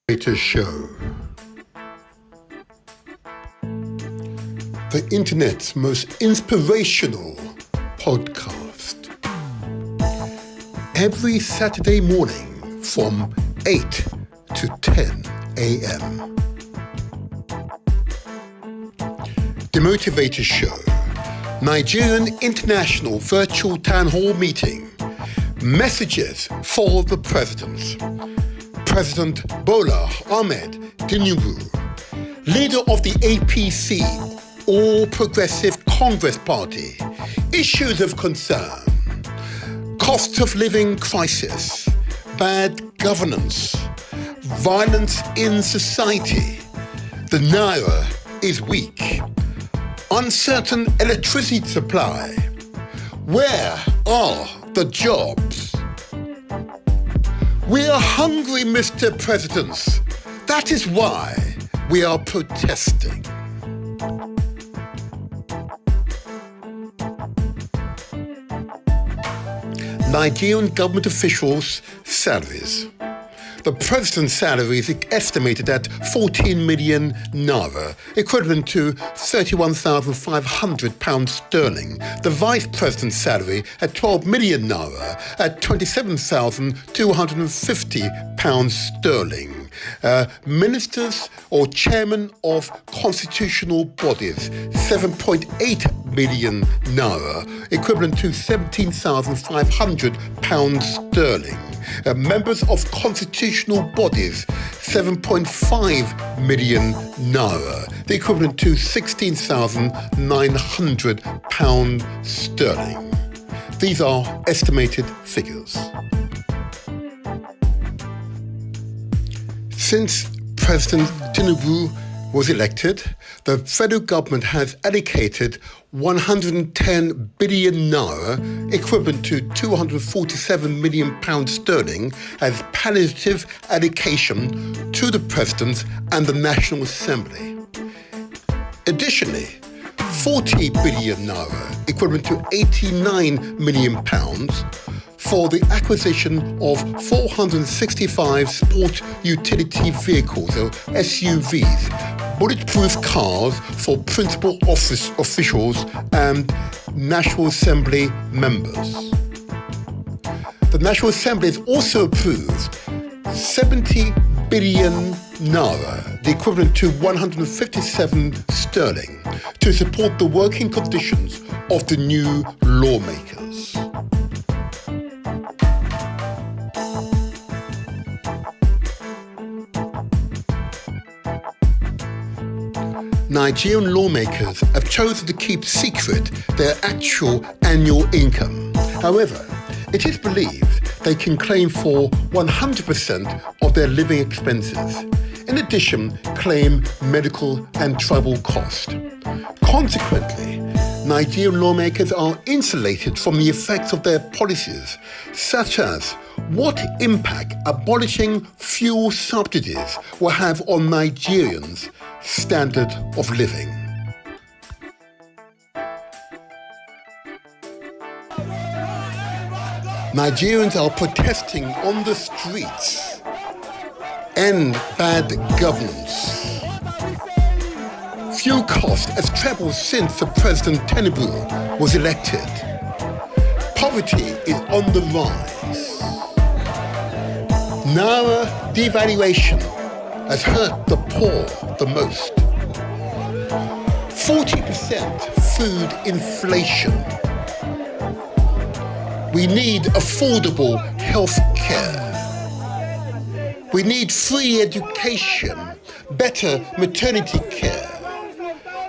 Show. The internet's most inspirational podcast. Every Saturday morning from 8 to 10 a.m. The Motivator Show. Nigerian International Virtual Town Hall Meeting. Messages for the Presidents. President Bola Ahmed Tinubu, leader of the APC, All Progressive Congress Party, issues of concern, cost of living crisis, bad governance, violence in society, the Naira is weak, uncertain electricity supply, where are the jobs? We are hungry, Mr. Presidents. That is why we are protesting. Nigerian government officials' salaries. The president's salary is estimated at 14 million naira, equivalent to £31,500 sterling. The vice president's salary at 12 million naira, at £27,250 sterling. Ministers or chairman of constitutional bodies, 7.8 million naira, equivalent to £17,500 sterling. Members of constitutional bodies, 7.5 million naira, the equivalent to £16,900 sterling. These are estimated figures. Since President Tinubu was elected, the federal government has allocated 110 billion naira, equivalent to £247 million sterling, as palliative allocation to the President and the National Assembly. Additionally, 40 billion naira, equivalent to £89 million, for the acquisition of 465 sport utility vehicles, or SUVs, bulletproof cars for principal office officials and National Assembly members. The National Assembly has also approved 70 billion naira, the equivalent to 157 sterling, to support the working conditions of the new lawmakers. Nigerian lawmakers have chosen to keep secret their actual annual income. However, it is believed they can claim for 100% of their living expenses. In addition, claim medical and travel costs. Consequently, Nigerian lawmakers are insulated from the effects of their policies, such as what impact abolishing fuel subsidies will have on Nigerians' standard of living. Nigerians are protesting on the streets. End bad governance. Fuel cost has trebled since the President Tinubu was elected. Poverty is on the rise. Naira devaluation has hurt the poor the most. 40% food inflation. We need affordable health care. We need free education, better maternity care.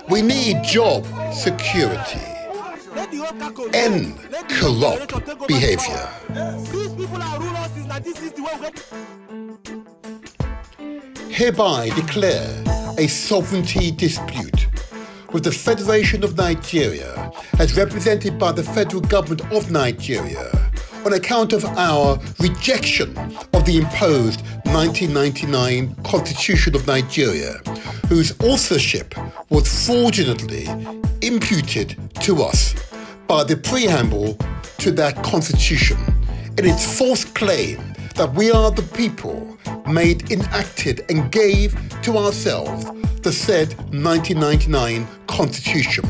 We need job security. End corrupt behavior. Hereby declare a sovereignty dispute with the Federation of Nigeria, as represented by the federal government of Nigeria, on account of our rejection of the imposed 1999 Constitution of Nigeria, whose authorship was fraudulently imputed to us by the preamble to that constitution in its false claim that we are the people made enacted and gave to ourselves the said 1999 Constitution,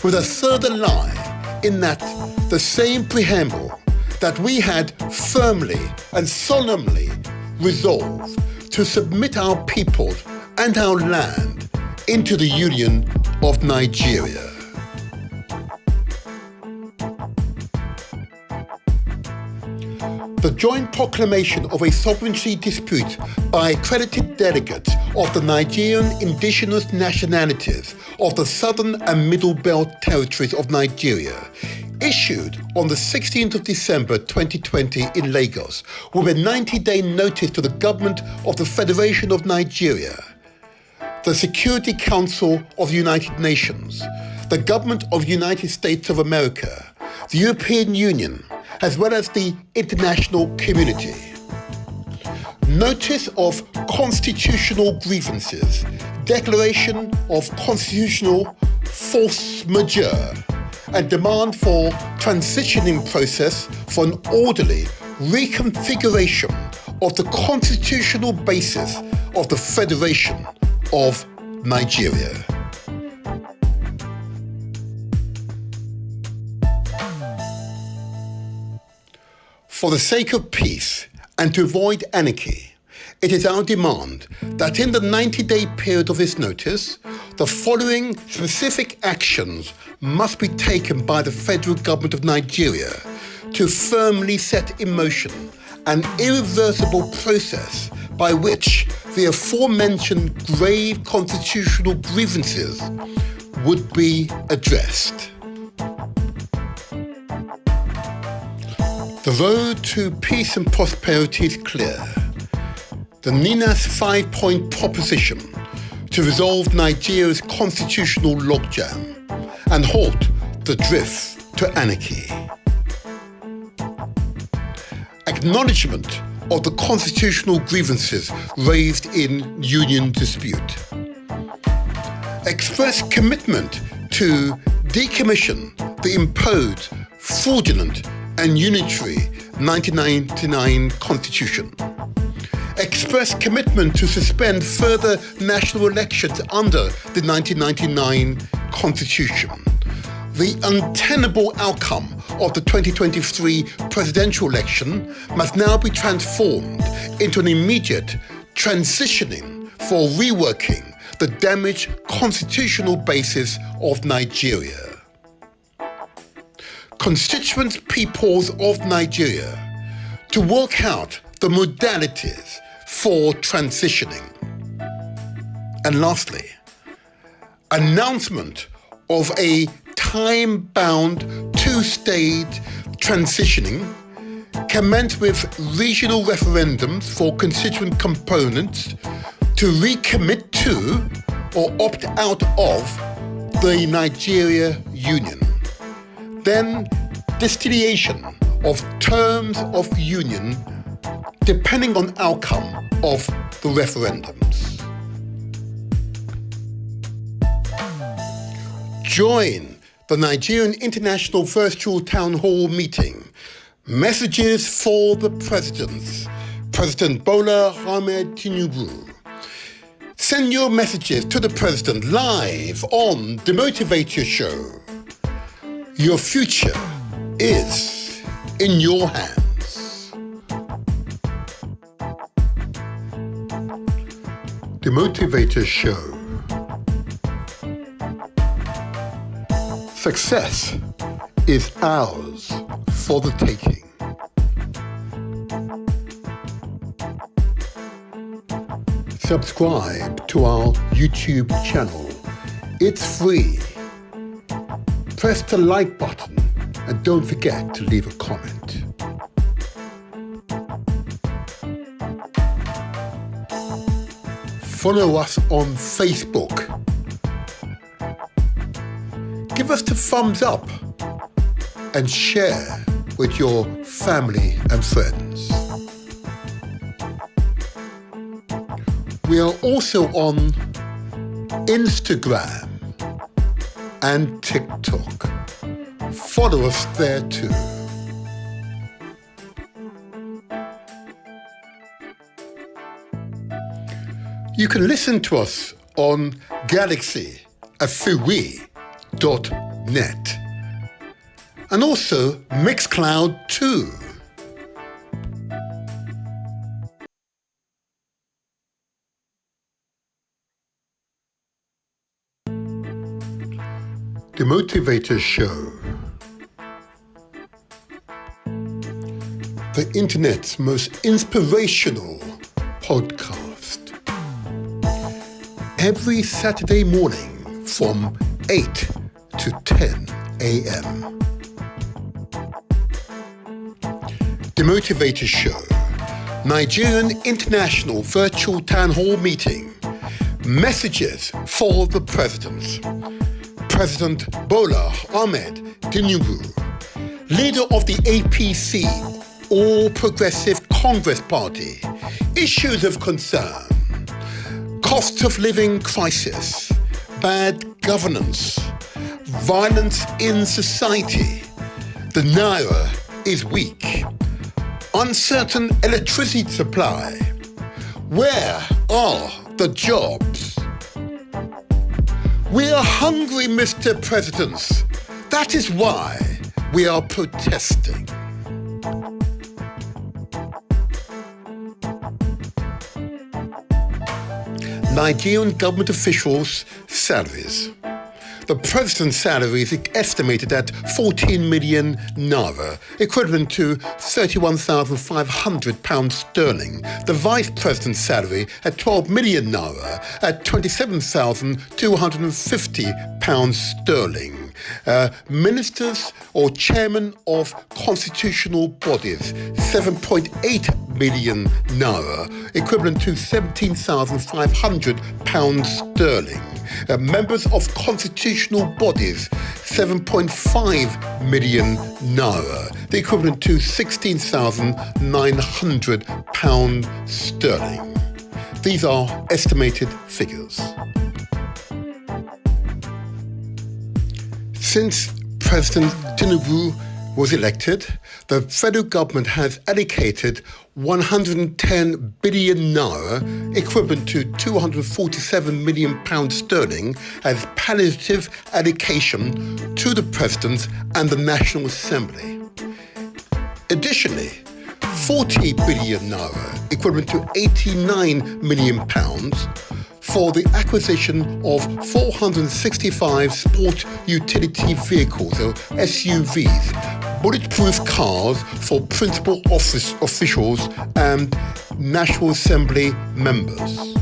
with a further lie in that the same preamble that we had firmly and solemnly resolved to submit our people and our land into the Union of Nigeria. The joint proclamation of a sovereignty dispute by accredited delegates of the Nigerian indigenous nationalities of the Southern and Middle Belt territories of Nigeria, issued on the 16th of December 2020 in Lagos, with a 90-day notice to the government of the Federation of Nigeria, the Security Council of the United Nations, the government of the United States of America, the European Union, as well as the international community. Notice of constitutional grievances, declaration of constitutional force majeure, and demand for transitioning process for an orderly reconfiguration of the constitutional basis of the Federation of Nigeria. For the sake of peace and to avoid anarchy, it is our demand that in the 90-day period of this notice, the following specific actions must be taken by the federal government of Nigeria to firmly set in motion an irreversible process by which the aforementioned grave constitutional grievances would be addressed. The road to peace and prosperity is clear. The NINA's 5-point proposition to resolve Nigeria's constitutional logjam and halt the drift to anarchy. Acknowledgement of the constitutional grievances raised in union dispute. Express commitment to decommission the imposed, fraudulent and unitary 1999 Constitution. Express commitment to suspend further national elections under the 1999 Constitution. The untenable outcome of the 2023 presidential election must now be transformed into an immediate transitioning for reworking the damaged constitutional basis of Nigeria. Constituent peoples of Nigeria to work out the modalities for transitioning. And lastly, announcement of a time-bound two-stage transitioning commenced with regional referendums for constituent components to recommit to or opt out of the Nigeria Union. Then distillation of terms of union depending on outcome of the referendums. Join the Nigerian International Virtual Town Hall meeting, Messages for the Presidents, President Bola Ahmed Tinubu. Send your messages to the President live on The Motivator Show. Your future is in your hands. The Motivator Show. Success is ours for the taking. Subscribe to our YouTube channel. It's free. Press the like button and don't forget to leave a comment. Follow us on Facebook. Give us the thumbs up and share with your family and friends. We are also on Instagram and TikTok. Follow us there too. You can listen to us on Galaxy at fui.net and also Mixcloud too. The Motivator Show. The internet's most inspirational podcast. Every Saturday morning from 8 to 10 a.m. The Motivator Show. Nigerian International Virtual Town Hall Meeting. Messages for the President. President Bola Ahmed Tinubu, leader of the APC, All Progressive Congress Party, issues of concern, cost of living crisis, bad governance, violence in society, the Naira is weak, uncertain electricity supply, where are the jobs? We are hungry, Mr. President. That is why we are protesting. Nigerian government officials' salaries. The president's salary is estimated at 14 million naira, equivalent to £31,500 sterling. The vice president's salary at 12 million naira, at £27,250 sterling. Ministers or chairman of constitutional bodies, 7.8 million naira, equivalent to £17,500 sterling. Members of constitutional bodies, 7.5 million naira, the equivalent to £16,900 sterling. These are estimated figures. Since President Tinubu was elected, the federal government has allocated 110 billion naira, equivalent to £247 million sterling, as palliative allocation to the President and the National Assembly. Additionally, 40 billion naira, equivalent to £89 million, for the acquisition of 465 sport utility vehicles, or SUVs, bulletproof cars for principal office officials and National Assembly members.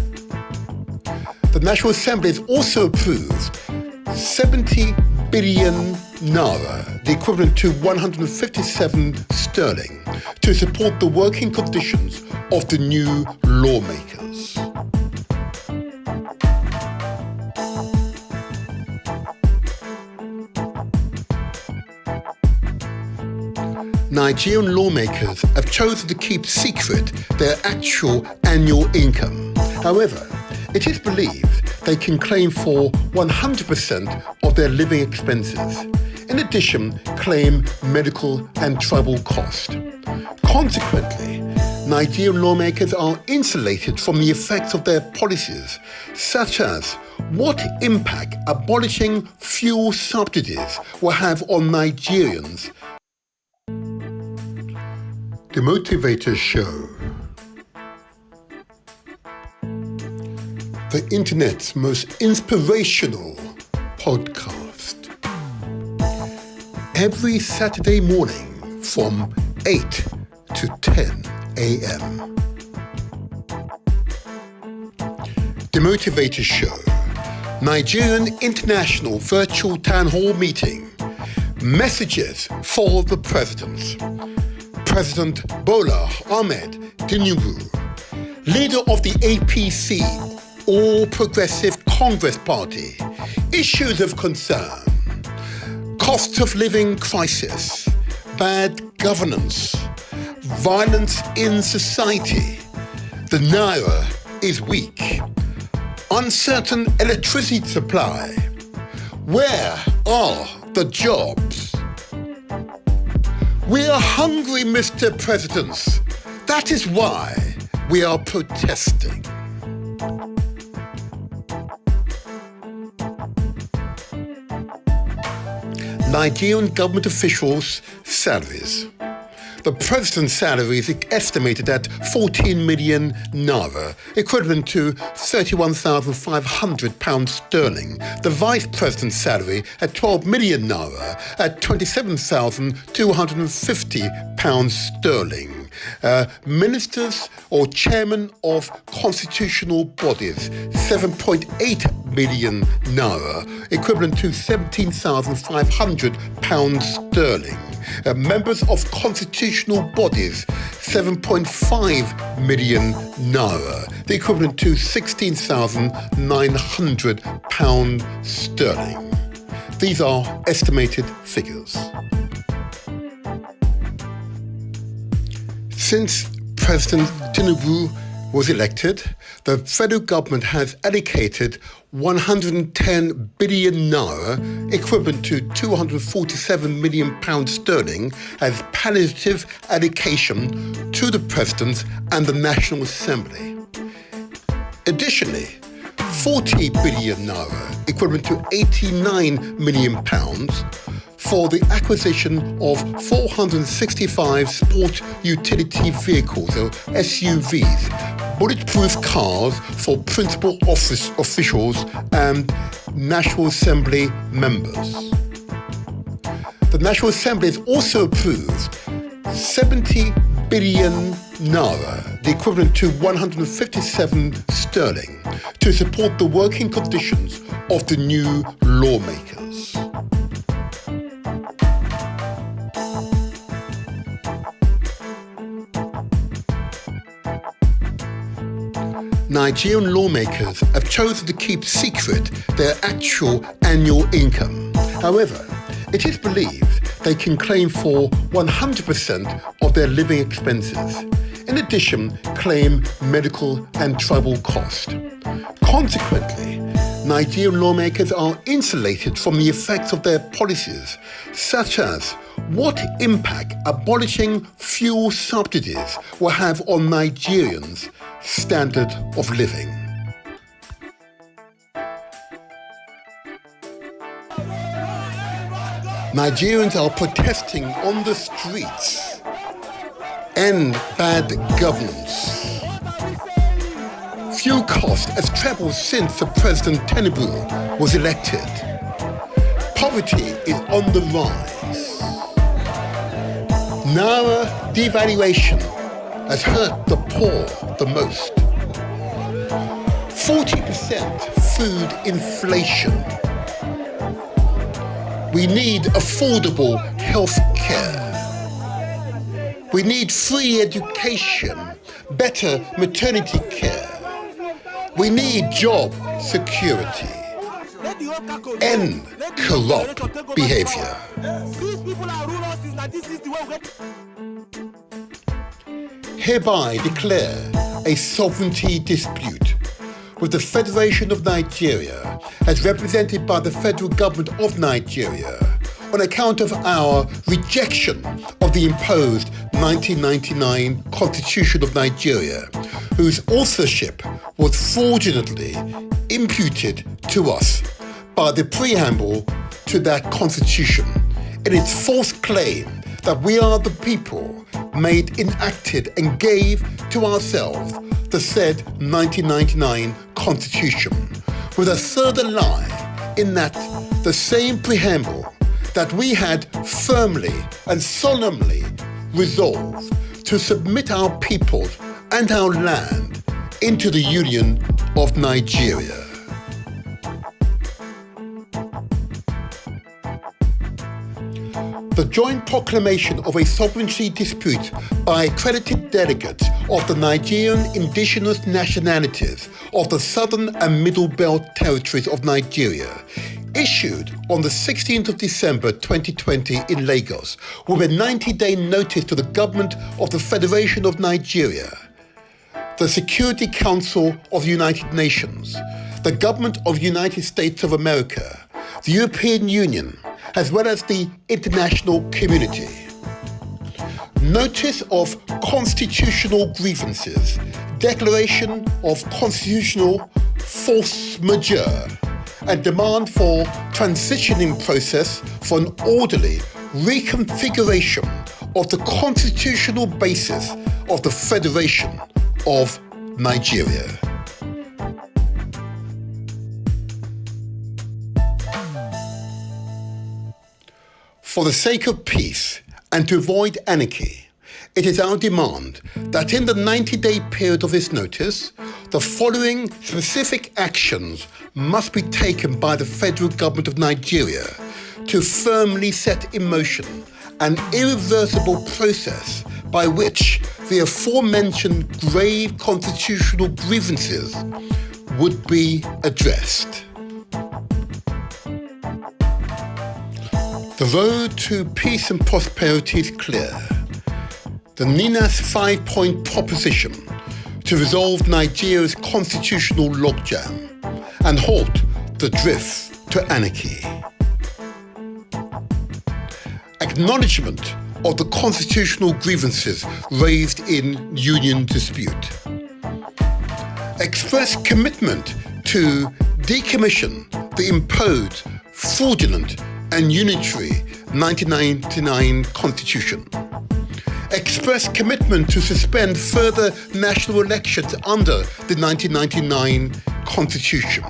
The National Assembly has also approved 70 billion naira, the equivalent to 157 sterling, to support the working conditions of the new lawmakers. Nigerian lawmakers have chosen to keep secret their actual annual income. However, it is believed they can claim for 100% of their living expenses. In addition, claim medical and travel costs. Consequently, Nigerian lawmakers are insulated from the effects of their policies, such as what impact abolishing fuel subsidies will have on Nigerians. The Motivator Show. The internet's most inspirational podcast. Every Saturday morning from 8 to 10 a.m. The Motivator Show. Nigerian International Virtual Town Hall Meeting. Messages for the President. President Bola Ahmed Tinubu, leader of the APC, All Progressive Congress Party, issues of concern, cost of living crisis, bad governance, violence in society, the Naira is weak, uncertain electricity supply, where are the jobs? We are hungry, Mr. President. That is why we are protesting. Nigerian government officials' salaries. The president's salary is estimated at 14 million naira, equivalent to £31,500 sterling. The vice president's salary at 12 million naira, at £27,250 sterling. Ministers or chairman of constitutional bodies, 7.8 million naira, equivalent to £17,500 sterling. Members of constitutional bodies, 7.5 million naira, the equivalent to £16,900 sterling. These are estimated figures. Since President Tinubu was elected, the federal government has allocated 110 billion naira, equivalent to £247 million sterling, as palliative allocation to the President and the National Assembly. Additionally, 40 billion naira, equivalent to £89 million, for the acquisition of 465 sport utility vehicles, or SUVs, bulletproof cars for principal office officials and National Assembly members. The National Assembly has also approved 70 billion naira, the equivalent to 157 sterling, to support the working conditions of the new lawmakers. Nigerian lawmakers have chosen to keep secret their actual annual income. However, it is believed they can claim for 100% of their living expenses. In addition, claim medical and travel costs. Consequently, Nigerian lawmakers are insulated from the effects of their policies, such as what impact abolishing fuel subsidies will have on Nigerians' standard of living. Nigerians are protesting on the streets. End bad governance. Fuel cost has trebled since the President Tinubu was elected. Poverty is on the rise. Naira devaluation has hurt the poor the most. 40% food inflation. We need affordable health care. We need free education, better maternity care. We need job security. End corrupt behavior. Hereby declare a sovereignty dispute with the Federation of Nigeria, as represented by the federal government of Nigeria, on account of our rejection of the imposed 1999 Constitution of Nigeria, whose authorship was fraudulently imputed to us by the preamble to that Constitution, in its false claim that we are the people made enacted and gave to ourselves the said 1999 Constitution, with a further lie in that the same preamble that we had firmly and solemnly resolved to submit our people and our land into the Union of Nigeria. The joint proclamation of a sovereignty dispute by accredited delegates of the Nigerian indigenous nationalities of the Southern and Middle Belt territories of Nigeria, issued on the 16th of December 2020 in Lagos, with a 90-day notice to the government of the Federation of Nigeria, the Security Council of the United Nations, the government of the United States of America, the European Union, as well as the international community. Notice of constitutional grievances, declaration of constitutional force majeure, and demand for transitioning process for an orderly reconfiguration of the constitutional basis of the Federation of Nigeria. For the sake of peace and to avoid anarchy, it is our demand that in the 90-day period of this notice, the following specific actions must be taken by the federal government of Nigeria to firmly set in motion an irreversible process by which the aforementioned grave constitutional grievances would be addressed. The road to peace and prosperity is clear. The NINA's 5-point proposition to resolve Nigeria's constitutional logjam and halt the drift to anarchy. Acknowledgement of the constitutional grievances raised in union dispute. Express commitment to decommission the imposed, fraudulent and unitary 1999 Constitution. Express commitment to suspend further national elections under the 1999 Constitution.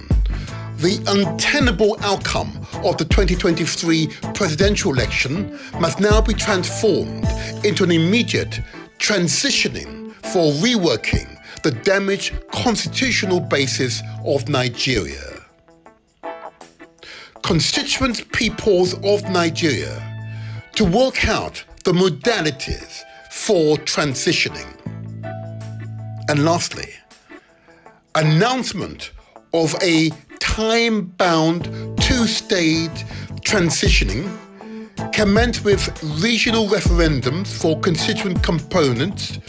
The untenable outcome of the 2023 presidential election must now be transformed into an immediate transitioning for reworking the damaged constitutional basis of Nigeria. Constituent peoples of Nigeria to work out the modalities for transitioning. And lastly, announcement of a time-bound two-stage transitioning commenced with regional referendums for constituent components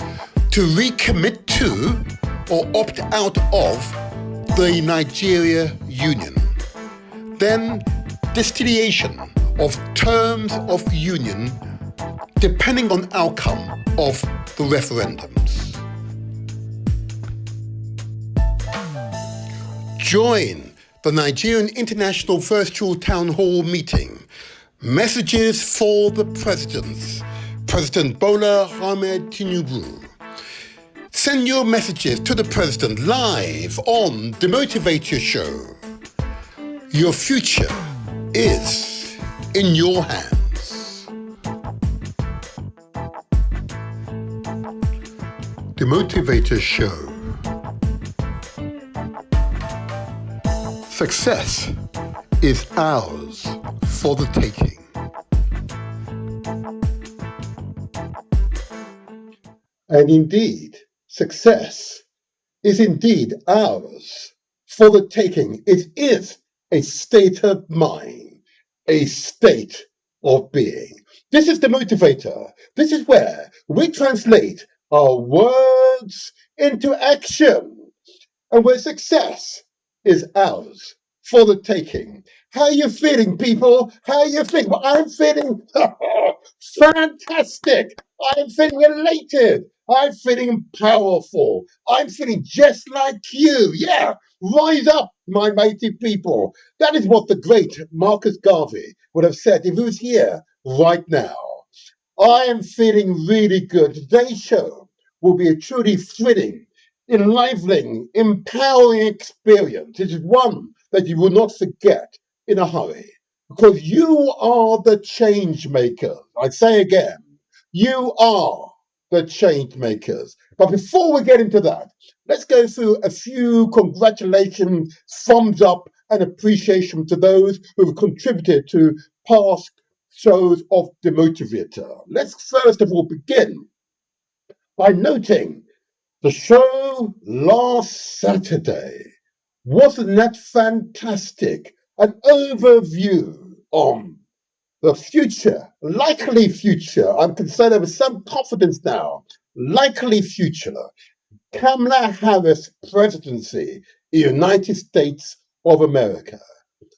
to recommit to or opt out of the Nigeria Union. Then distillation of terms of union depending on outcome of the referendums. Join the Nigerian International Virtual Town Hall meeting, Messages for the Presidents, President Bola Ahmed Tinubu. Send your messages to the President live on The Motivator Show. Your future is in your hands. The Motivator Show. Success is ours for the taking. And indeed, success is indeed ours for the taking. It is a state of mind, a state of being. This is the motivator. This is where we translate our words into action, and where success is ours for the taking. How are you feeling, people? How are you feeling? Well, I'm feeling fantastic. I'm feeling elated. I'm feeling powerful. I'm feeling just like you. Yeah, rise up, my mighty people. That is what the great Marcus Garvey would have said if he was here right now. I am feeling really good. Today's show will be a truly thrilling, enlivening, empowering experience. It is one that you will not forget in a hurry, because you are the change makers. I say again, you are the change makers. But before we get into that, let's go through a few congratulations, thumbs up, and appreciation to those who have contributed to past shows of The Motivator. Let's first of all begin by noting the show last Saturday. Wasn't that fantastic? An overview on the future, likely future. I'm concerned with some confidence now. Likely future. Kamala Harris presidency in the United States of America.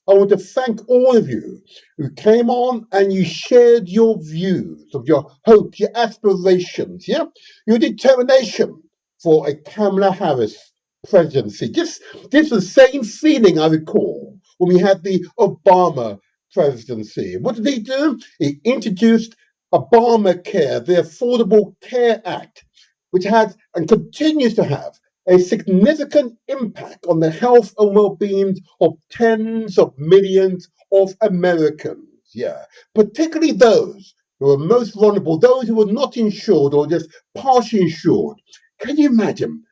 I want to thank all of you who came on and you shared your views of your hopes, your aspirations, yeah, your determination for a Kamala Harris presidency. Just the same feeling I recall when we had the Obama presidency. What did he do? He introduced Obamacare, the Affordable Care Act, which had and continues to have a significant impact on the health and well-being of tens of millions of Americans. Yeah, particularly those who are most vulnerable, those who are not insured or just partially insured. Can you imagine?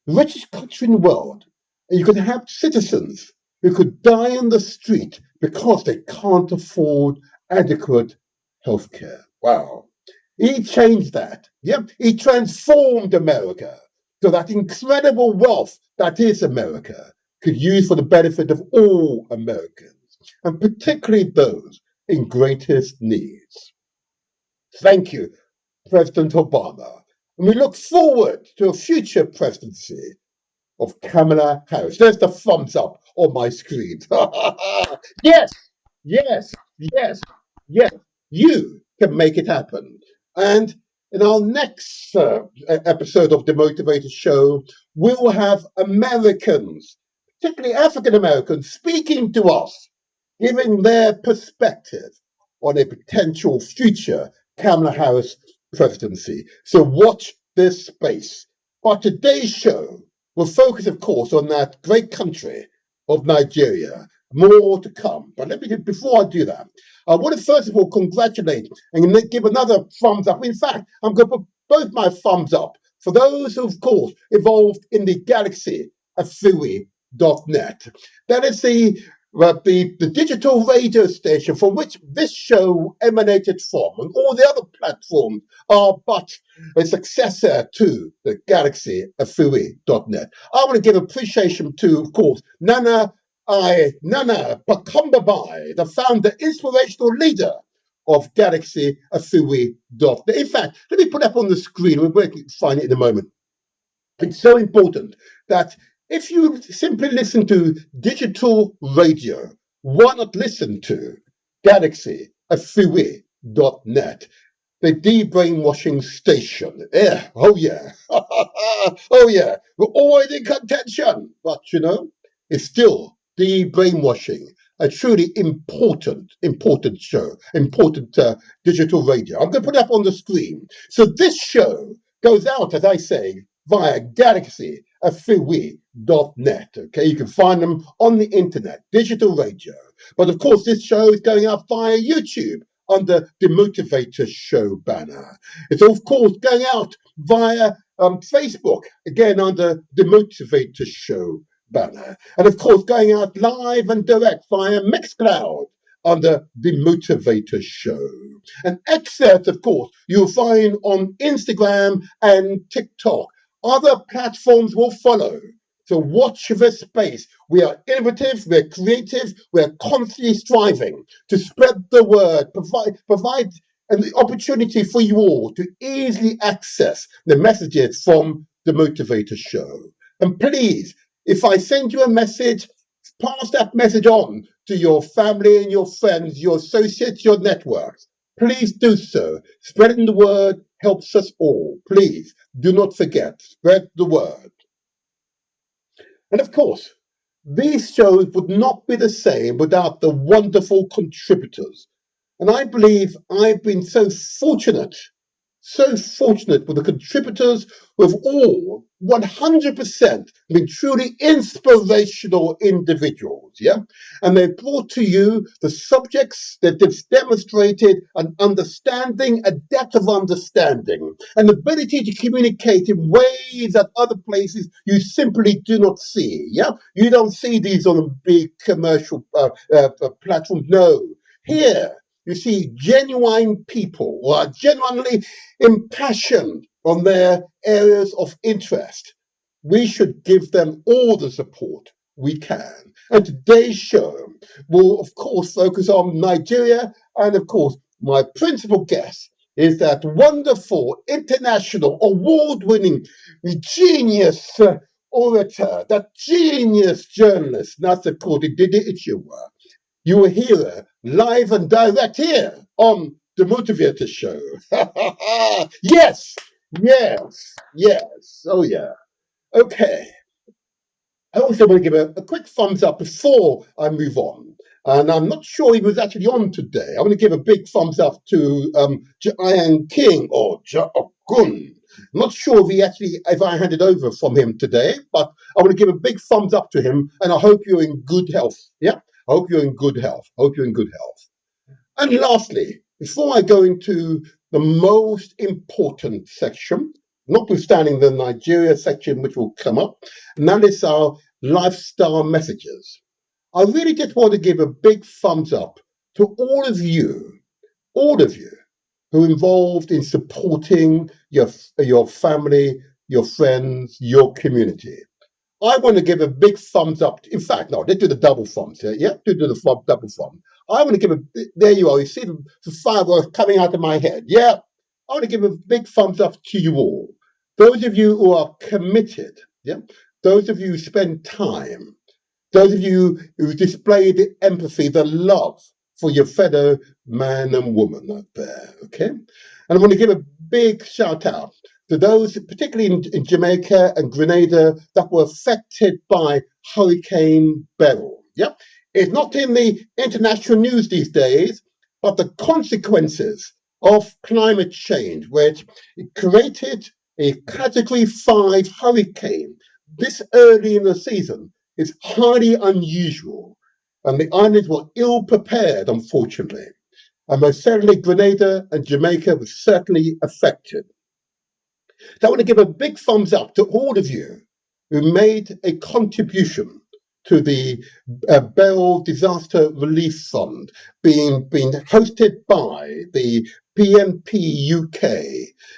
The richest country in the world, and you could have citizens who could die in the street because they can't afford adequate healthcare. Wow. He changed that. Yep. He transformed America so that incredible wealth that is America could use for the benefit of all Americans, and particularly those in greatest needs. Thank you, President Obama. And we look forward to a future presidency of Kamala Harris. There's the thumbs up on my screen. Yes, yes, yes, yes. You can make it happen. And in our next episode of the Motivator Show, we will have Americans, particularly African Americans, speaking to us, giving their perspective on a potential future Kamala Harris presidency. So watch this space. But today's show will focus, of course, on that great country of Nigeria. More to come. But let me, before I do that, I want to first of all congratulate and give another thumbs up. In fact, I'm going to put both my thumbs up for those who, of course, involved in the Galaxy Afui.net. That is the digital radio station from which this show emanated from, and all the other platforms are but a successor to the Galaxy Afui.net. I want to give appreciation to, of course, Nana Pakumbabai, the founder, inspirational leader of Galaxy Afui.net. In fact, let me put up on the screen, we're going to find it in a moment. It's so important that if you simply listen to digital radio, why not listen to Galaxy Afui.net, the de-brainwashing station? Yeah, oh yeah, oh yeah. We're always in contention, but you know, it's still de-brainwashing. A truly important show, important digital radio. I'm going to put it up on the screen. So this show goes out, as I say, via Galaxy Afui.net. Okay, you can find them on the internet, digital radio. But of course, this show is going out via YouTube under the Motivator Show banner. It's of course going out via Facebook, again under the Motivator Show banner. And of course, going out live and direct via Mixcloud under the Motivator Show. An excerpt, of course, you'll find on Instagram and TikTok. Other platforms will follow. So watch this space. We are innovative, we're creative, we're constantly striving to spread the word, provide an opportunity for you all to easily access the messages from the Motivator Show. And please, if I send you a message, pass that message on to your family and your friends, your associates, your networks. Please do so. Spreading the word helps us all. Please do not forget, spread the word. And of course, these shows would not be the same without the wonderful contributors. And I believe I've been so fortunate with the contributors who have all 100% been truly inspirational individuals, yeah? And they've brought to you the subjects that they've demonstrated an understanding, a depth of understanding, an ability to communicate in ways that other places you simply do not see, yeah? You don't see these on a big commercial platform, no. Here, you see genuine people who are genuinely impassioned on their areas of interest. We should give them all the support we can. And today's show will, of course, focus on Nigeria. And of course, my principal guest is that wonderful, international, award-winning, genius orator, that genius journalist, that's called Ndidi Uwechue. You will hear her live and direct here on the Motivator Show. Yes, yes, yes. Oh, yeah. Okay. I also want to give a quick thumbs up before I move on. And I'm not sure he was actually on today. I want to give a big thumbs up to Ian King or Gun. I'm not sure if I handed over from him today, but I want to give a big thumbs up to him. And I hope you're in good health. Yeah, I hope you're in good health. Hope you're in good health. And lastly, before I go into the most important section, notwithstanding the Nigeria section which will come up, and that is our lifestyle messages. I really just want to give a big thumbs up to all of you who are involved in supporting your family, your friends, your community. I want to give a big thumbs up. In fact, no, let's do the double thumbs here. Yeah, do the double thumb. I want to give there you are. You see the fireworks coming out of my head. Yeah, I want to give a big thumbs up to you all. Those of you who are committed. Yeah, those of you who spend time. Those of you who display the empathy, the love for your fellow man and woman out there, okay? And I want to give a big shout out to those, particularly in Jamaica and Grenada, that were affected by Hurricane Beryl. Yep, it's not in the international news these days, but the consequences of climate change, which created a Category 5 hurricane this early in the season, is highly unusual, and the islands were ill prepared, unfortunately. And most certainly, Grenada and Jamaica were certainly affected. So I want to give a big thumbs up to all of you who made a contribution to the Beryl Disaster Relief Fund being hosted by the PNP UK.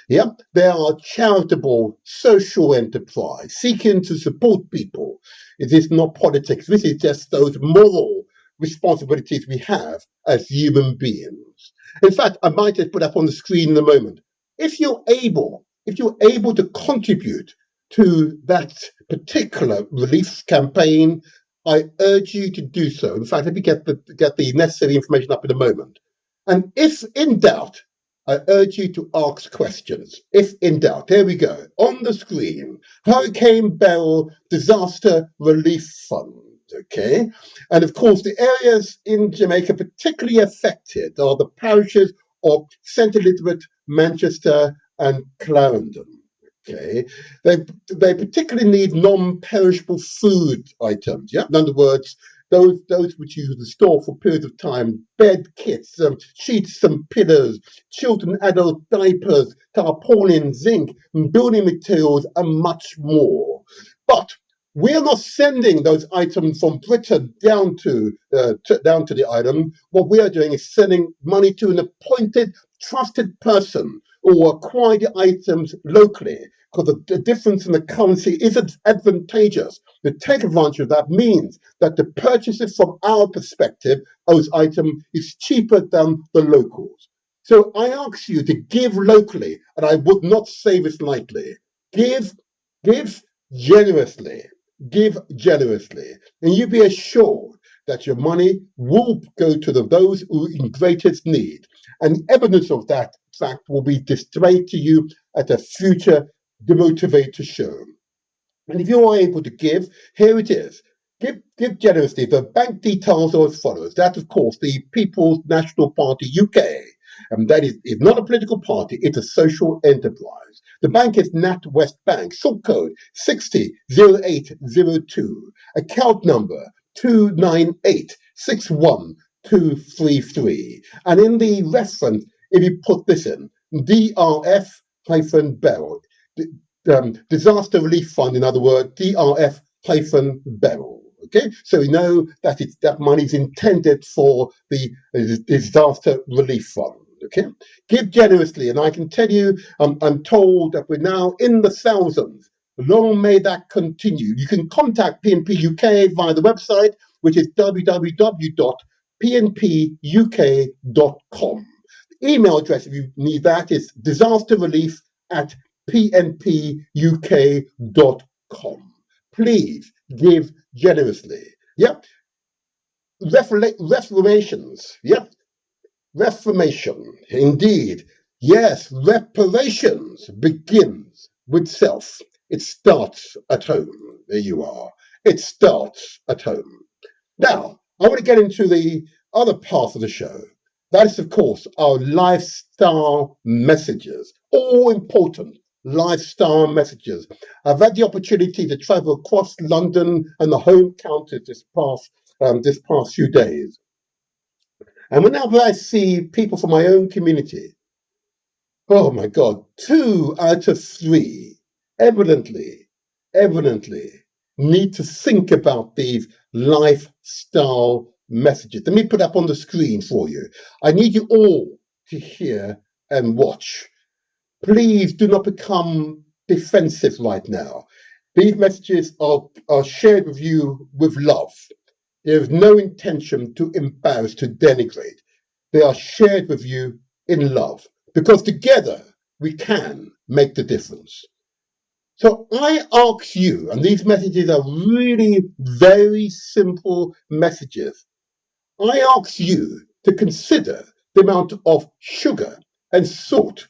Yeah, they are a charitable social enterprise seeking to support people. It is not politics. This is just those moral responsibilities we have as human beings. In fact, I might just put up on the screen in a moment. If you're able to contribute to that particular relief campaign, I urge you to do so. In fact, let me get the necessary information up in a moment. And if in doubt, I urge you to ask questions. If in doubt, there we go. On the screen, Hurricane Beryl Disaster Relief Fund. Okay. And of course, the areas in Jamaica particularly affected are the parishes of St. Elizabeth, Manchester, and Clarendon. Okay, they particularly need non-perishable food items. Yeah, in other words, those which you store for periods of time: bed kits, sheets and pillows, children, adult diapers, tarpaulin, zinc, building materials, and much more. But we are not sending those items from Britain down to the island. What we are doing is sending money to an appointed, trusted person who acquire the items locally, because the difference in the currency isn't advantageous. The take advantage of that means that the purchases from our perspective, those items, is cheaper than the locals. So I ask you to give locally, and I would not say this lightly. Give generously. Give generously, and you be assured that your money will go to those who are in greatest need. And evidence of that fact will be displayed to you at a future Demotivator show. And if you are able to give, here it is. Give generously. The bank details are as follows. That, of course, the People's National Party UK. And that is not a political party, it's a social enterprise. The bank is NatWest Bank, sort code 600802, account number 2986123. And in the reference, if you put this in, DRF-Beryl, Disaster Relief Fund, in other words, DRF-Beryl. Okay, so we know that that money is intended for the Disaster Relief Fund. Okay, give generously, and I can tell you, I'm told that we're now in the thousands. Long may that continue. You can contact PNP UK via the website, which is www.pnpuk.com. The email address, if you need that, is disasterrelief@pnpuk.com. Please give generously. Yep. Reformations. Yep. Reformation, indeed. Yes, reparations begins with self. It starts at home. There you are. It starts at home. Now, I want to get into the other part of the show. That is, of course, our lifestyle messages. All important lifestyle messages. I've had the opportunity to travel across London and the home counties this past few days. And whenever I see people from my own community, oh my God, 2 out of 3 evidently, evidently need to think about these lifestyle messages. Let me put up on the screen for you. I need you all to hear and watch. Please do not become defensive right now. These messages are shared with you with love. There is no intention to embarrass, to denigrate. They are shared with you in love because together we can make the difference. So I ask you, and these messages are really very simple messages. I ask you to consider the amount of sugar and salt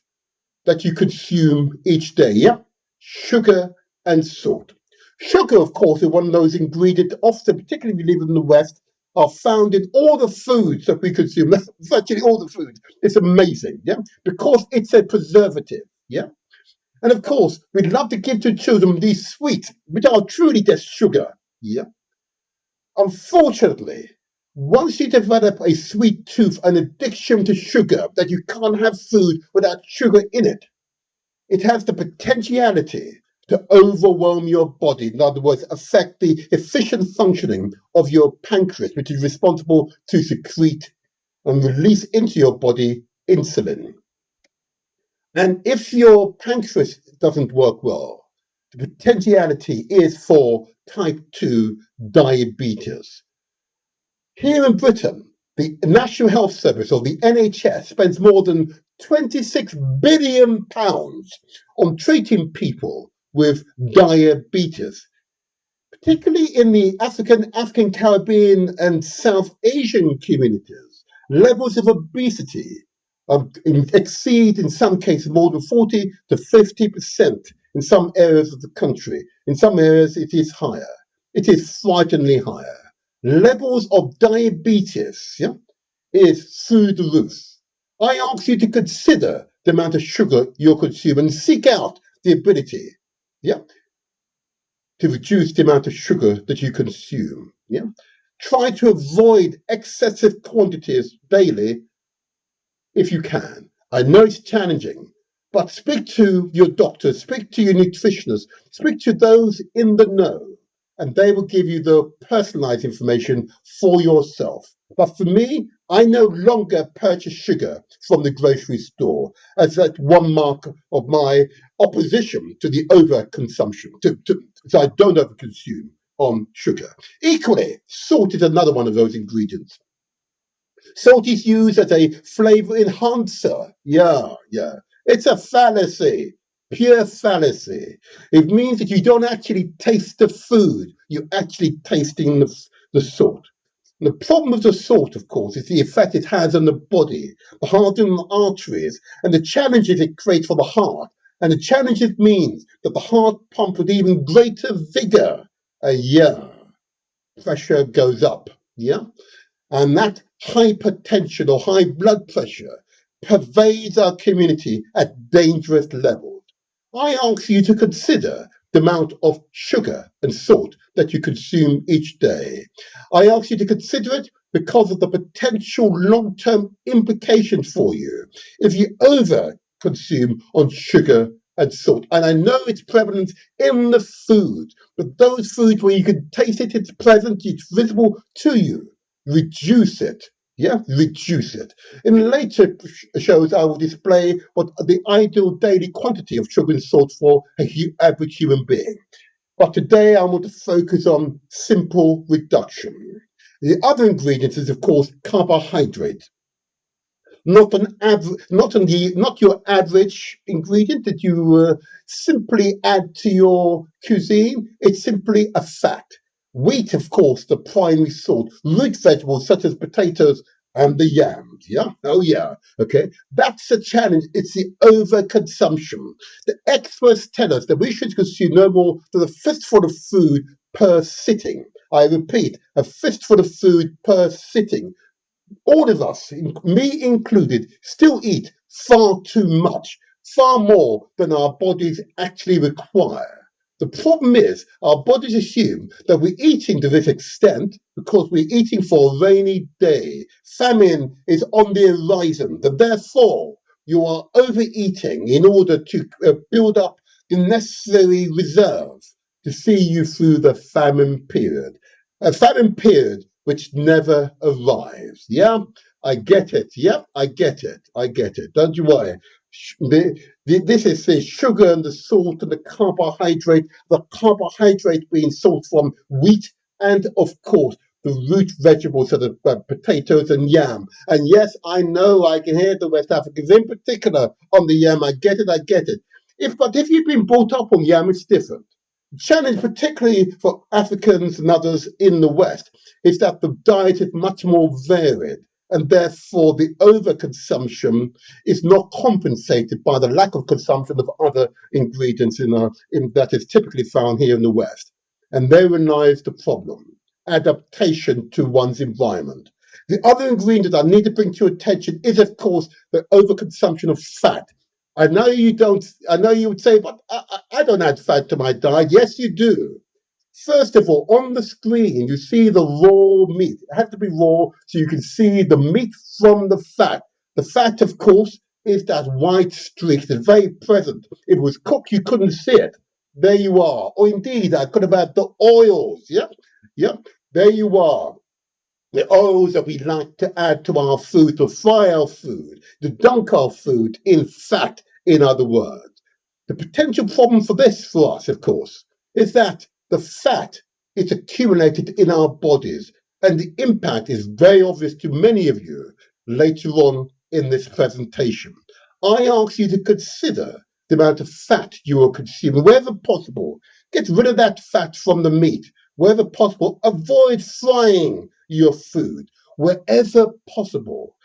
that you consume each day. Yeah, sugar and salt. Sugar, of course, is one of those ingredients, often, particularly if you live in the West, are found in all the foods that we consume. Virtually all the foods. It's amazing, yeah, because it's a preservative, yeah. And of course, we'd love to give to children these sweets, which are truly just sugar, yeah. Unfortunately, once you develop a sweet tooth, an addiction to sugar, that you can't have food without sugar in it, it has the potentiality to overwhelm your body. In other words, affect the efficient functioning of your pancreas, which is responsible to secrete and release into your body insulin. And if your pancreas doesn't work well, the potentiality is for type 2 diabetes. Here in Britain, the National Health Service, or the NHS, spends more than £26 billion on treating people with diabetes, particularly in the African, Caribbean, and South Asian communities. Levels of obesity exceed, in some cases, more than 40 to 50% in some areas of the country. In some areas, it is higher. It is frighteningly higher. Levels of diabetes, yeah, is through the roof. I ask you to consider the amount of sugar you're consuming and seek out the ability, yeah, to reduce the amount of sugar that you consume. Yeah, try to avoid excessive quantities daily if you can. I know it's challenging, but speak to your doctor, speak to your nutritionist, speak to those in the know, and they will give you the personalized information for yourself. But for me, I no longer purchase sugar from the grocery store, as that's one mark of my opposition to the overconsumption, so I don't overconsume on sugar. Equally, salt is another one of those ingredients. Salt is used as a flavor enhancer. Yeah, yeah. It's a fallacy, pure fallacy. It means that you don't actually taste the food, you're actually tasting the salt. The problem with the salt, of course, is the effect it has on the body, the heart and the arteries, and the challenges it creates for the heart. And the challenges means that the heart pumps with even greater vigor. Yeah, pressure goes up. Yeah. And that hypertension or high blood pressure pervades our community at dangerous levels. I ask you to consider the amount of sugar and salt that you consume each day. I ask you to consider it because of the potential long-term implications for you if you over consume on sugar and salt. And I know it's prevalent in the food, but those foods where you can taste it, it's present, it's visible to you, reduce it. Yeah, reduce it. In later shows, I will display what the ideal daily quantity of sugar and salt for an average human being. But today I want to focus on simple reduction. The other ingredient is, of course, carbohydrate. Not your average ingredient that you simply add to your cuisine. It's simply a fat. Wheat, of course, the primary source. Root vegetables such as potatoes and the yams. Yeah, oh yeah. Okay, that's the challenge. It's the overconsumption. The experts tell us that we should consume no more than a fistful of food per sitting. I repeat, a fistful of food per sitting. All of us, me included, still eat far too much, far more than our bodies actually require. The problem is our bodies assume that we're eating to this extent because we're eating for a rainy day. Famine is on the horizon, and therefore you are overeating in order to build up the necessary reserve to see you through the famine period. A famine period which never arrives. Yeah, I get it. Yep, I get it. I get it. Don't you worry. This is the sugar and the salt and the carbohydrate being sourced from wheat and, of course, the root vegetables, so the potatoes and yam. And yes, I know I can hear the West Africans in particular on the yam. I get it. I get it. But if you've been brought up on yam, it's different. The challenge, particularly for Africans and others in the West, is that the diet is much more varied, and therefore the overconsumption is not compensated by the lack of consumption of other ingredients that is typically found here in the West. And therein lies the problem: adaptation to one's environment. The other ingredient I need to bring to your attention is, of course, the overconsumption of fat. I know you don't. I know you would say, but I don't add fat to my diet. Yes, you do. First of all, on the screen, you see the raw meat. It has to be raw so you can see the meat from the fat. The fat, of course, is that white streak that's very present. If it was cooked, you couldn't see it. There you are. Or indeed, I could have had the oils. Yep, yep. There you are. The oils that we like to add to our food, to fry our food, to dunk our food in fat, in other words. The potential problem for this, for us, of course, is that the fat is accumulated in our bodies, and the impact is very obvious to many of you later on in this presentation. I ask you to consider the amount of fat you are consuming. Wherever possible, get rid of that fat from the meat. Wherever possible, avoid frying your food. Wherever possible,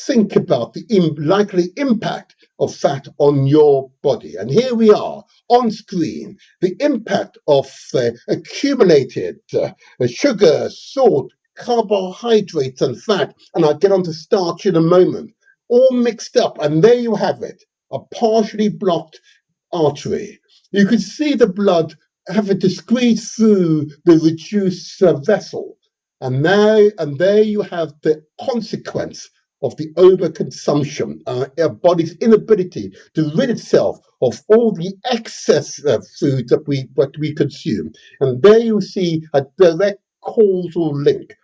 think about the likely impact of fat on your body. And here we are on screen, the impact of accumulated sugar, salt, carbohydrates and fat, and I'll get on to starch in a moment, all mixed up. And there you have it, a partially blocked artery. You can see the blood having to squeeze through the reduced vessel. And there you have the consequence of the overconsumption, our body's inability to rid itself of all the excess food that we consume. And there you see a direct causal link.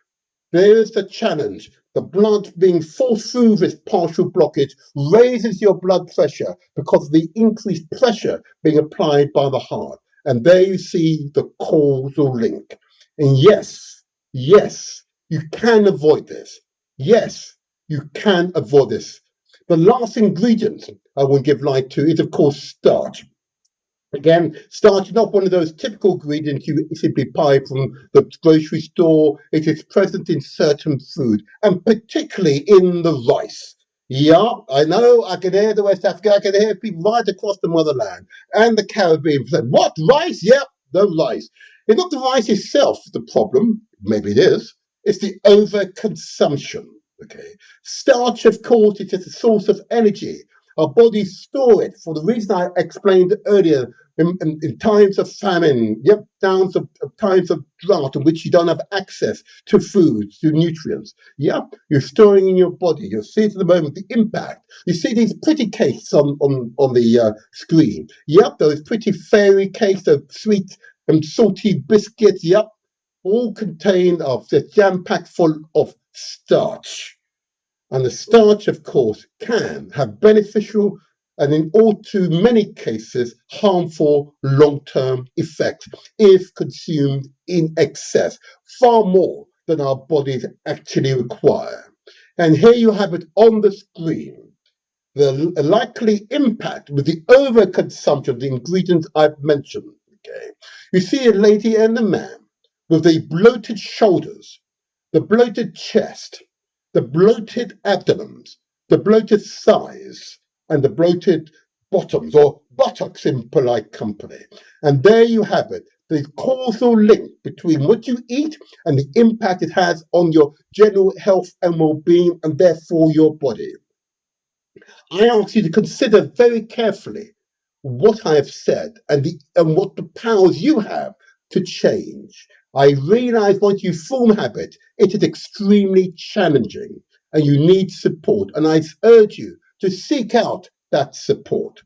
There is the challenge. The blood being forced through this partial blockage raises your blood pressure because of the increased pressure being applied by the heart. And there you see the causal link. And yes, you can avoid this. Yes, you can avoid this. The last ingredient I will give light to is, of course, starch. Again, starch is not one of those typical ingredients you simply buy from the grocery store. It is present in certain food, and particularly in the rice. Yeah, I know, I can hear the West Africa, I can hear people right across the motherland and the Caribbean say, what, rice? Yep, the rice. It's not the rice itself the problem, maybe it is, it's the overconsumption. Okay, starch, of course, it is a source of energy. Our bodies store it for the reason I explained earlier. In times of famine, yep, times of drought in which you don't have access to food, to nutrients. Yep, you're storing in your body. You'll see it at the moment, the impact. You see these pretty cakes on the screen. Yep, those pretty fairy cakes, those sweet and salty biscuits. Yep, all contained of the jam-packed full of starch. And the starch, of course, can have beneficial and in all too many cases harmful long-term effects if consumed in excess, far more than our bodies actually require. And here you have it on the screen, the likely impact with the overconsumption of the ingredients I've mentioned. Okay, you see a lady and a man with the bloated shoulders, the bloated chest, the bloated abdomens, the bloated thighs, and the bloated bottoms, or buttocks in polite company. And there you have it, the causal link between what you eat and the impact it has on your general health and well-being, and therefore your body. I ask you to consider very carefully what I have said and what the powers you have to change. I realize once you form habit, it is extremely challenging and you need support. And I urge you to seek out that support.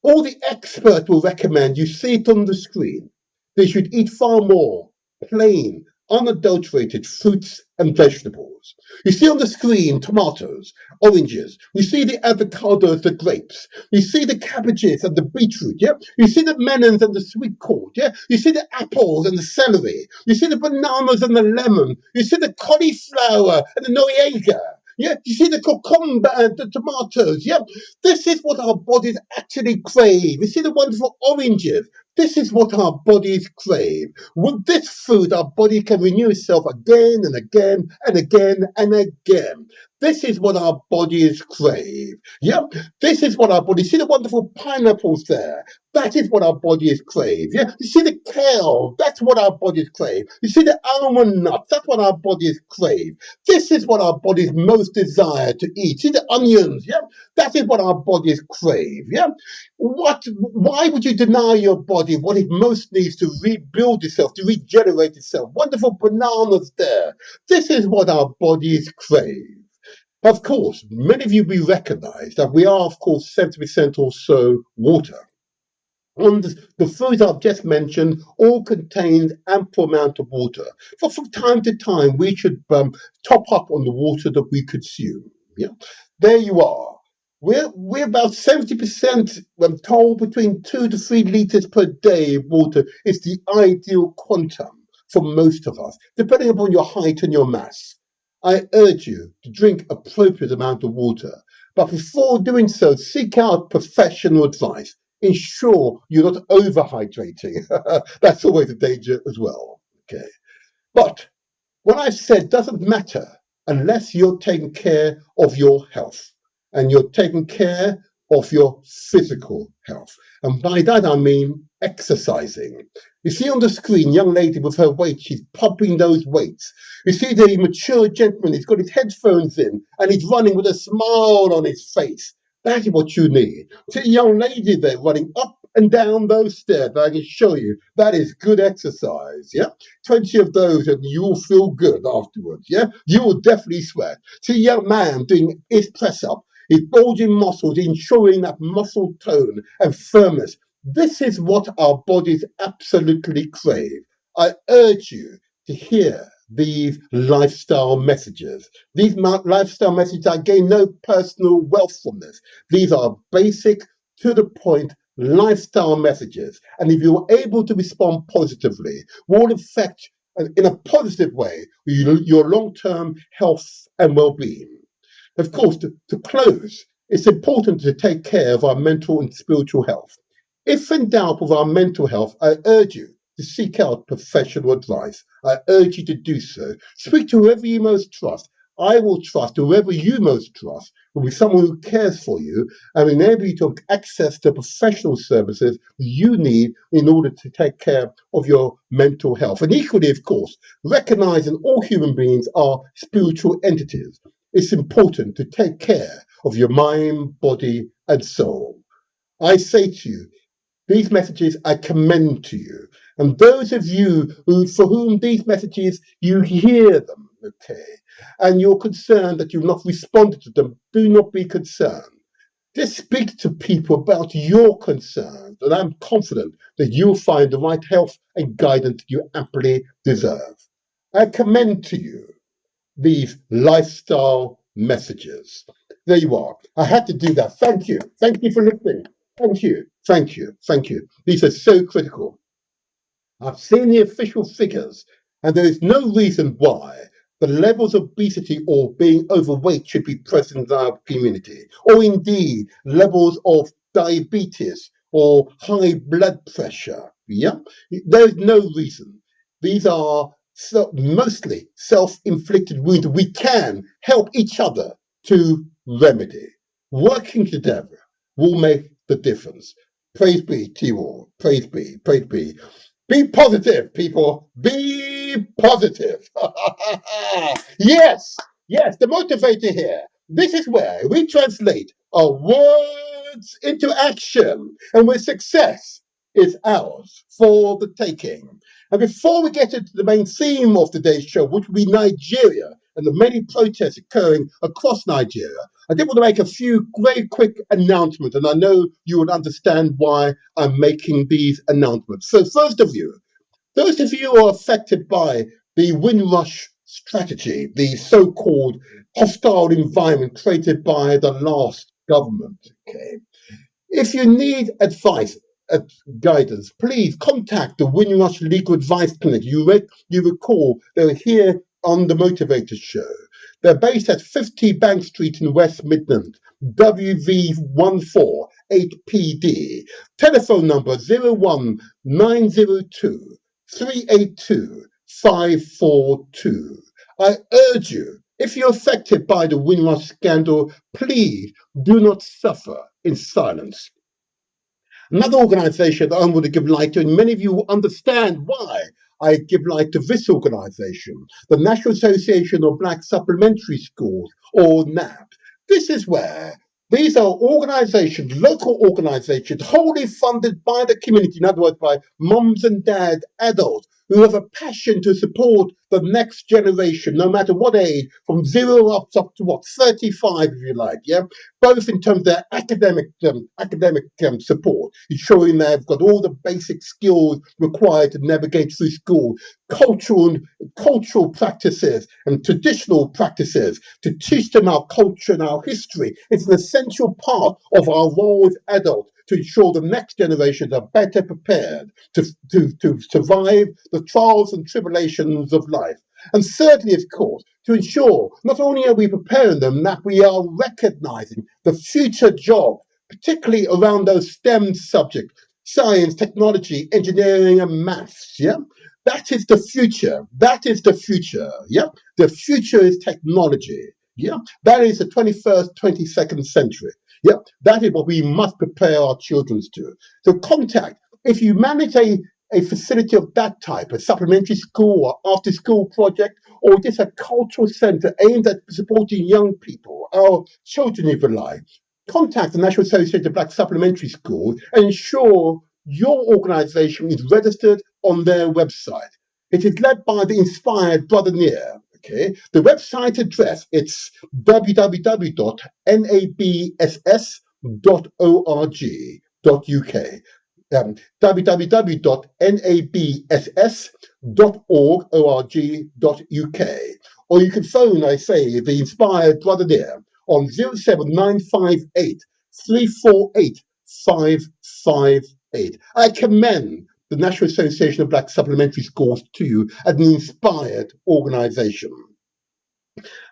All the experts will recommend, you see it on the screen, they should eat far more plain, unadulterated fruits and vegetables. You see on the screen tomatoes, oranges, you see the avocados, the grapes, you see the cabbages and the beetroot, yeah? You see the melons and the sweet corn, yeah? You see the apples and the celery, you see the bananas and the lemon, you see the cauliflower and the noriega. Yeah, you see the cucumber and the tomatoes. Yeah, this is what our bodies actually crave. You see the wonderful oranges. This is what our bodies crave. With this food, our body can renew itself again and again and again and again. This is what our bodies crave. Yeah, this is what our bodies. See the wonderful pineapples there. That is what our bodies crave. Yeah, you see the kale. That's what our bodies crave. You see the almond nuts. That's what our bodies crave. This is what our bodies most desire to eat. See the onions. Yeah, that is what our bodies crave. Yeah, why would you deny your body what it most needs to rebuild itself, to regenerate itself? Wonderful bananas there. This is what our bodies crave. Of course, many of you will recognize that we are, of course, 70% or so water. And the foods I've just mentioned all contain ample amount of water. But from time to time, we should top up on the water that we consume. Yeah, there you are. We're about 70%. I'm told between 2 to 3 liters per day of water is the ideal quantum for most of us, depending upon your height and your mass. I urge you to drink appropriate amount of water, but before doing so, seek out professional advice. Ensure you're not overhydrating. That's always a danger as well. Okay, but what I've said doesn't matter unless you're taking care of your health and you're taking care of your physical health. And by that I mean exercising. You see on the screen, young lady with her weight, she's pumping those weights. You see the mature gentleman, he's got his headphones in and he's running with a smile on his face. That is what you need. See a young lady there running up and down those stairs. I can show you that is good exercise. Yeah, 20 of those and you will feel good afterwards. Yeah, you will definitely sweat. See a young man doing his press up, his bulging muscles, ensuring that muscle tone and firmness. This is what our bodies absolutely crave. I urge you to hear these lifestyle messages. These lifestyle messages, I gain no personal wealth from this. These are basic, to the point lifestyle messages. And if you're able to respond positively, will affect in a positive way your long-term health and well-being. Of course, to close, it's important to take care of our mental and spiritual health. If in doubt of our mental health, I urge you to seek out professional advice. I urge you to do so. Speak to whoever you most trust. I will trust whoever you most trust will be someone who cares for you and enable you to have access to professional services you need in order to take care of your mental health. And equally, of course, recognizing all human beings are spiritual entities. It's important to take care of your mind, body, and soul. I say to you, these messages I commend to you. And those of you for whom these messages, you hear them, okay, and you're concerned that you've not responded to them, do not be concerned. Just speak to people about your concerns, and I'm confident that you'll find the right help and guidance you amply deserve. I commend to you these lifestyle messages. There you are. I had to do that. Thank you. Thank you for listening. Thank you. Thank you. Thank you. These are so critical. I've seen the official figures, and there is no reason why the levels of obesity or being overweight should be present in our community, or indeed levels of diabetes or high blood pressure. Yeah, there is no reason. These are mostly self-inflicted wounds we can help each other to remedy. Working together will make the difference. Praise be, T-War. Praise be, praise be. Be positive, people. Be positive. Yes, yes, the motivator here. This is where we translate our words into action, and where success is ours for the taking. And before we get into the main theme of today's show, which will be Nigeria and the many protests occurring across Nigeria, I did want to make a few very quick announcements, and I know you will understand why I'm making these announcements. So, first of you, those of you who are affected by the Windrush strategy, the so-called hostile environment created by the last government, okay? If you need advice, guidance, please contact the Windrush Legal Advice Clinic. You recall they're here on the Motivator Show. They're based at 50 Bank Street in West Midlands, WV148PD. Telephone number 01902 382 542. I urge you, if you're affected by the Windrush scandal, please do not suffer in silence. Another organization that I'm going to give light to, and many of you will understand why I give light to this organization, the National Association of Black Supplementary Schools, or NAB. This is where these are organizations, local organizations, wholly funded by the community, in other words, by mums and dad, adults, who have a passion to support the next generation, no matter what age, from 0 up to what, 35, if you like, yeah? Both in terms of their academic support, ensuring they've got all the basic skills required to navigate through school, cultural practices and traditional practices to teach them our culture and our history. It's an essential part of our role as adults to ensure the next generations are better prepared to survive the trials and tribulations of life. And thirdly, of course, to ensure not only are we preparing them, that we are recognizing the future job, particularly around those STEM subjects, science, technology, engineering, and maths. Yeah, that is the future. That is the future. Yeah, the future is technology. Yeah, that is the 21st, 22nd century. Yeah, that is what we must prepare our children to. So contact, if you manage a facility of that type, a supplementary school or after school project, or just a cultural center aimed at supporting young people, our children, if you like, contact the National Association of Black Supplementary Schools and ensure your organization is registered on their website. It is led by the inspired Brother Near. Okay, the website address, it's www.nabss.org.uk. www.nabss.org.uk. Or you can phone, I say, the inspired Brother Dear on 07958 348 558. I commend the National Association of Black Supplementary Schools to you as an inspired organization.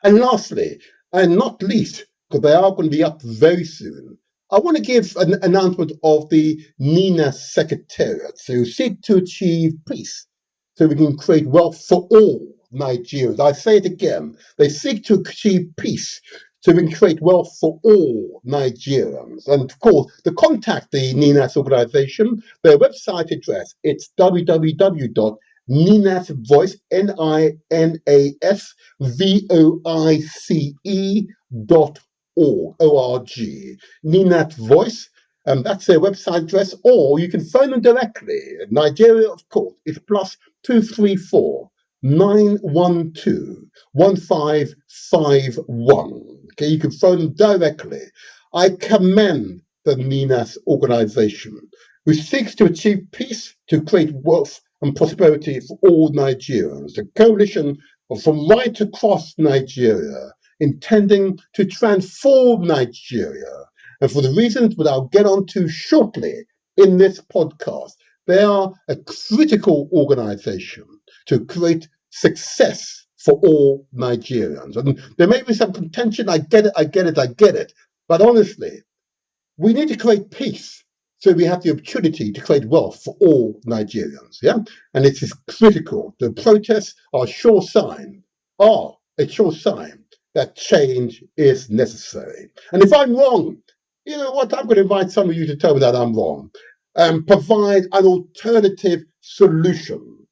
And lastly, and not least, because they are going to be up very soon, I want to give an announcement of the NINA Secretariat to seek to achieve peace so we can create wealth for all Nigerians. I say it again, they seek to achieve peace so we can create wealth for all Nigerians. And of course, to contact the NINAS organization, their website address, it's www.ninasvoice, NINASVOICE.org. Ninat Voice, that's their website address, or you can phone them directly. Nigeria, of course, is +234 912 1551. Okay, you can phone them directly. I commend the NINAS organization, who seeks to achieve peace, to create wealth and prosperity for all Nigerians. A coalition from right across Nigeria, intending to transform Nigeria. And for the reasons that I'll get onto shortly in this podcast, they are a critical organization to create success for all Nigerians. And there may be some contention, I get it. But honestly, we need to create peace so we have the opportunity to create wealth for all Nigerians. Yeah, and it is critical. The protests are a sure sign that change is necessary. And if I'm wrong, you know what? I'm going to invite some of you to tell me that I'm wrong. provide an alternative solution.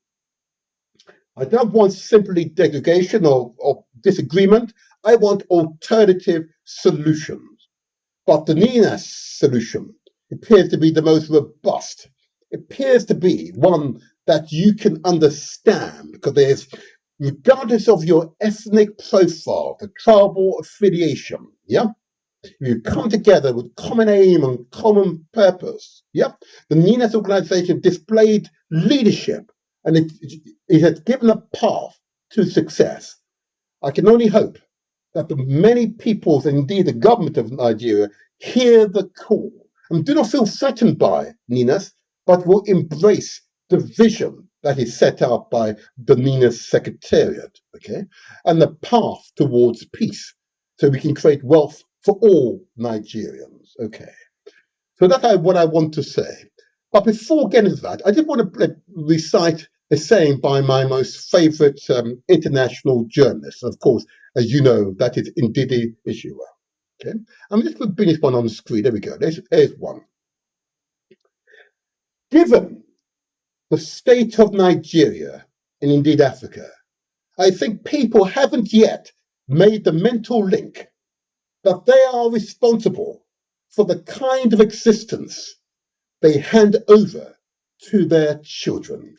I don't want simply degradation or disagreement. I want alternative solutions. But the NINAS solution appears to be the most robust. It appears to be one that you can understand, because there's, regardless of your ethnic profile, the tribal affiliation, yeah, you come together with common aim and common purpose. Yep. The NINAS organization displayed leadership, and it has given a path to success. I can only hope that the many peoples, and indeed the government of Nigeria, hear the call and do not feel threatened by NINAS, but will embrace the vision that is set out by the NINAS Secretariat, okay, and the path towards peace, so we can create wealth for all Nigerians. Okay, so that's what I want to say. But before getting to that, I did want to recite a saying by my most favorite international journalist. Of course, as you know, that is Ndidi Uwechue. Okay, I'm just going to bring this one on the screen. There we go. There's one. Given the state of Nigeria and indeed Africa, I think people haven't yet made the mental link that they are responsible for the kind of existence they hand over to their children.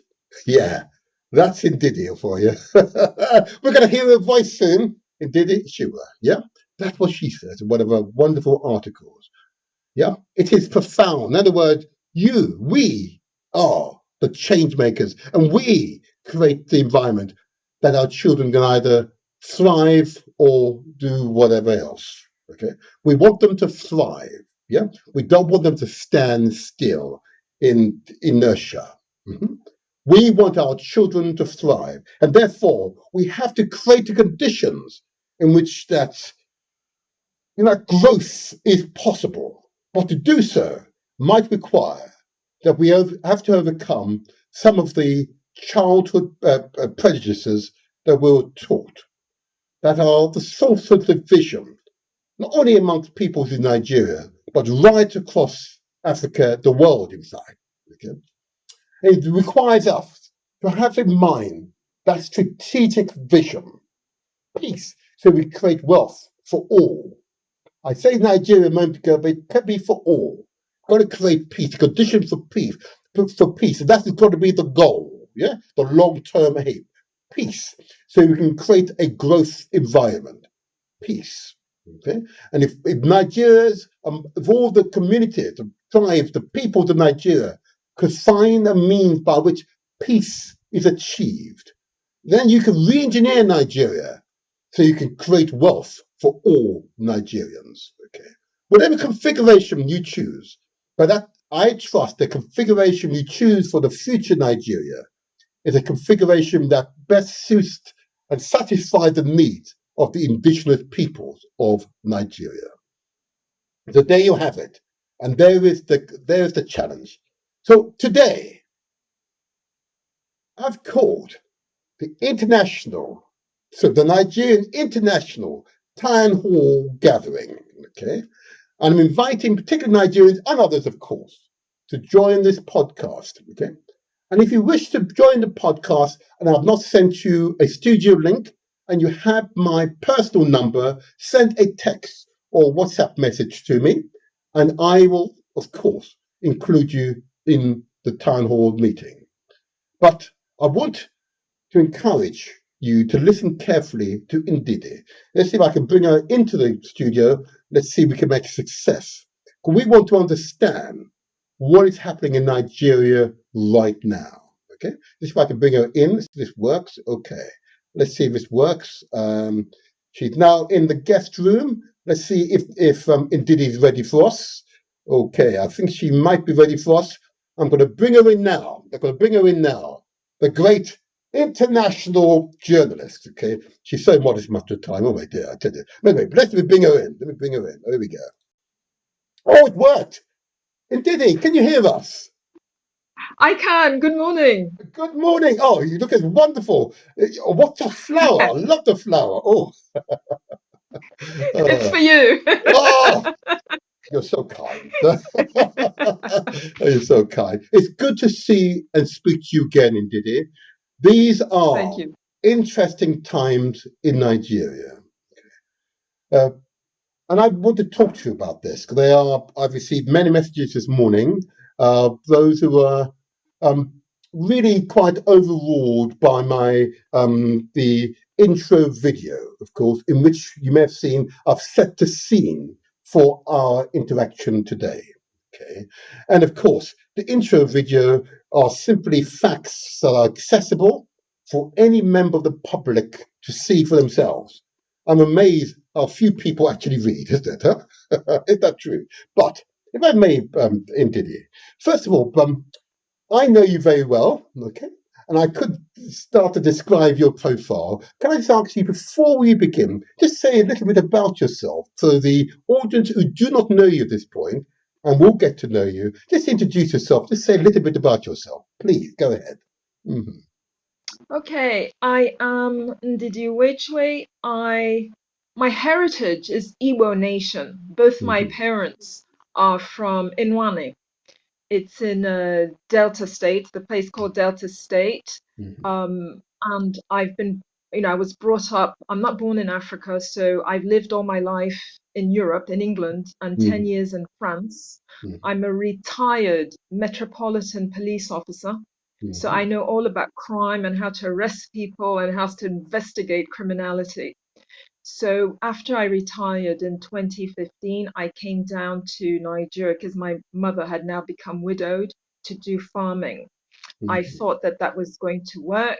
Yeah, that's Ndidi for you. We're going to hear her voice soon. Ndidi Uwechue. Yeah, that's what she says in one of her wonderful articles. Yeah, it is profound. In other words, we are the change makers, and we create the environment that our children can either thrive or do whatever else. Okay, we want them to thrive. Yeah, we don't want them to stand still in inertia. Mm-hmm. We want our children to thrive, and therefore we have to create the conditions in which that growth is possible. But to do so might require that we have to overcome some of the childhood prejudices that we were taught, that are the source of division, not only amongst peoples in Nigeria, but right across Africa, the world, in fact. Okay? It requires us to have in mind that strategic vision, peace, so we create wealth for all. I say Nigeria a moment ago, but it can be for all. Got to create peace, conditions for peace, and that's got to be the goal, yeah, the long-term aim, peace, so we can create a growth environment, peace. Okay, and if Nigeria's, if all the communities, the tribes, the peoples of Nigeria could find a means by which peace is achieved, then you can re-engineer Nigeria so you can create wealth for all Nigerians. Okay, whatever configuration you choose, but that I trust the configuration you choose for the future Nigeria is a configuration that best suits and satisfies the needs of the indigenous peoples of Nigeria. So there you have it, and there is the challenge. So today, I've called the Nigerian International Town Hall Gathering. Okay, and I'm inviting particular Nigerians and others, of course, to join this podcast. Okay, and if you wish to join the podcast, and I've not sent you a studio link, and you have my personal number, send a text or WhatsApp message to me, and I will, of course, include you in the town hall meeting. But I want to encourage you to listen carefully to Ndidi. Let's see if I can bring her into the studio. Let's see if we can make a success. We want to understand what is happening in Nigeria right now. Okay, let's see if I can bring her in. This works. Okay. Let's see if this works. She's now in the guest room. Let's see if Ndidi is ready for us. Okay, I think she might be ready for us. I'm going to bring her in now. The great international journalist. Okay, she's so modest most of the time. Oh my dear, I tell you. Anyway, let me bring her in. There we go. Oh, it worked. Ndidi, can you hear us? I can. Good morning. Good morning. Oh, you look as wonderful. What a flower. I love the flower. Oh. It's for you. Oh, You're so kind. You're so kind. It's good to see and speak to you again, Ndidi. These Thank are you. interesting times in Nigeria. Uh, and I want to talk to you about this because I've received many messages this morning. Those who are um, really quite overawed by my the intro video, of course, in which you may have seen I've set the scene for our interaction today. Okay, and of course, the intro video are simply facts that are accessible for any member of the public to see for themselves. I'm amazed how few people actually read, isn't it? Huh? Is that true? But if I may, Ndidi, first of all, I know you very well, okay? And I could start to describe your profile. Can I just ask you, before we begin, just say a little bit about yourself so the audience who do not know you at this point and will get to know you, just introduce yourself, just say a little bit about yourself. Please, go ahead. Mm-hmm. Okay, I am Ndidi Uwechue. My heritage is Igbo nation. Both my Mm-hmm. parents are from Inwane. It's in Delta State, the place called Delta State. Mm-hmm. And I've been, I was brought up, I'm not born in Africa, so I've lived all my life in Europe, in England, and 10 Mm-hmm. years in France. Mm-hmm. I'm a retired Metropolitan Police officer. So I know all about crime and how to arrest people and how to investigate criminality. So after I retired in 2015, I came down to Nigeria because my mother had now become widowed to do farming. I Mm-hmm. thought that that was going to work.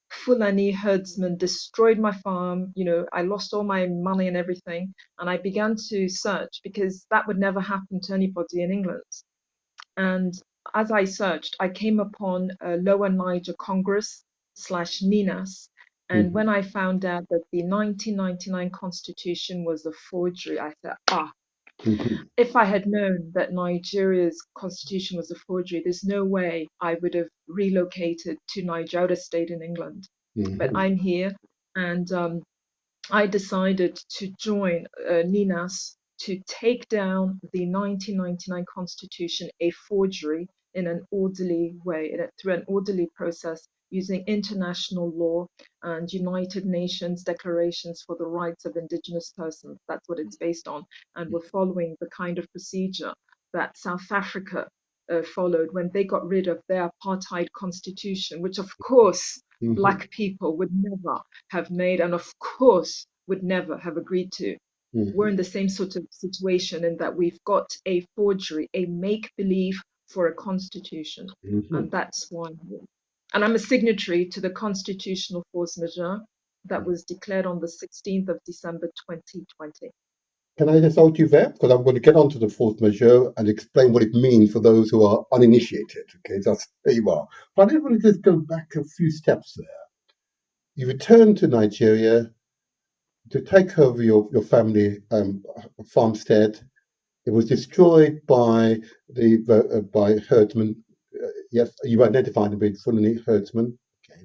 Fulani herdsmen destroyed my farm. I lost all my money and everything. And I began to search because that would never happen to anybody in England. And as I searched, I came upon a Lower Niger Congress slash NINAS. And Mm-hmm. when I found out that the 1999 constitution was a forgery, I thought, Mm-hmm. if I had known that Nigeria's constitution was a forgery, there's no way I would have relocated to Niger. I would have stayed in England. But Mm-hmm. I'm here, and I decided to join NINAS to take down the 1999 constitution, a forgery, in an orderly way, through an orderly process using international law and United Nations declarations for the rights of indigenous persons. That's what it's based on. And we're following the kind of procedure that South Africa followed when they got rid of their apartheid constitution, which of course Mm-hmm. Black people would never have made, and of course would never have agreed to. We're Mm-hmm. in the same sort of situation in that we've got a forgery, a make believe for a constitution. Mm-hmm. And that's why. And I'm a signatory to the constitutional force majeure that was declared on the 16th of December 2020. Can I just hold you there? Because I'm going to get onto the force majeure and explain what it means for those who are uninitiated. Okay, that's there you are. But I want to just go back a few steps there. You returned to Nigeria to take over your family farmstead. It was destroyed by by herdsmen. Yes, you identified them being Fulani herdsmen. Okay,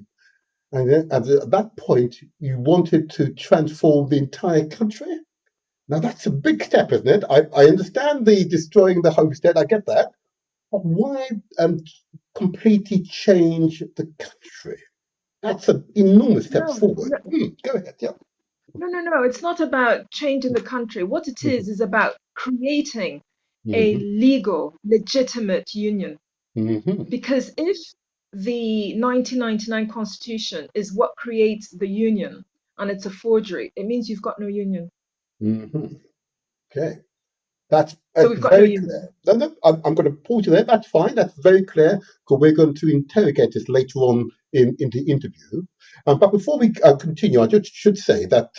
and then at that point, you wanted to transform the entire country. Now that's a big step, isn't it? I understand the destroying the homestead. I get that, but why completely change the country? That's an enormous step No, forward. no, Go ahead. Yeah. no. It's not about changing the country. What it Hmm. is about creating a Hmm. legal, legitimate union. Hmm. Because if the 1999 constitution is what creates the union and it's a forgery, it means you've got no union. Hmm. Okay. That's So we've got no very clear. union. No, no, I'm going to pause you there. That's fine. That's very clear because we're going to interrogate this later on in the interview. But before we continue, I just should say that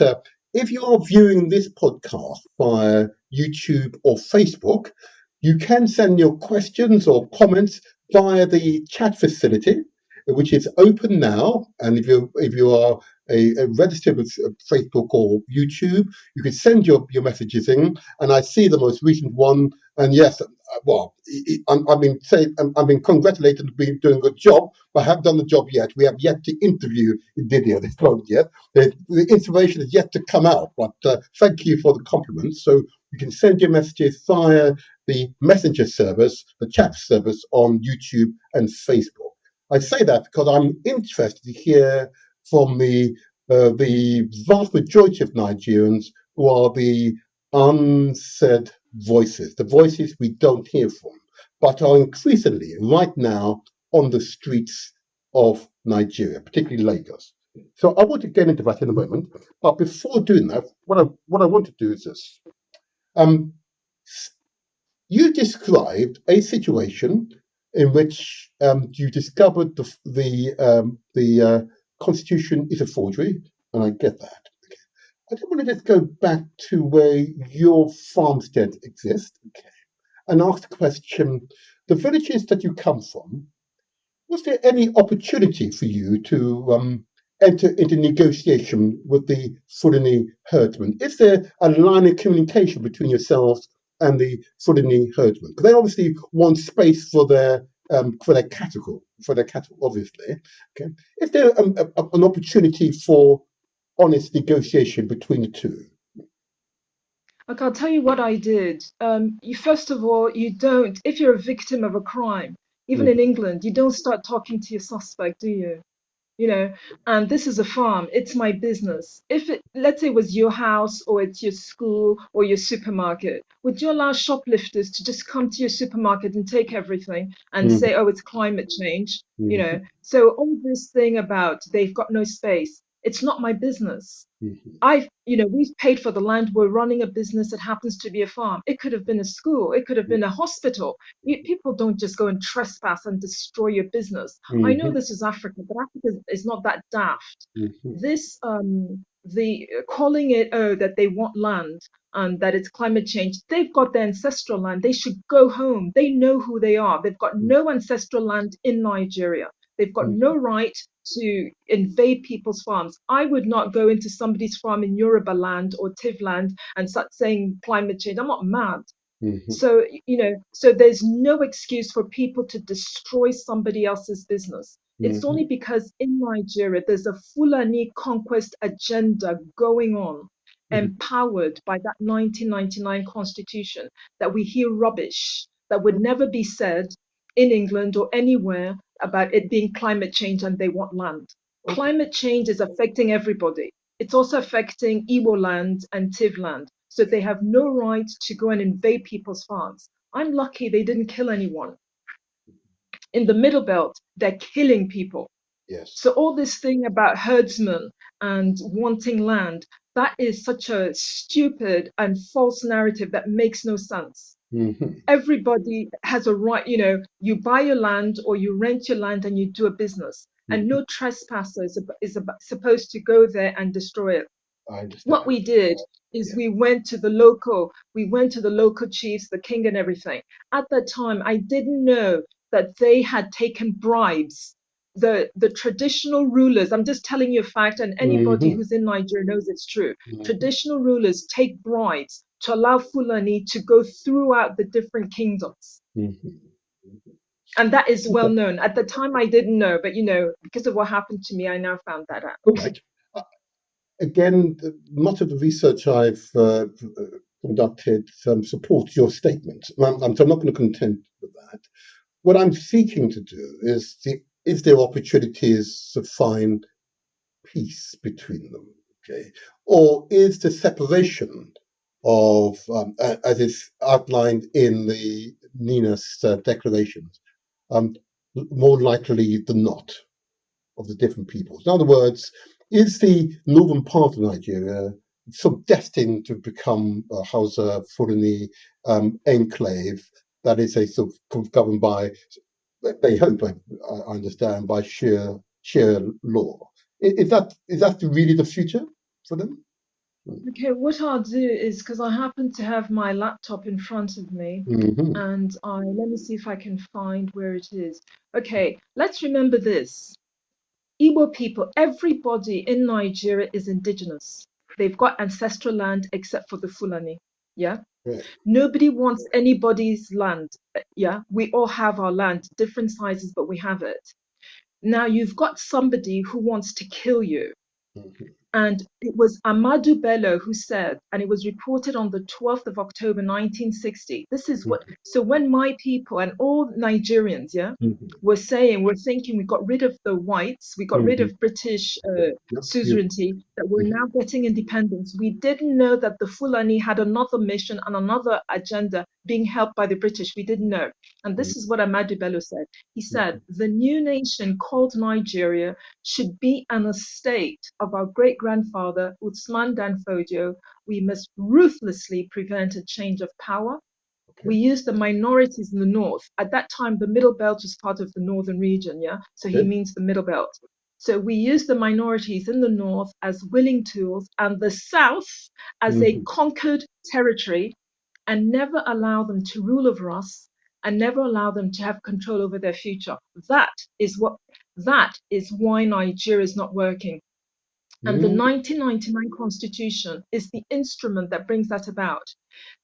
if you are viewing this podcast via YouTube or Facebook, you can send your questions or comments via the chat facility, which is open now. And if you are register with Facebook or YouTube. You can send your messages in, and I see the most recent one. And yes, well, I've been congratulated on being doing a good job, but I haven't done the job yet. We have yet to interview Ndidi at this moment yet. The information is yet to come out, but thank you for the compliments. So you can send your messages via the messenger service, the chat service on YouTube and Facebook. I say that because I'm interested to hear from the vast majority of Nigerians who are the unsaid voices, the voices we don't hear from, but are increasingly right now on the streets of Nigeria, particularly Lagos. So I want to get into that in a moment, but before doing that, what I want to do is this. Um, you described a situation in which you discovered the constitution is a forgery, and I get that. I just want to just go back to where your farmstead exists, okay, and ask the question: the villages that you come from, was there any opportunity for you to enter into negotiation with the Fulani herdsmen? Is there a line of communication between yourselves and the Fulani herdsmen? Because they obviously want space for their cattle, obviously. Okay, is there an opportunity for honest negotiation between the two? Like, I'll tell you what I did. You first of all, you don't, if you're a victim of a crime, even in Mm, England, you don't start talking to your suspect, do you? You know, and this is a farm, it's my business. If it, let's say it was your house or it's your school or your supermarket, would you allow shoplifters to just come to your supermarket and take everything and mm, say, oh, it's climate change? You mm, know, so all this thing about they've got no space, it's not my business. mm, We've paid for the land. We're running a business that happens to be a farm. It could have been a school. It could have been a hospital. People don't just go and trespass and destroy your business. I know mm, this is Africa, but Africa is not that daft. mm, This, the calling it, oh, that they want land and that it's climate change. They've got their ancestral land. They should go home. They know who they are. They've got mm, no ancestral land in Nigeria. They've got mm, no right to invade people's farms. I would not go into somebody's farm in Yoruba land or Tiv land and start saying climate change. I'm not mad. mm, So there's no excuse for people to destroy somebody else's business. It's only mm, because in Nigeria there's a Fulani conquest agenda going on, mm. empowered by that 1999 constitution, that we hear rubbish that would never be said in England or anywhere about it being climate change and they want land. Okay. Climate change is affecting everybody. It's also affecting Igbo land and Tiv land. So they have no right to go and invade people's farms. I'm lucky they didn't kill anyone. In the Middle Belt, they're killing people. Yes. So all this thing about herdsmen and wanting land, that is such a stupid and false narrative that makes no sense. Mm-hmm. Everybody has a right, you buy your land or you rent your land and you do a business. And Mm-hmm. no trespasser is supposed to go there and destroy it. I What understand. we did is Yeah. we went to the local chiefs, the king and everything. At that time, I didn't know that they had taken bribes. The traditional rulers, I'm just telling you a fact, and anybody Mm-hmm. who's in Nigeria knows it's true. Mm-hmm. Traditional rulers take bribes to allow Fulani to go throughout the different kingdoms. Mm-hmm. And that is well Okay. known. At the time, I didn't know, but because of what happened to me, I now found that out. All right. Again, much of the research I've conducted supports your statement. So I'm not going to contend with that. What I'm seeking to do is there opportunities to find peace between them, okay? Or is the separation of, as is outlined in the Nina's declarations, um, more likely than not, of the different peoples? In other words, is the northern part of Nigeria sort of destined to become a Hausa Fulani enclave that is a sort of governed by, they hope, I understand, by sheer law? Is that really the future for them? Okay, what I'll do is because I happen to have my laptop in front of me, Mm-hmm. and let me see if I can find where it is. Okay, let's remember this. Igbo people, everybody in Nigeria is indigenous. They've got ancestral land except for the Fulani. Yeah. Right. Nobody wants anybody's land. Yeah. We all have our land, different sizes, but we have it. Now you've got somebody who wants to kill you. Mhm. And it was Amadou Bello who said, and it was reported on the 12th of October, 1960. This is what, so when my people and all Nigerians, yeah, Mhm. we're thinking we got rid of the whites, we got rid Mhm. of British Yep. suzerainty, that we're Mhm. now getting independence. We didn't know that the Fulani had another mission and another agenda being helped by the British. We didn't know. And this is what Amadou Bello said. He said, the new nation called Nigeria should be an estate of our great grandfather Usman Dan Fodio. We must ruthlessly prevent a change of power. We used the minorities in the north. At that time, the Middle Belt was part of the northern region, yeah? So he means the Middle Belt. So we used the minorities in the north as willing tools and the south as a Mhm. conquered territory, and never allow them to rule over us and never allow them to have control over their future. That is why Nigeria is not working. And the Mhm. 1999 constitution is the instrument that brings that about.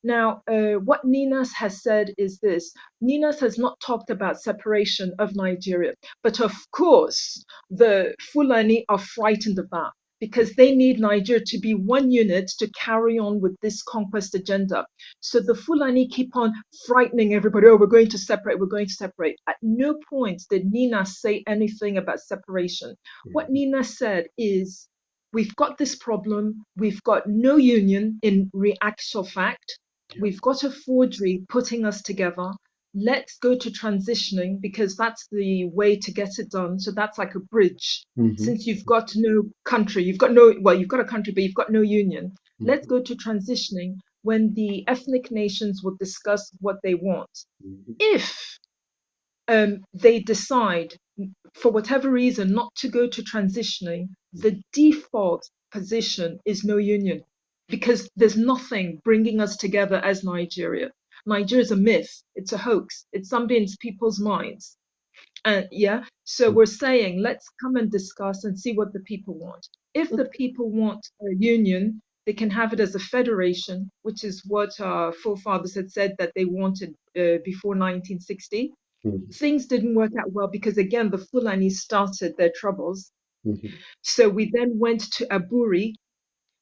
Now, what Ninas has said is this. Ninas has not talked about separation of Nigeria, but of course, the Fulani are frightened of that because they need Nigeria to be one unit to carry on with this conquest agenda. So the Fulani keep on frightening everybody. Oh, we're going to separate, we're going to separate. At no point did Ninas say anything about separation. What Ninas said is, we've got this problem, we've got no union in actual fact, we've got a forgery putting us together. Let's go to transitioning because that's the way to get it done. So that's like a bridge. Mhm. Since you've got no country, you've got a country, but you've got no union. Let's go to transitioning when the ethnic nations will discuss what they want. Mhm. If they decide, for whatever reason, not to go to transitioning, the default position is no union because there's nothing bringing us together as Nigeria. Nigeria is a myth, it's a hoax, it's something in people's minds. And yeah, so we're saying let's come and discuss and see what the people want. If the people want a union, they can have it as a federation, which is what our forefathers had said that they wanted before 1960. Mhm. Things didn't work out well because again the Fulani started their troubles. Mhm. So we then went to Aburi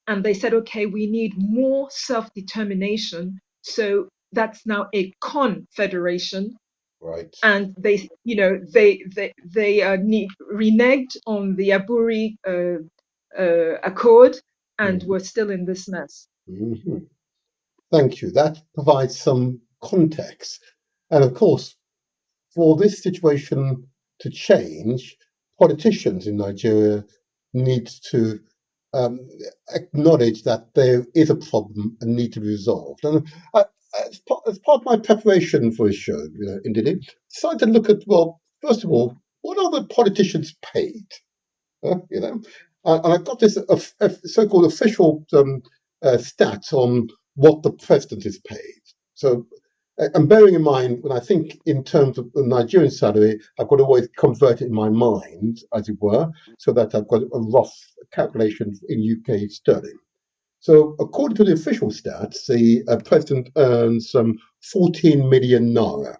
and they said, okay, we need more self-determination. So that's now a confederation. Right. And they, reneged on the Aburi Accord, and Mhm. we're still in this mess. Mhm. Thank you. That provides some context. And of course, for this situation to change, politicians in Nigeria need to um, acknowledge that there is a problem and need to be resolved. And I, as part of my preparation for this show, Ndidi, decided to look at, well, first of all, what are the politicians paid? You know, and I've got this so-called official stats on what the president is paid. So, and bearing in mind, when I think in terms of the Nigerian salary, I've got to always convert it in my mind, as it were, so that I've got a rough calculation in UK sterling. So, according to the official stats, the president earns 14 million naira,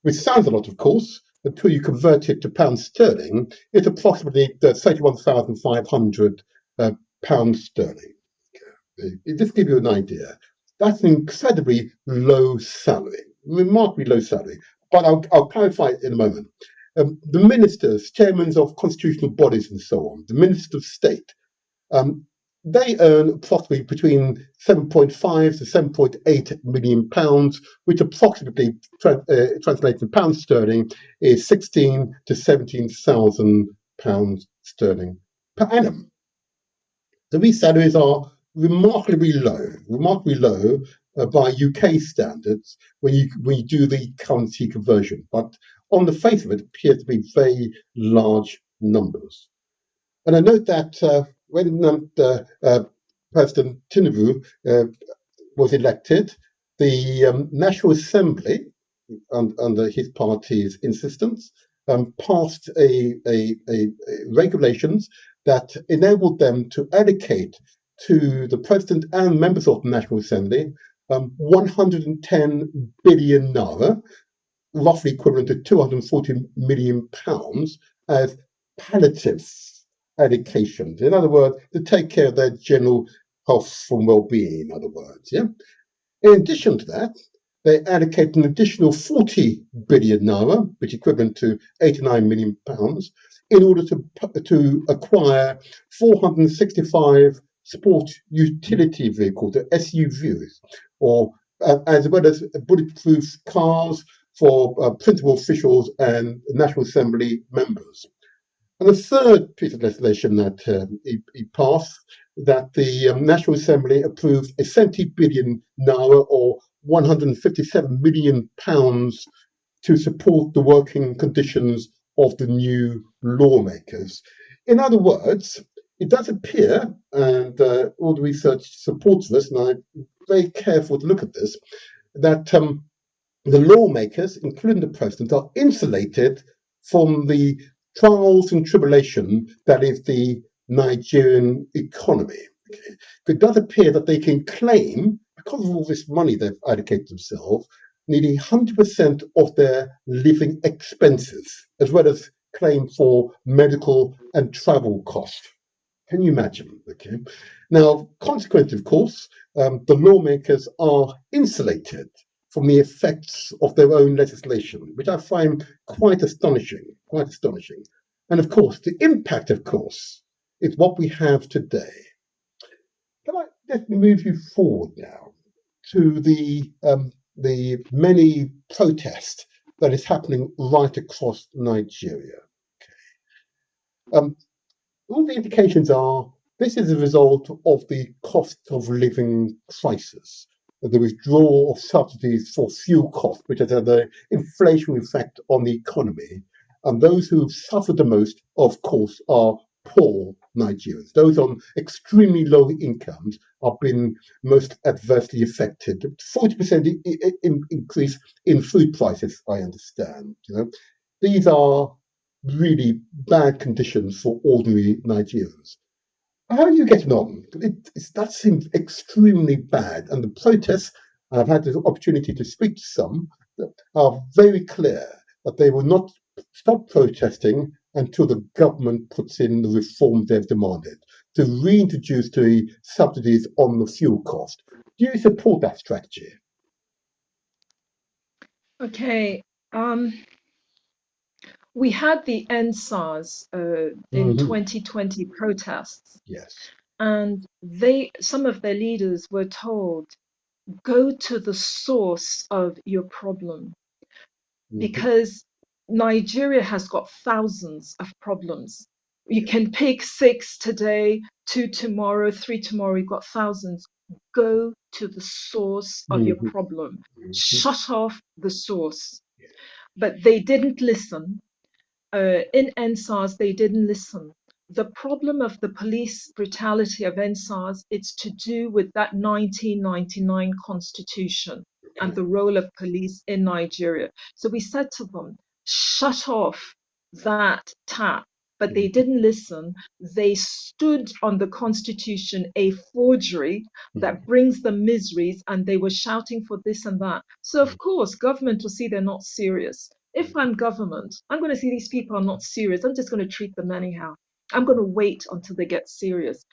which sounds a lot, of course, until you convert it to pounds sterling. It's approximately 31,500 pounds sterling. Just to give you an idea, that's an incredibly low salary, remarkably low salary. But I'll clarify it in a moment. The ministers, chairmen of constitutional bodies, and so on, the ministers of state, um, they earn approximately between 7.5 to 7.8 million pounds, which approximately translated in pounds sterling is 16 to 17,000 pounds sterling per annum. So these salaries are remarkably low by UK standards when you do the currency conversion. But on the face of it, appears to be very large numbers. And I note that when President Tinubu was elected, the National Assembly, under his party's insistence, passed a regulations that enabled them to allocate to the president and members of the National Assembly 110 billion naira, roughly equivalent to 240 million pounds, as palliative allocations. In other words, to take care of their general health and well-being. In other words, yeah. In addition to that, they allocate an additional 40 billion naira, which is equivalent to 89 million pounds, in order to acquire 465 sport utility vehicles, the SUVs, or as well as bulletproof cars for principal officials and National Assembly members. And the third piece of legislation that he passed, that the National Assembly approved a 70 billion naira, or 157 million pounds, to support the working conditions of the new lawmakers. In other words, it does appear, and all the research supports this, and I'm very careful to look at this, that the lawmakers, including the president, are insulated from the trials and tribulation that is the Nigerian economy. Okay. It does appear that they can claim, because of all this money they've allocated themselves, nearly 100% of their living expenses, as well as claim for medical and travel costs. Can you imagine? Okay. Now, consequently, of course, the lawmakers are insulated from the effects of their own legislation, which I find quite astonishing, quite astonishing. And of course, the impact, of course, is what we have today. Can I just move you forward now to the many protests that is happening right across Nigeria? All the indications are this is a result of the cost of living crisis, the withdrawal of subsidies for fuel costs, which has had an inflationary effect on the economy. And those who've suffered the most, of course, are poor Nigerians. Those on extremely low incomes have been most adversely affected. 40% increase in food prices, I understand. These are really bad conditions for ordinary Nigerians. How are you getting on? That seems extremely bad. And the protests, and I've had the opportunity to speak to some, are very clear that they will not stop protesting until the government puts in the reforms they've demanded to reintroduce the subsidies on the fuel cost. Do you support that strategy? Okay. We had the NSAS in Mm-hmm. 2020 protests, Yes. and some of their leaders were told, go to the source of your problem, Mm-hmm. because Nigeria has got thousands of problems. You can pick 6 today, 2 tomorrow, 3 tomorrow, you've got thousands. Go to the source of your Mm-hmm. problem. Mm-hmm. Shut off the source. But they didn't listen. In NSAS, they didn't listen. The problem of the police brutality of NSAS, it's to do with that 1999 constitution and Okay. the role of police in Nigeria. So we said to them, shut off that tap. But they Mm-hmm. didn't listen. They stood on the constitution, a forgery that brings them miseries, and they were shouting for this and that. So, of course, government will see they're not serious. If I'm government, I'm going to see these people are not serious. I'm just going to treat them anyhow. I'm going to wait until they get serious.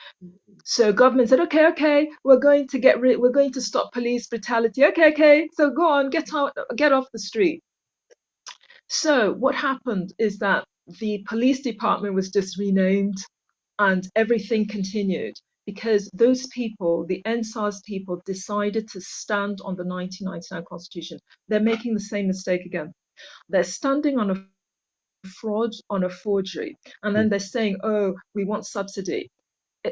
So government said, okay, we're going to stop police brutality. Okay. So go on, get off the street. So what happened is that the police department was just renamed, and everything continued because those people, the NSAS people, decided to stand on the 1999 constitution. They're making the same mistake again. They're standing on a fraud, on a forgery, and then they're saying, oh, we want subsidy.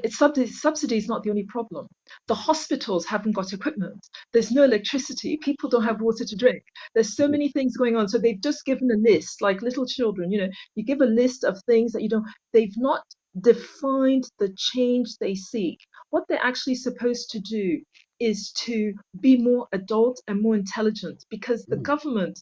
Subsidy is not the only problem. The hospitals haven't got equipment. There's no electricity. People don't have water to drink. There's so many things going on. So they've just given a list, like little children, you give a list of things that they've not defined the change they seek. What they're actually supposed to do is to be more adult and more intelligent, because the government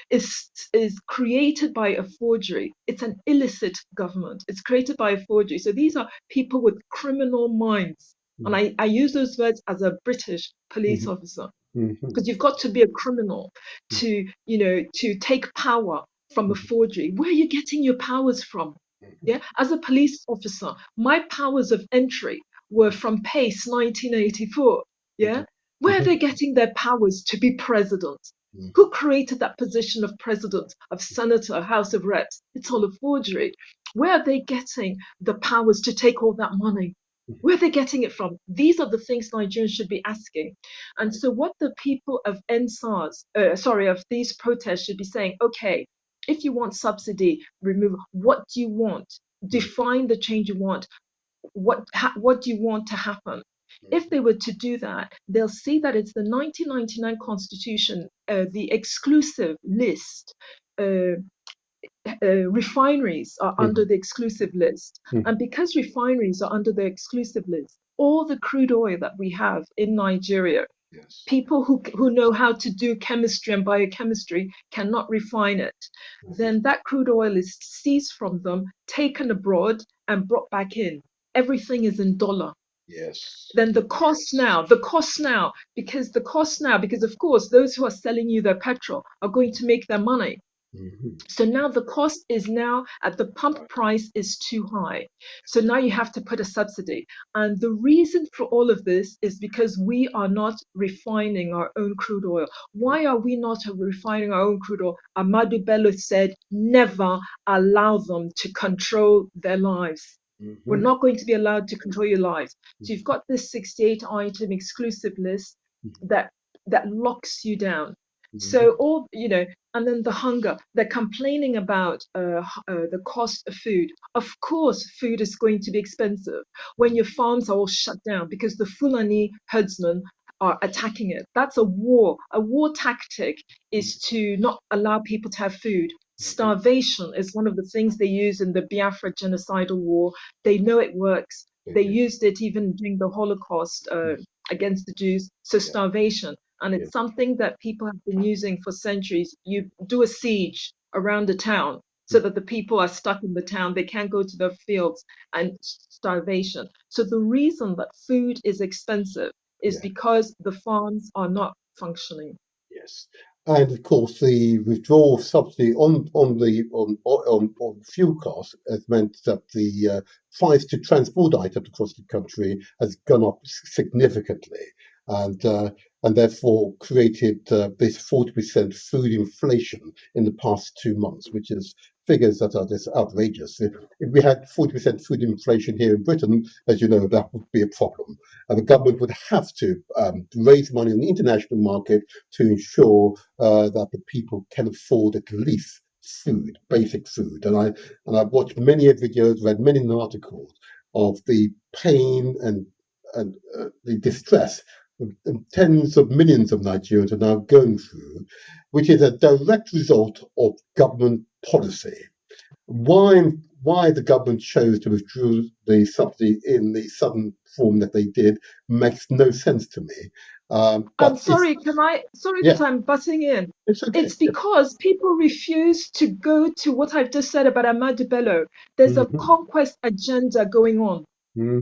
is created by a forgery. It's an illicit government. It's created by a forgery. So these are people with criminal minds. And I use those words as a British police officer, because you've got to be a criminal to take power from a forgery. Where are you getting your powers from? Yeah, as a police officer, my powers of entry were from PACE 1984. Yeah, where are they getting their powers to be president? Who created that position of president, of senator, House of Reps? It's all a forgery. Where are they getting the powers to take all that money? Where are they getting it from? These are the things Nigerians should be asking. And so, what the people of of these protests should be saying, okay, if you want subsidy, remove. What do you want? Define the change you want. What do you want to happen? If they were to do that, they'll see that it's the 1999 Constitution, the exclusive list. Refineries are under the exclusive list. And because refineries are under the exclusive list, all the crude oil that we have in Nigeria, people who know how to do chemistry and biochemistry cannot refine it. Then that crude oil is seized from them, taken abroad, and brought back in. Everything is in dollar. Then the cost now, because of course those who are selling you their petrol are going to make their money. So now the cost is now at the pump price is too high. So now you have to put a subsidy. And the reason for all of this is because we are not refining our own crude oil. Why are we not refining our own crude oil? Ahmadu Bello said, never allow them to control their lives. We're not going to be allowed to control your lives. So you've got this 68 item exclusive list that locks you down. So and then the hunger, they're complaining about the cost of food. Of course, food is going to be expensive when your farms are all shut down because the Fulani herdsmen are attacking it. That's a war. A war tactic is to not allow people to have food. Starvation is one of the things they use in the Biafra genocidal war. They know it works. They used it even during the Holocaust against the Jews. So starvation. And it's something that people have been using for centuries. You do a siege around a town so that the people are stuck in the town. They can't go to their fields, and starvation. So the reason that food is expensive is because the farms are not functioning. And of course, the withdrawal of subsidy on fuel costs has meant that the price to transport items across the country has gone up significantly, and therefore created this 40% food inflation in the past 2 months, which is figures that are just outrageous. If we had 40% food inflation here in Britain, as you know, that would be a problem. And the government would have to raise money in the international market to ensure that the people can afford at least food, basic food. And I've watched many videos, read many articles of the pain and the distress tens of millions of Nigerians are now going through, which is a direct result of government policy. Why the government chose to withdraw the subsidy in the sudden form that they did makes no sense to me. I'm sorry, that I'm butting in. It's okay. It's because people refuse to go to what I've just said about Ahmadu Bello. There's a conquest agenda going on.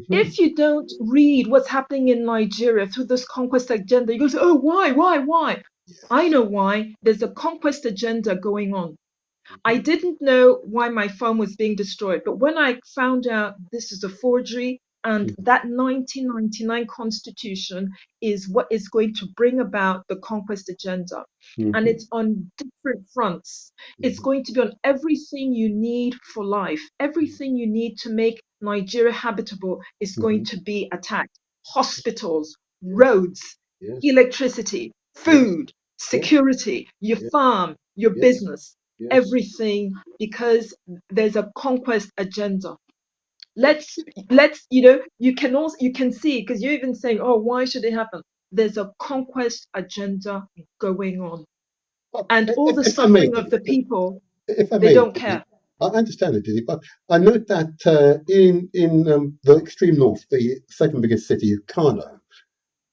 If you don't read what's happening in Nigeria through this conquest agenda, you go, oh, why? I know why. There's a conquest agenda going on. I didn't know why my farm was being destroyed, but when I found out this is a forgery and that 1999 constitution is what is going to bring about the conquest agenda, and it's on different fronts. It's going to be on everything you need for life. Everything you need to make Nigeria habitable is going to be attacked. Hospitals, roads, electricity, food, security, your farm, your business. Everything, because there's a conquest agenda. Let's you can see, because you're even saying, oh, why should it happen? There's a conquest agenda going on, and all the suffering of the people, they don't care. I understand it, Didi, but I note that in the extreme north, the second biggest city, Kano,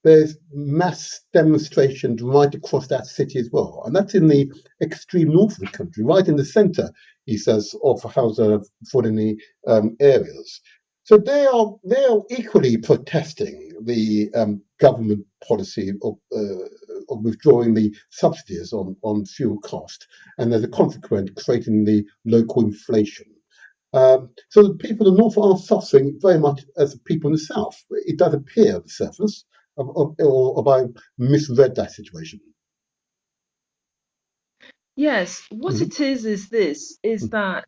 there's mass demonstrations right across that city as well. And that's in the extreme north of the country, right in the centre, he says, of Hausa Fulani areas. So they are equally protesting the government policy of withdrawing the subsidies on fuel cost, and as a consequence, creating the local inflation. So the people in the north are suffering very much as the people in the south. It does appear on the surface, or I misread that situation. Yes, what Mm-hmm. it is this, is that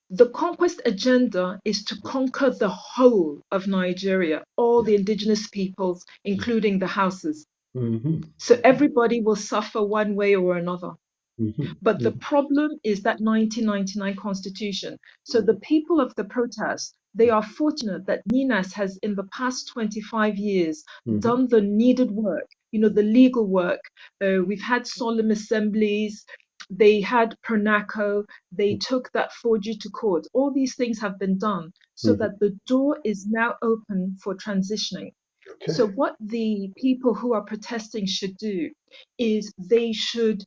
the conquest agenda is to conquer the whole of Nigeria, all Yeah. the indigenous peoples, including the houses. Mm-hmm. So everybody will suffer one way or another. Mm-hmm. But the Mm-hmm. problem is that 1999 constitution. So the people of the protest, they are fortunate that Ninas has, in the past 25 years, Mm-hmm. done the needed work, the legal work. We've had solemn assemblies. They had Pernaco. They took that forgery to court. All these things have been done so Mm-hmm. that the door is now open for transitioning. So Okay. what the people who are protesting should do is they should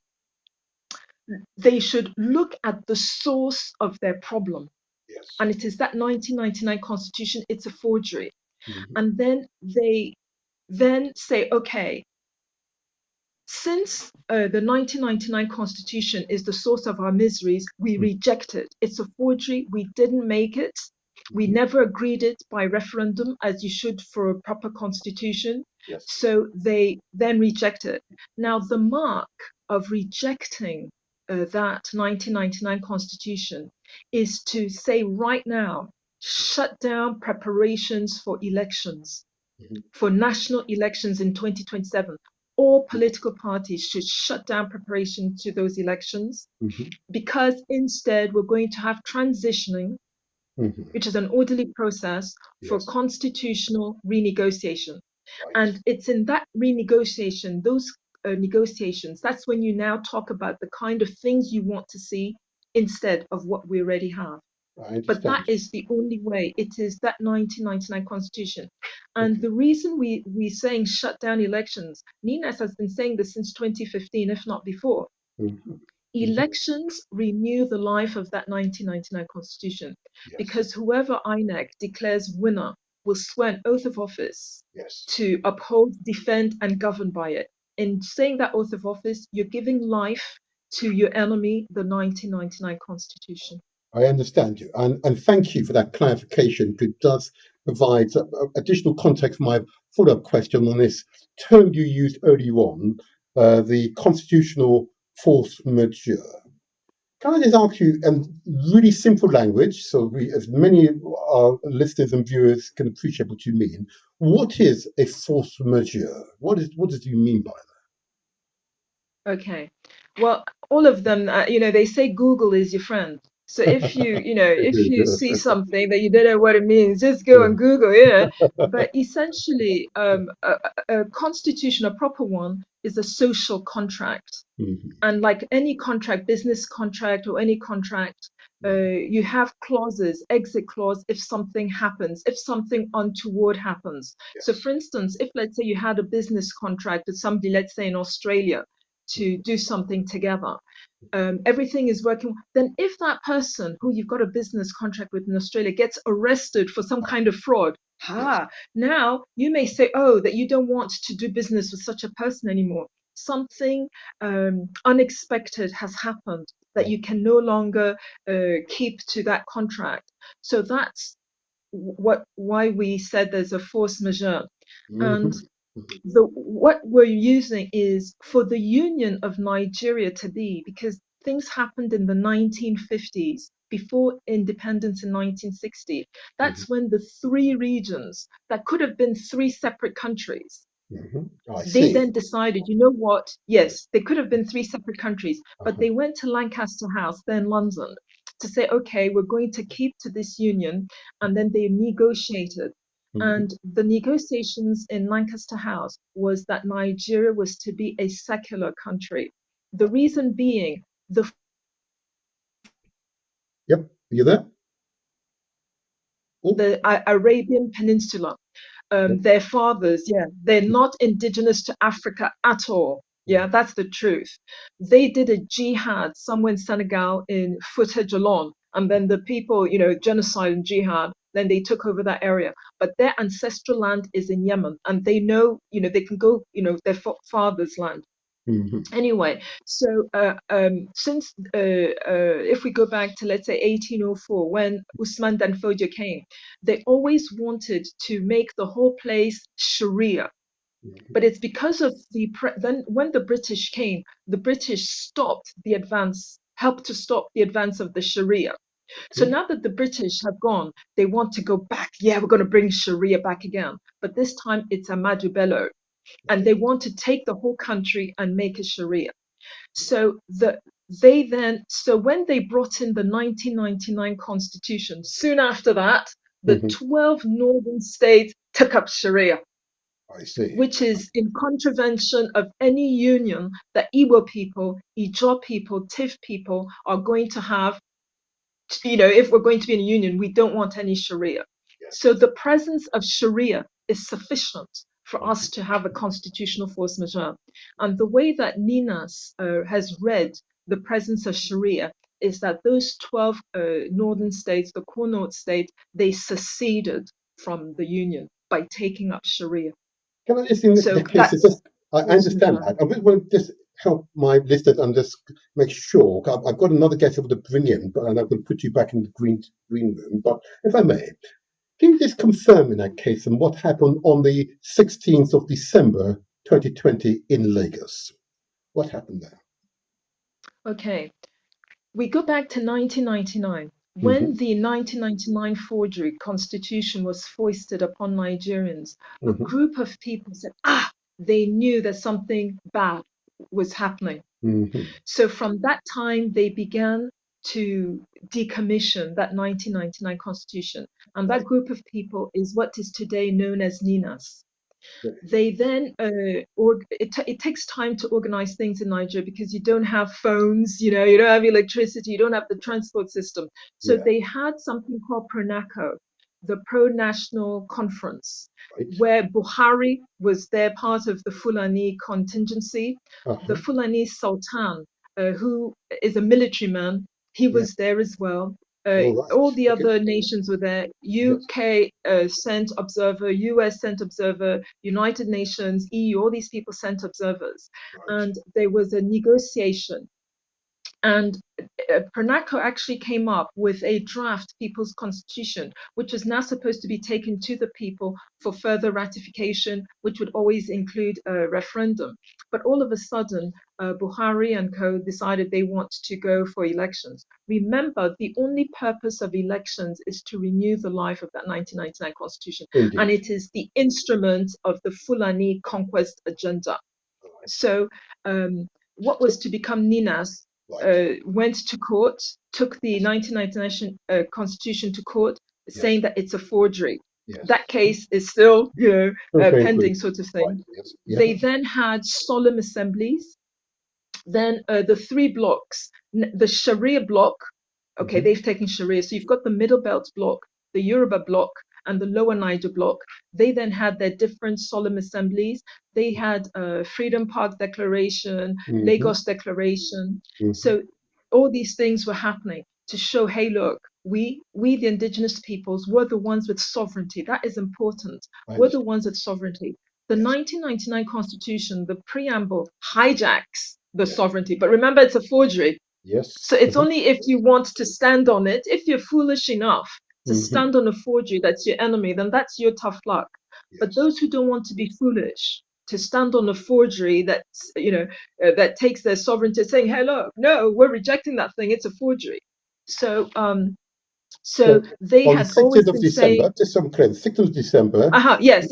look at the source of their problem. Yes. And it is that 1999 constitution, it's a forgery. Mm-hmm. And then they then say, okay, since the 1999 constitution is the source of our miseries, we reject it. It's a forgery. We didn't make it. We Mm-hmm. never agreed it by referendum, as you should for a proper constitution. Yes. So they then reject it. Now, the mark of rejecting that 1999 constitution is to say right now, shut down preparations for elections, Mm-hmm. for national elections in 2027. All political parties should shut down preparation to those elections, Mm-hmm. because instead we're going to have transitioning, Mm-hmm. which is an orderly process for Yes. constitutional renegotiation. Right. And it's in that renegotiation, those negotiations, that's when you now talk about the kind of things you want to see instead of what we already have. I But that understand. is the only way. It is that 1999 constitution. And Okay. the reason we're saying shut down elections, Ninas has been saying this since 2015, if not before. Mm-hmm. Mm-hmm. Elections renew the life of that 1999 constitution, Yes. because whoever INEC declares winner will swear an oath of office Yes. to uphold, defend, and govern by it. In saying that oath of office, you're giving life to your enemy, the 1999 constitution. I understand you, and thank you for that clarification. It does provide additional context for my follow-up question on this term you used earlier on, the constitutional force majeure. Can I just ask you in really simple language, so as many of our listeners and viewers can appreciate what you mean? What is a force majeure? What does you mean by Okay. Well, all of them, they say Google is your friend. So if you see that? something that you don't know what it means, just go and Google. But essentially, a constitution, a proper one, is a social contract. Mhm, And like any contract, business contract or any contract, mhm. you have clauses, exit clause, if something happens, if something untoward happens. So, Yes. for instance, if let's say you had a business contract with somebody, let's say in Australia, to do something together, everything is working. Then, if that person who you've got a business contract with in Australia gets arrested for some kind of fraud, Yes. now you may say, oh, that you don't want to do business with such a person anymore. Something unexpected has happened that Right. you can no longer keep to that contract. So that's why we said there's a force majeure. And Mhm, mhm. what we're using is for the union of Nigeria to be, because things happened in the 1950s before independence in 1960. Mhm, That's when the three regions that could have been three separate countries, mhm. I they see. then decided, you know what? Yes, they could have been three separate countries, but Uh-huh. they went to Lancaster House, then London, to say, okay, we're going to keep to this union. And then they negotiated. Mhm. And the negotiations in Lancaster House was that Nigeria was to be a secular country. The reason being the Yep. You there? Oh. Arabian Peninsula. Their fathers, yeah, they're not indigenous to Africa at all. Yeah, that's the truth. They did a jihad somewhere in Senegal in Fouta Djallon, and then the people, genocide and jihad, then they took over that area. But their ancestral land is in Yemen, and they know, they can go, their father's land. Mm-hmm. Anyway, so since if we go back to, let's say, 1804, when Usman Dan Fodio came, they always wanted to make the whole place Sharia. But it's because of then when the British came, the British stopped the advance, helped to stop the advance of the Sharia. So now that the British have gone, they want to go back. Yeah, we're going to bring Sharia back again. But this time it's Ahmadu Bello. And they want to take the whole country and make it Sharia. So when they brought in the 1999 constitution, soon after that, the 12 northern states took up Sharia. I see. Which is in contravention of any union that Igbo people, Ijaw people, Tiv people are going to have. If we're going to be in a union, we don't want any Sharia. Yes. So the presence of Sharia is sufficient for us to have a constitutional force majeure. And the way that Ninas has read the presence of Sharia is that those 12 northern states, the core north states, they seceded from the union by taking up Sharia. Can I just, in the case, I understand that. I want to just help my listeners and just make sure. I've got another guest I want to bring in, and I'm going to put you back in the green room. But if I may, can you just confirm in that case and what happened on the 16th of December 2020 in Lagos? What happened there? Okay. We go back to 1999. When the 1999 forgery constitution was foisted upon Nigerians, a group of people said, they knew that something bad was happening. So from that time, they began to decommission that 1999 constitution. And that group of people is what is today known as Ninas. They then, it takes time to organize things in Nigeria because you don't have phones, you don't have electricity, you don't have the transport system. So they had something called PRONACO, the Pro-National Conference, where Buhari was there, part of the Fulani contingency. The Fulani Sultan, who is a military man, he was there as well. All the other nations were there. UK sent observer, US sent observer, United Nations, EU, all these people sent observers. And there was a negotiation. And PRONACO actually came up with a draft People's Constitution, which was now supposed to be taken to the people for further ratification, which would always include a referendum. But all of a sudden, Buhari and co decided they want to go for elections. Remember, the only purpose of elections is to renew the life of that 1999 Constitution. Indeed. And it is the instrument of the Fulani conquest agenda. So what was to become Ninas went to court, took the 1999 constitution to court, saying that it's a forgery. That case is still, pending, sort of thing. They then had solemn assemblies. Then the three blocks, the Sharia bloc, they've taken Sharia. So you've got the Middle Belt bloc, the Yoruba bloc, and the Lower Niger bloc. They then had their different solemn assemblies. They had Freedom Park Declaration, Lagos Declaration. So all these things were happening to show, hey, look, we the indigenous peoples, were the ones with sovereignty. That is important. We're the ones with sovereignty. The 1999 Constitution, the preamble, hijacks the sovereignty. But remember, it's a forgery. Yes. So it's only if you want to stand on it, if you're foolish enough to stand on a forgery that's your enemy, then that's your tough luck. But those who don't want to be foolish, to stand on a forgery that's, that takes their sovereignty, saying, hey, look, no, we're rejecting that thing, it's a forgery. So they had always been saying, just some clear, 6th of December. Yes,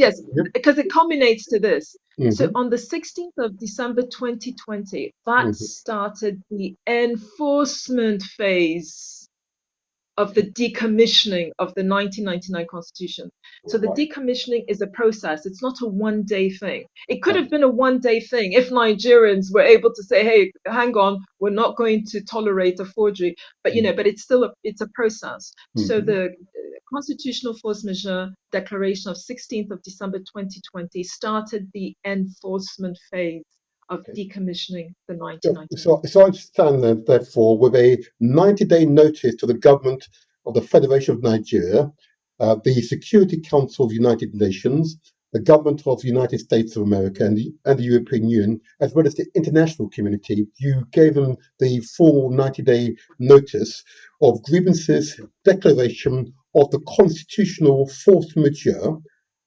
because it culminates to this. So on the 16th of December 2020, that started the enforcement phase. of the decommissioning of the 1999 constitution. So the Right. decommissioning is a process. It's not a one-day thing. It could have Right. been a one-day thing if Nigerians were able to say, hey, hang on, we're not going to tolerate a forgery. But, but it's still it's a process. So Mm-hmm. the constitutional force majeure declaration of 16th of December 2020 started the enforcement phase of Okay. decommissioning the So, 1999. so I understand that, therefore, with a 90-day notice to the government of the Federation of Nigeria, the Security Council of the United Nations, the government of the United States of America, and the European Union, as well as the international community, you gave them the full 90-day notice of grievances, declaration of the constitutional force majeure,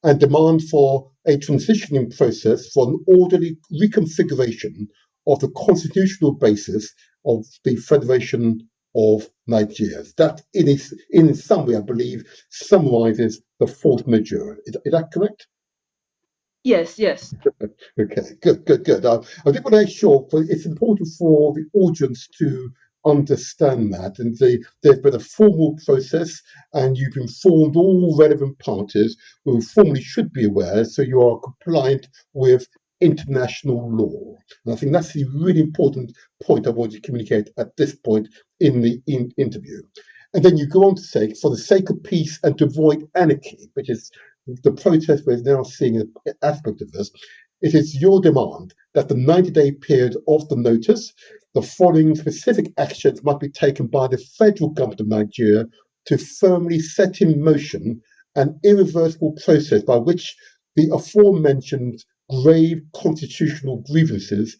and demand for a transitioning process for an orderly reconfiguration of the constitutional basis of the Federation of Nigeria. That, in some way, I believe, summarizes the force majeure. Is that correct? Yes, yes. Okay, good, good, good. I think what I sure it's important for the audience to understand that, and there's been a formal process, and you've informed all relevant parties who formally should be aware, so you are compliant with international law. And I think that's the really important point I want to communicate at this point in the interview. And then you go on to say, for the sake of peace and to avoid anarchy, which is the protest we're now seeing an aspect of this, it is your demand that the 90-day period of the notice, the following specific actions must be taken by the federal government of Nigeria to firmly set in motion an irreversible process by which the aforementioned grave constitutional grievances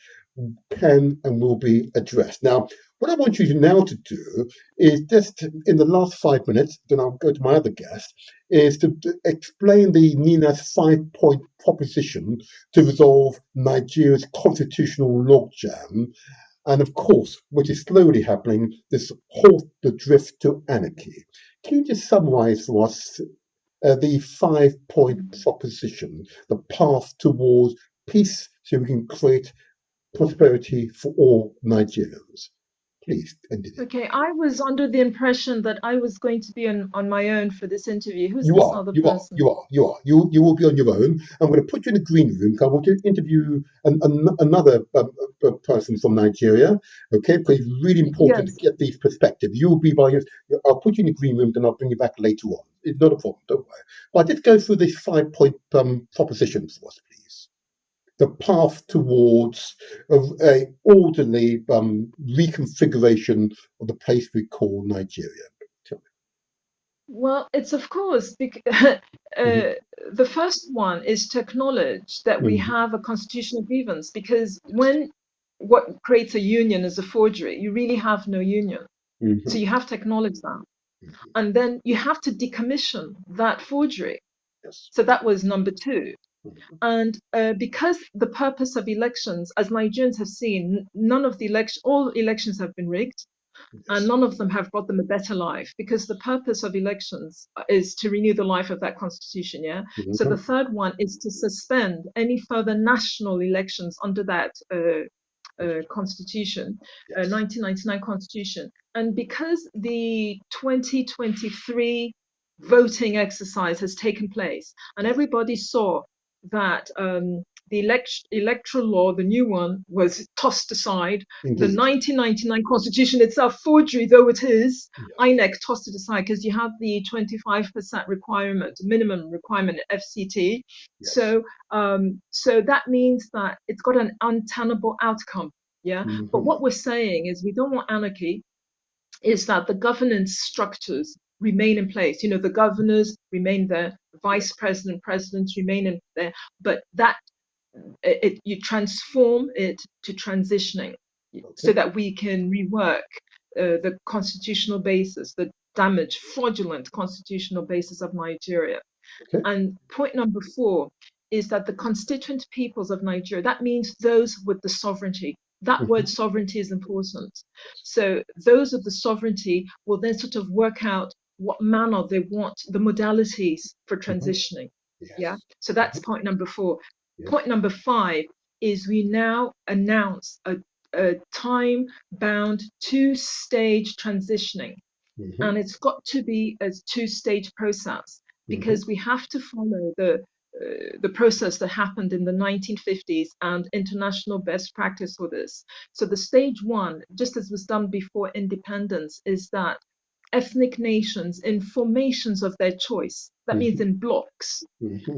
can and will be addressed. Now, what I want you now to do is just in the last 5 minutes, then I'll go to my other guest, is to explain the NINA's 5-point proposition to resolve Nigeria's constitutional logjam. And of course, which is slowly happening, this halt the drift to anarchy. Can you just summarize for us the 5-point proposition, the path towards peace so we can create prosperity for all Nigerians? Please, Ndidi. Okay, I was under the impression that I was going to be on my own for this interview. Who's You this are, other you are, person? you are, you are. You will be on your own. I'm going to put you in a green room. I want to interview another person from Nigeria. Okay, because it's really important to Yes, get these perspectives. You will be by your. I'll put you in a green room, then I'll bring you back later on. It's not a problem. Don't worry. But I did go through this 5-point proposition for us, please. The path towards a orderly reconfiguration of the place we call Nigeria. Tell well, it's of course me. the first one is to acknowledge that we Mhm, have a constitutional grievance because yes. when what creates a union is a forgery, you really have no union. So Mhm, you have to acknowledge that. mhm, And then you have to decommission that forgery. yes. So that was number two. Mhm, And because the purpose of elections, as Nigerians have seen, none of the all elections have been rigged, and yes. none of them have brought them a better life. Because the purpose of elections is to renew the life of that constitution. Yeah. So the Mhm, third one is to suspend any further national elections under that constitution, yes. 1999 constitution. And because the 2023 voting exercise has taken place, and Yes. everybody saw that the electoral law, the new one, was tossed aside. The Indeed. 1999 constitution itself, forgery though it is, Yes. INEC tossed it aside because you have the 25% requirement, minimum requirement FCT. Yes. So that means that it's got an untenable outcome. Yeah. But Mhm, what we're saying is we don't want anarchy, is that the governance structures remain in place. The governors remain there, yes. vice president, presidents remain in there, but that you transform it to transitioning so Okay. that we can rework the constitutional basis, the damaged, fraudulent constitutional basis of Nigeria. Okay. And point number four is that the constituent peoples of Nigeria, that means those with the sovereignty. That word Mhm, sovereignty is important. yes. So those of the sovereignty will then sort of work out what manner they want, the modalities for Mhm, transitioning. Yeah. yes. So that's Mhm, point number four. yes. Point number five is we now announce a time bound 2-stage transitioning. And it's got to be a two-stage process, because we have to follow the process that happened in the 1950s and international best practice for this. So the stage one, just as was done before independence, is that ethnic nations in formations of their choice, that means in blocks,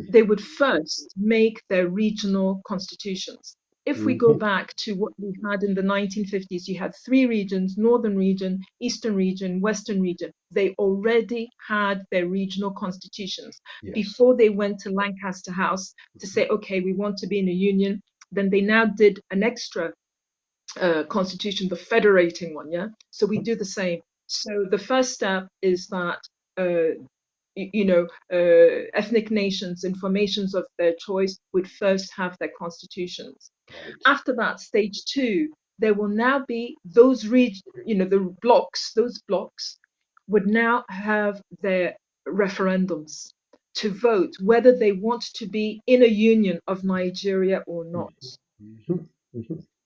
they would first make their regional constitutions. If we go back to what we had in the 1950s, you had three regions: Northern region, Eastern region, Western region. They already had their regional constitutions. Yes. Before they went to Lancaster House to say, okay, we want to be in a union. Then they now did an extra constitution, the federating one. Yeah. So we do the same. So the first step is that ethnic nations in formations of their choice would first have their constitutions. Right. After that, stage two, there will now be those the blocks. Those blocks would now have their referendums to vote whether they want to be in a union of Nigeria or not.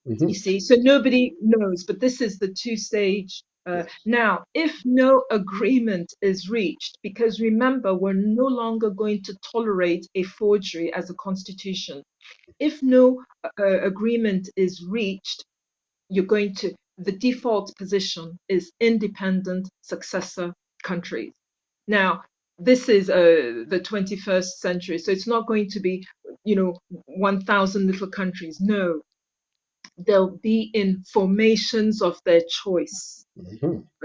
You see, so nobody knows, but this is the two-stage. Now, if no agreement is reached, because remember, we're no longer going to tolerate a forgery as a constitution. If no agreement is reached, the default position is independent successor countries. Now, this is the 21st century, so it's not going to be, 1,000 little countries. No, they'll be in formations of their choice.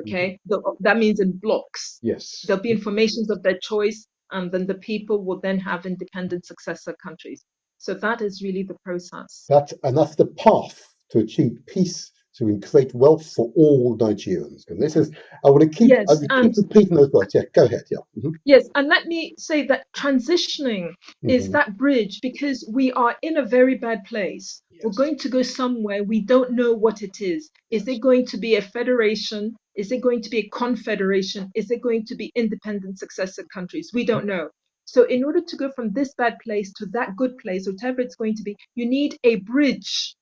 Okay, that means in blocks. Yes. There'll be in formations of their choice, and then the people will then have independent successor countries. So that is really the process. That's the path to achieve peace, to create wealth for all Nigerians. And this is, I want to keep, keep repeating those words. Yeah, go ahead. Yeah. Yes, and let me say that transitioning is that bridge, because we are in a very bad place. Yes. We're going to go somewhere we don't know what it is. Yes. Is it going to be a federation? Is it going to be a confederation? Is it going to be independent successor countries? We don't know. So in order to go from this bad place to that good place, whatever it's going to be, you need a bridge.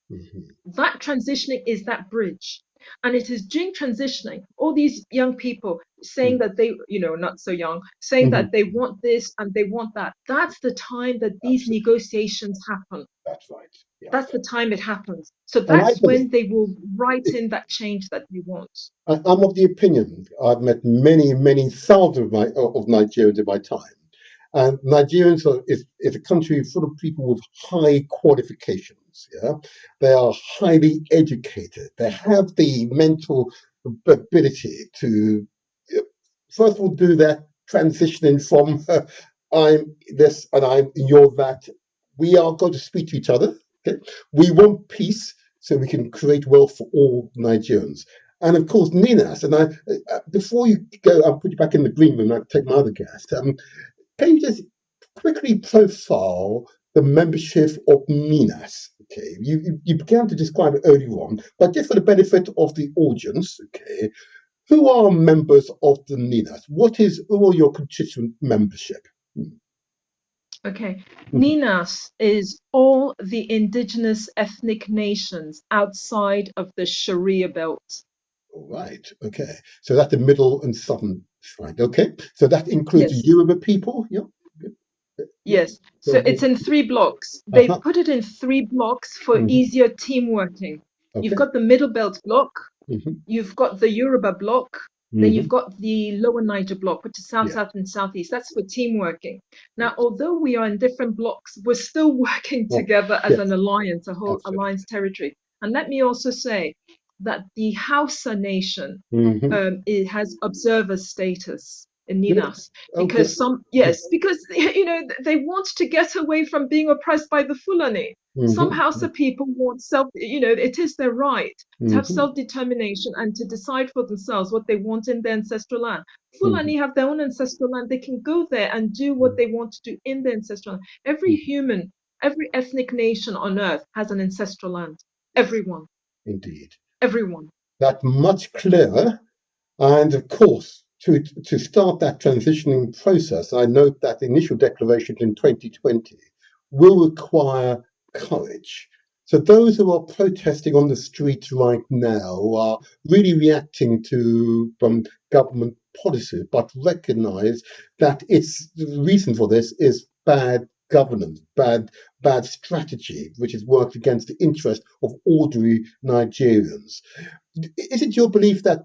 That transitioning is that bridge. And it is during transitioning, all these young people saying that they, not so young, saying that they want this and they want that. That's the time that these negotiations happen. That's right. Yeah. That's the time it happens. So that's when they will write in that change that we want. I'm of the opinion, I've met many, many thousands of Nigerians in my time. And Nigerians is a country full of people with high qualifications. Yeah, they are highly educated. They have the mental ability to, first of all, do that transitioning from I'm this and you're that. We are going to speak to each other. Okay? We want peace so we can create wealth for all Nigerians. And of course, Ninas, and before you go, I'll put you back in the green room. I'll take my other guest. Can you just quickly profile the membership of Ninas? Okay, you began to describe it earlier on, but just for the benefit of the audience, okay, who are members of the Ninas? Who are your constituent membership? Okay, Ninas is all the indigenous ethnic nations outside of the Sharia belt. All right, okay. So that's the middle and southern side. Okay, so that includes the Yoruba people. Yeah. Yes, so it's in 3 blocks. They put it in 3 blocks for easier team working. Okay. You've got the middle belt block, you've got the Yoruba block, then you've got the lower Niger block, which is south, south, and southeast. That's for team working. Now, although we are in different blocks, we're still working together as an alliance, a whole alliance territory. And let me also say that the Hausa nation it has observer status in Ninas, because because they want to get away from being oppressed by the Fulani. Some Hausa people want it is their right to have self-determination and to decide for themselves what they want in their ancestral land. Fulani have their own ancestral land. They can go there and do what they want to do in their ancestral land. Every ethnic nation on earth has an ancestral land. Everyone. Indeed. Everyone. That's much clearer. And of course, to start that transitioning process, I note that initial declaration in 2020 will require courage. So those who are protesting on the streets right now are really reacting to government policy, but recognise that the reason for this is bad governance, bad strategy, which has worked against the interest of ordinary Nigerians. Is it your belief that,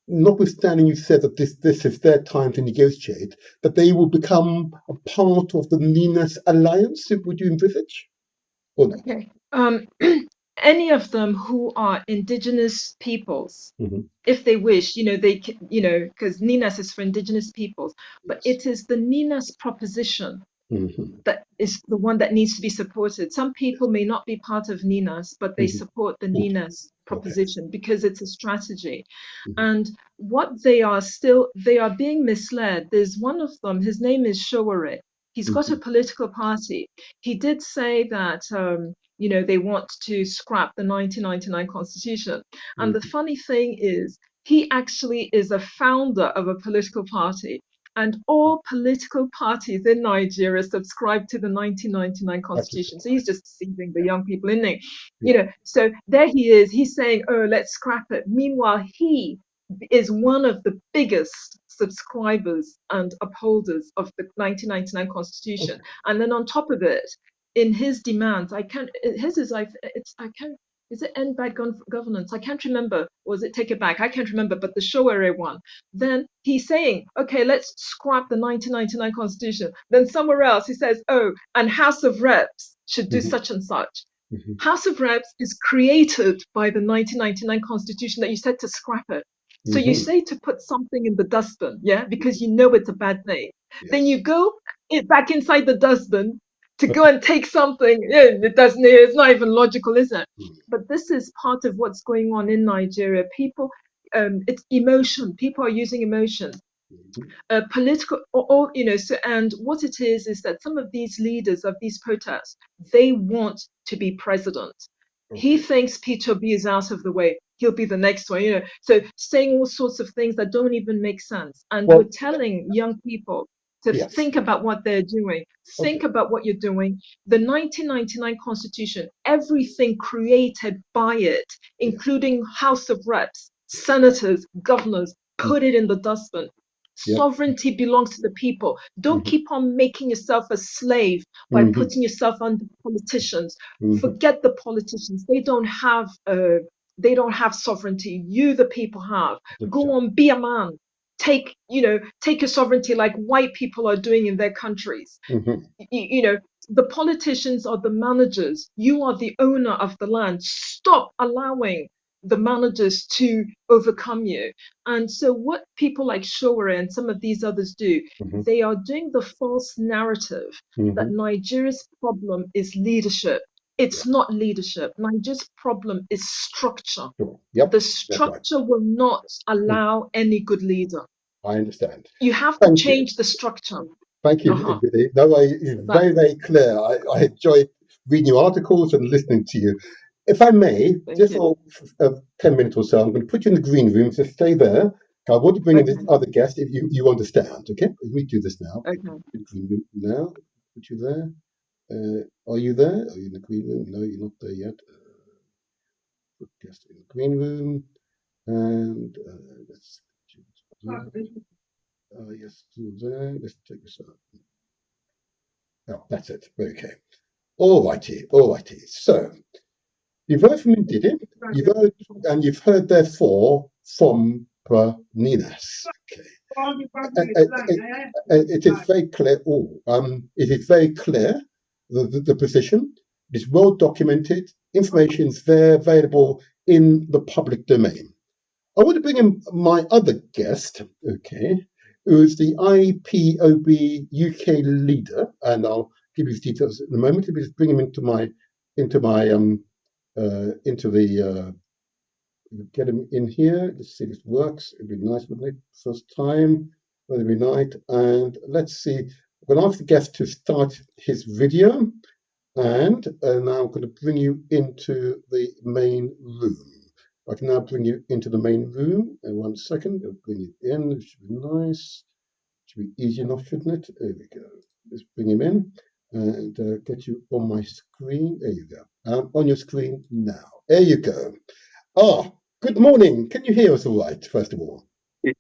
notwithstanding you said that this is their time to negotiate, that they will become a part of the Ninas alliance? Would you envisage, or not? Okay. Any of them who are indigenous peoples, Hmm. if they wish, they can, because NINAS is for indigenous peoples, but Yes. it is the NINAS proposition Hmm. that is the one that needs to be supported. Some people may not be part of NINAS, but they Hmm. support the Good. NINAS Okay. proposition because it's a strategy. Hmm. And they are being misled. There's one of them, his name is Showore. He's got a Hmm. political party. He did say that, they want to scrap the 1999 constitution. And the Hmm. funny thing is, he actually is a founder of a political party. And all political parties in Nigeria subscribe to the 1999 That is constitution. So he's right. just deceiving the young people, isn't he? Yeah. So there he is. He's saying, "Oh, let's scrap it." Meanwhile, he is one of the biggest subscribers and upholders of the 1999 constitution. Okay. And then on top of it, in his demands, I can't. His is like it's. I can't. Is it end bad governance? I can't remember. Or is it take it back? I can't remember. But the Showere one. Then he's saying, okay, let's scrap the 1999 constitution. Then somewhere else he says, oh, and House of Reps should do Hmm. such and such. Hmm. House of Reps is created by the 1999 constitution that you said to scrap it. So you Hmm. say to put something in the dustbin, yeah, because you know it's a bad thing. Then Yes. you go back inside the dustbin to go and take something. Yeah, it's not even logical, is it? But this is part of what's going on in Nigeria. People, it's emotion. People are using emotion, Hmm. political, so, and what it is that some of these leaders of these protests, they want to be president. He Okay. thinks Peter B is out of the way, he'll be the next one, so saying all sorts of things that don't even make sense. And we're Well, telling young people to yes. think about what they're doing, think Okay. about what you're doing. The 1999 constitution, everything created by it, Yes. including House of Reps, senators, governors, put Hmm. it in the dustbin. Yep. Sovereignty belongs to the people. Don't Hmm. keep on making yourself a slave by Hmm. putting yourself under politicians. Hmm. Forget the politicians. They don't have sovereignty. You, the people, have. That's Go right. on, be a man. Take your sovereignty like white people are doing in their countries. Hmm. you know the politicians are the managers. You are the owner of the land. Stop allowing the managers to overcome you. And so what people like Shore and some of these others do, Hmm. they are doing the false narrative that Hmm. Nigeria's problem is leadership. Yeah. It's not leadership. Nigeria's problem is structure. Sure. Yep. The That's right. structure will not Mm. allow any good leader. I understand. You have to Thank you. change the structure. Thank you, Uh-huh. Ndidi. No, it's That, very, very clear. I enjoyed reading your articles and listening to you. If I may, thank just you. for 10 minutes or so, I'm going to put you in the green room, so stay there. I want to bring in this Okay. other guest if you understand, okay? Let me do this now. Okay. The green room now. Put you there. Are you there? Are you in the green room? No, you're not there yet. Put guest in the green room. And let's choose. Yes, through there. Let's take this out. Oh, that's it. Okay. All righty. All righty. So you've heard from Ndidi. You've heard therefore from Ninas. Okay. It is very clear. It is very clear the position. It is well documented. Information is there available in the public domain. I want to bring in my other guest, okay, who is the IPOB UK leader, and I'll give you his details in a moment. Let me just bring him into my into the get him in here. Let's see if this works. It'd be nice, wouldn't it? First time, it'd be nice. And let's see. I'm going to ask the guest to start his video, and now I'm going to bring you into the main room. I can now bring you into the main room. In 1 second, I'll bring you in. It should be nice. It should be easy enough, shouldn't it? There we go. Let's bring him in and get you on my screen. There you go. On your screen now. There you go. Good morning. Can you hear us all right, first of all?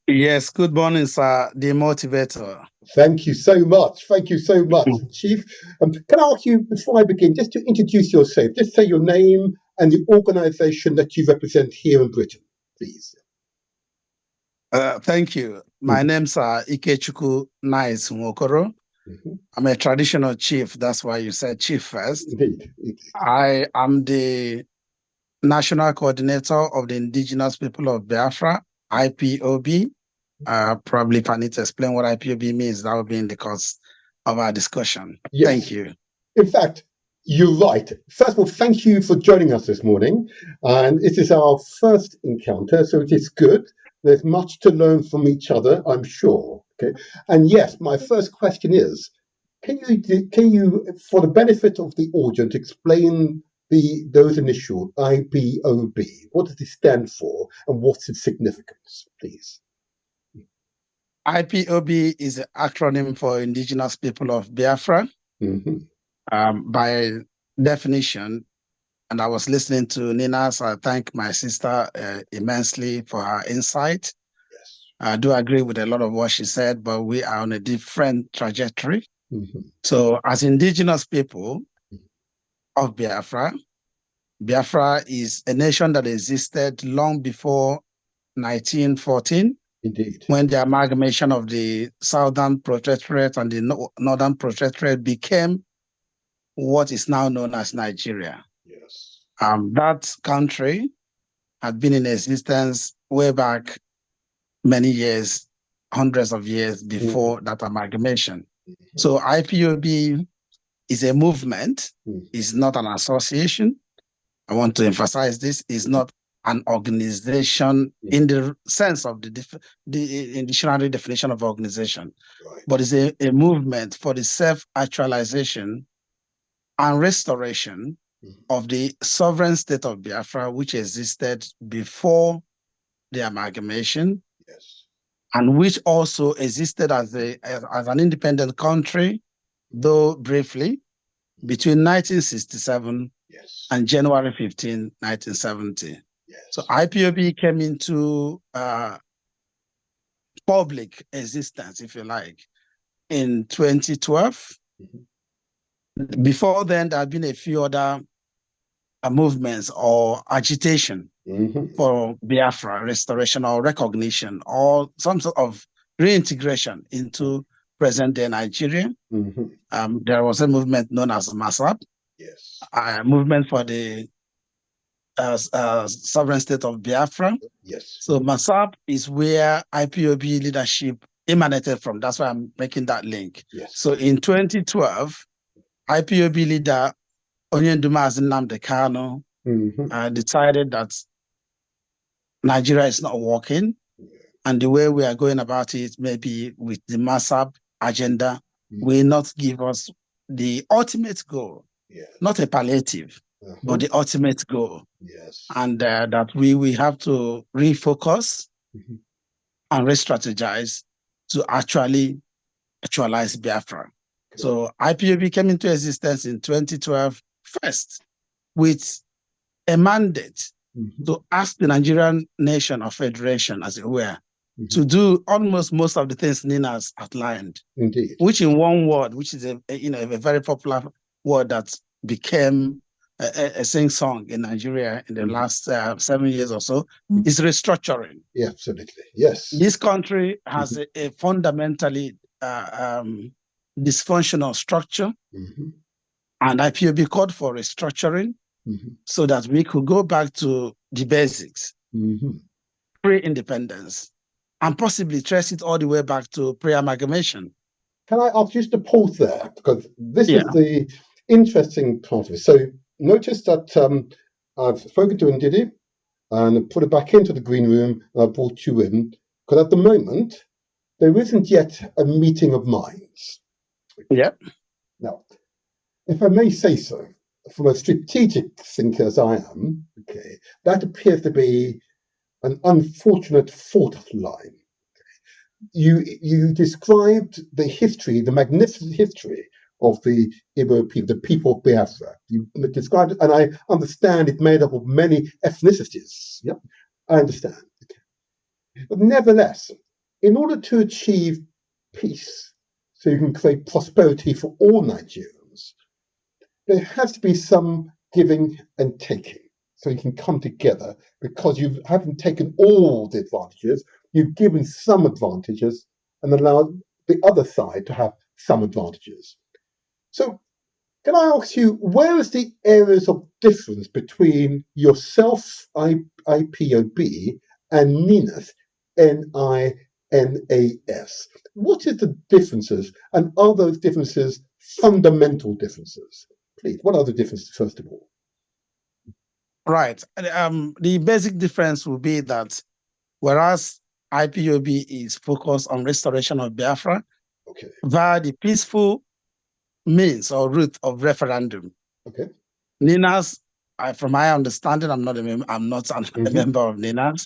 Yes, good morning, sir, the motivator. Thank you so much. Thank you so much, Chief. Can I ask you, before I begin, just to introduce yourself, just say your name and the organisation that you represent here in Britain, please. Thank you. My name's Ikechukwu Nice Nwokoro. I'm a traditional chief. That's why you said chief first. Indeed. I am the national coordinator of the Indigenous People of Biafra, IPOB. Probably if I need to explain what IPOB means, that will be in the course of our discussion. Yes. Thank you. In fact, you're right. First of all, thank you for joining us this morning. And it is our first encounter, so it is good. There's much to learn from each other, I'm sure. Okay. And yes, my first question is, can you, for the benefit of the audience, explain those initials, IPOB? What does it stand for, and what's its significance, please? IPOB is an acronym for Indigenous People of Biafra. By definition, and I was listening to Nina, so I thank my sister immensely for her insight. Yes. I do agree with a lot of what she said, but we are on a different trajectory. So as Indigenous people of Biafra, Biafra is a nation that existed long before 1914. Indeed. When the amalgamation of the Southern Protectorate and the Northern Protectorate became what is now known as Nigeria. Yes. That country had been in existence way back many years, hundreds of years before that amalgamation. So IPOB is a movement, is not an association. I want to emphasize this, is not an organization in the sense of the dictionary definition of organization, but is a movement for the self-actualization and restoration of the sovereign state of Biafra, which existed before the amalgamation, and which also existed as an independent country, though briefly, between 1967 and January 15, 1970. So IPOB came into public existence, if you like, in 2012. Before then, there had been a few other movements or agitation for Biafra restoration or recognition or some sort of reintegration into present-day Nigeria. There was a movement known as MASAP, a movement for the sovereign state of Biafra. So MASAP is where IPOB leadership emanated from. That's why I'm making that link. So in 2012, IPOB leader Onyendumazi Nnamdi Kanu decided that Nigeria is not working, and the way we are going about it, maybe with the MASAP agenda, will not give us the ultimate goal, not a palliative, but the ultimate goal. And that we have to refocus and re-strategize to actually actualize Biafra. So IPOB came into existence in 2012 first with a mandate to ask the Nigerian nation or federation, as it were, to do almost most of the things Nina has outlined. Indeed. Which in one word, which is a very popular word that became a sing-song in Nigeria in the last 7 years or so, is restructuring. Yeah, absolutely. Yes. This country has a fundamentally dysfunctional structure, and IPOB called for restructuring so that we could go back to the basics, pre-independence, and possibly trace it all the way back to pre-amalgamation. Can I ask just to pause there, because this is the interesting part of it. So notice that I've spoken to Ndidi and put it back into the green room, and I brought you in, because at the moment, there isn't yet a meeting of minds. Now, if I may say so, from a strategic thinker as I am, that appears to be an unfortunate fault line. You described the history, the magnificent history of the Igbo people, the people of Biafra. You described it, and I understand it's made up of many ethnicities. Yep, I understand. But nevertheless, in order to achieve peace, so you can create prosperity for all Nigerians, there has to be some giving and taking, so you can come together, because you haven't taken all the advantages, you've given some advantages and allowed the other side to have some advantages. So can I ask you, where is the areas of difference between yourself, IPOB, and NINAS, NINAS? What is the differences, and are those differences fundamental differences? Please, what are the differences, first of all? Right. The basic difference will be that whereas IPOB is focused on restoration of Biafra via the peaceful means or route of referendum. NINAS, from my understanding, I'm not a member of NINAS,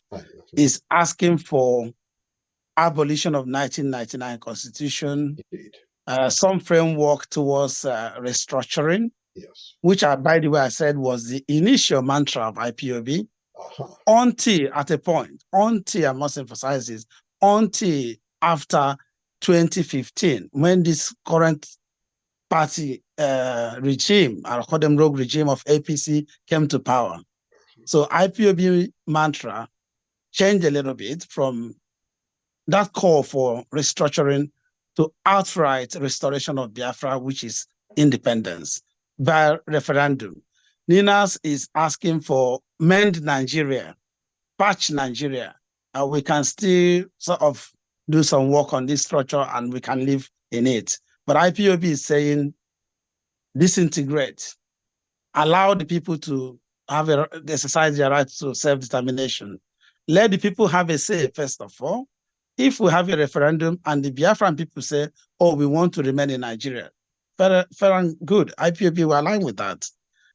is asking for abolition of 1999 Constitution, some framework towards restructuring, which, by the way, I said was the initial mantra of IPOB, until at a point, until, I must emphasize this, until after 2015, when this current party regime, I'll call them rogue regime of APC, came to power. So IPOB mantra changed a little bit from that call for restructuring to outright restoration of Biafra, which is independence, by referendum. NINAS is asking for mend Nigeria, patch Nigeria, and we can still sort of do some work on this structure and we can live in it. But IPOB is saying disintegrate, allow the people to have exercise their right to self-determination. Let the people have a say, first of all. If we have a referendum and the Biafran people say, oh, we want to remain in Nigeria, fair and good, IPOB will align with that.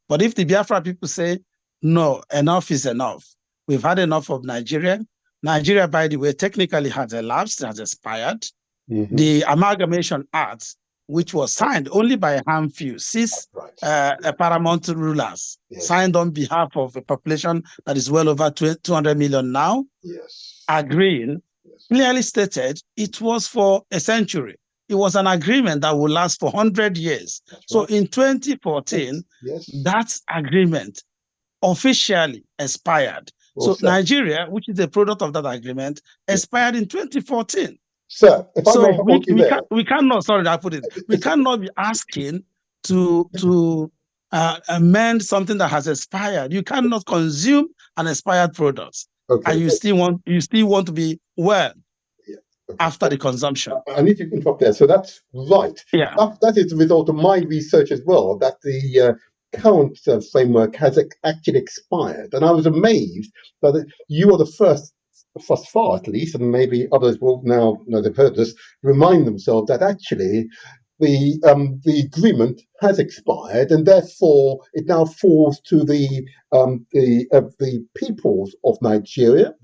But if the Biafran people say, no, enough is enough, we've had enough of Nigeria. Nigeria, by the way, technically has elapsed, has expired. The Amalgamation Act, which was signed only by a handful, 6 paramount rulers, signed on behalf of a population that is well over 200 million now, agreeing, clearly stated it was for a century. It was an agreement that will last for 100 years. So in 2014, that agreement officially expired. So Nigeria, which is a product of that agreement, expired in 2014. Sir, if I may hold you there. We cannot, sorry, I put it, we cannot be asking to amend something that has expired. You cannot consume an expired product, and you still want to be well after the consumption. I need to interrupt there. So that's right. Yeah. That is the result of my research as well, that the current framework has actually expired. And I was amazed that you are the first, thus far at least, and maybe others will now, they've heard this, remind themselves that actually the agreement has expired, and therefore it now falls to the peoples of Nigeria,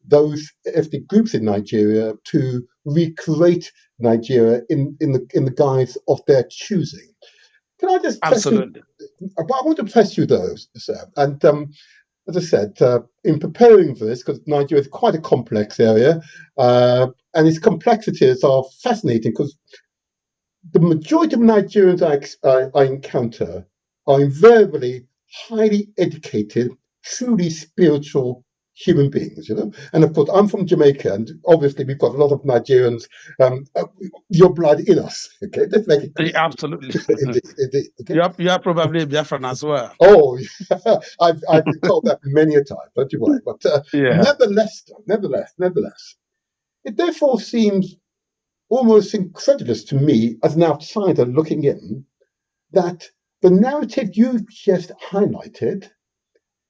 those ethnic groups in Nigeria, to recreate Nigeria in the guise of their choosing. Can I just press you? I want to press you though, sir. And as I said, in preparing for this, because Nigeria is quite a complex area, and its complexities are fascinating, because the majority of Nigerians I encounter are invariably highly educated, truly spiritual human beings, And of course, I'm from Jamaica, and obviously we've got a lot of Nigerians, your blood in us. Okay, let's make it clear. Absolutely. Indeed. Okay? You are probably a Biafran as well. Oh, I've been told that many a time. Don't you worry. But nevertheless, it therefore seems almost incredulous to me as an outsider looking in that the narrative you just highlighted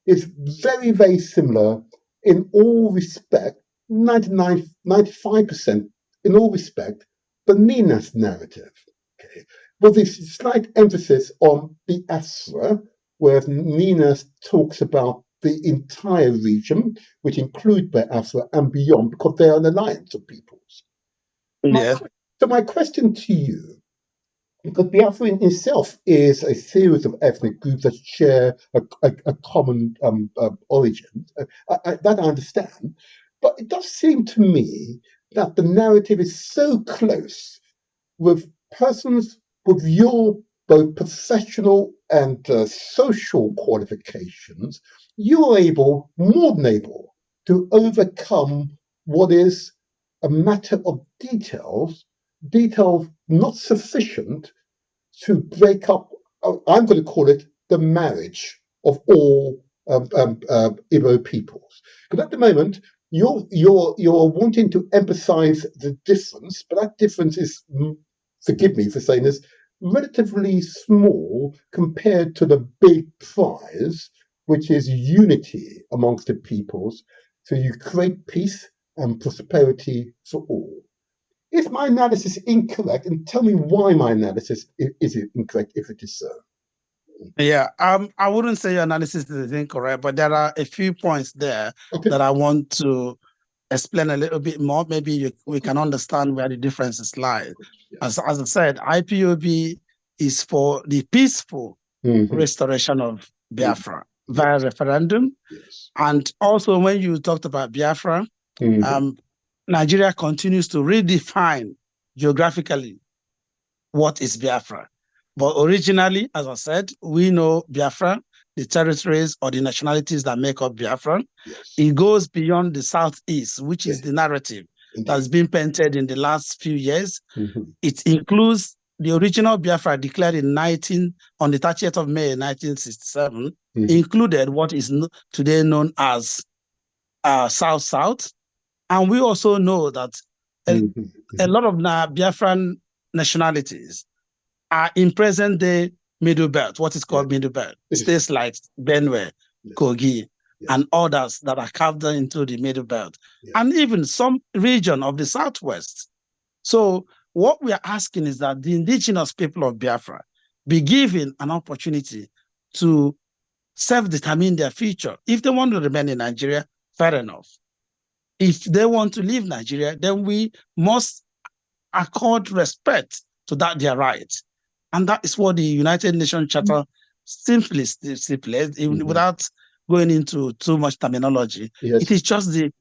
is very, very similar in all respect, 95% in all respect, the NINAS narrative. Okay, with this slight emphasis on Biafra, whereas NINAS talks about the entire region, which includes Biafra and beyond, because they are an alliance of peoples. Yeah. So my question to you Because Biafra in itself is a series of ethnic groups that share a common origin. That I understand. But it does seem to me that the narrative is so close with persons with your both professional and social qualifications, you are able, more than able, to overcome what is a matter of details not sufficient to break up, I'm going to call it the marriage of all Igbo peoples. Because at the moment, you're wanting to emphasize the difference, but that difference is, forgive me for saying this, relatively small compared to the big prize, which is unity amongst the peoples. So you create peace and prosperity for all. Is my analysis incorrect? And tell me why my analysis is incorrect if it is so. Yeah, I wouldn't say your analysis is incorrect, but there are a few points there that I want to explain a little bit more. Maybe we can understand where the differences lie. As I said, IPOB is for the peaceful restoration of Biafra via referendum. And also when you talked about Biafra, Nigeria continues to redefine geographically what is Biafra. But originally, as I said, we know Biafra, the territories or the nationalities that make up Biafra. It goes beyond the Southeast, which is the narrative that's been painted in the last few years. It includes the original Biafra declared on the 30th of May, 1967, included what is today known as South-South. And we also know that a lot of Biafran nationalities are in present-day Middle Belt, what is called Middle Belt. States like Benue, Kogi, and others that are carved into the Middle Belt, and even some region of the Southwest. So what we are asking is that the indigenous people of Biafra be given an opportunity to self-determine their future. If they want to remain in Nigeria, fair enough. If they want to leave Nigeria, then we must accord respect to that their right. And that is what the United Nations Charter simply stipulates, without going into too much terminology. It is just the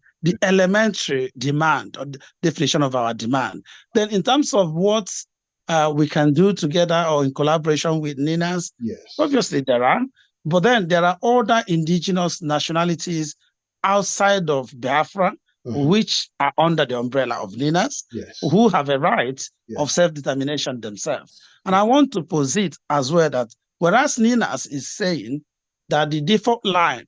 elementary demand or the definition of our demand. Then in terms of what we can do together or in collaboration with NINAS, obviously there are, but then there are other indigenous nationalities outside of Biafra, which are under the umbrella of NINAS, who have a right of self-determination themselves. And I want to posit as well that whereas NINAS is saying that the default line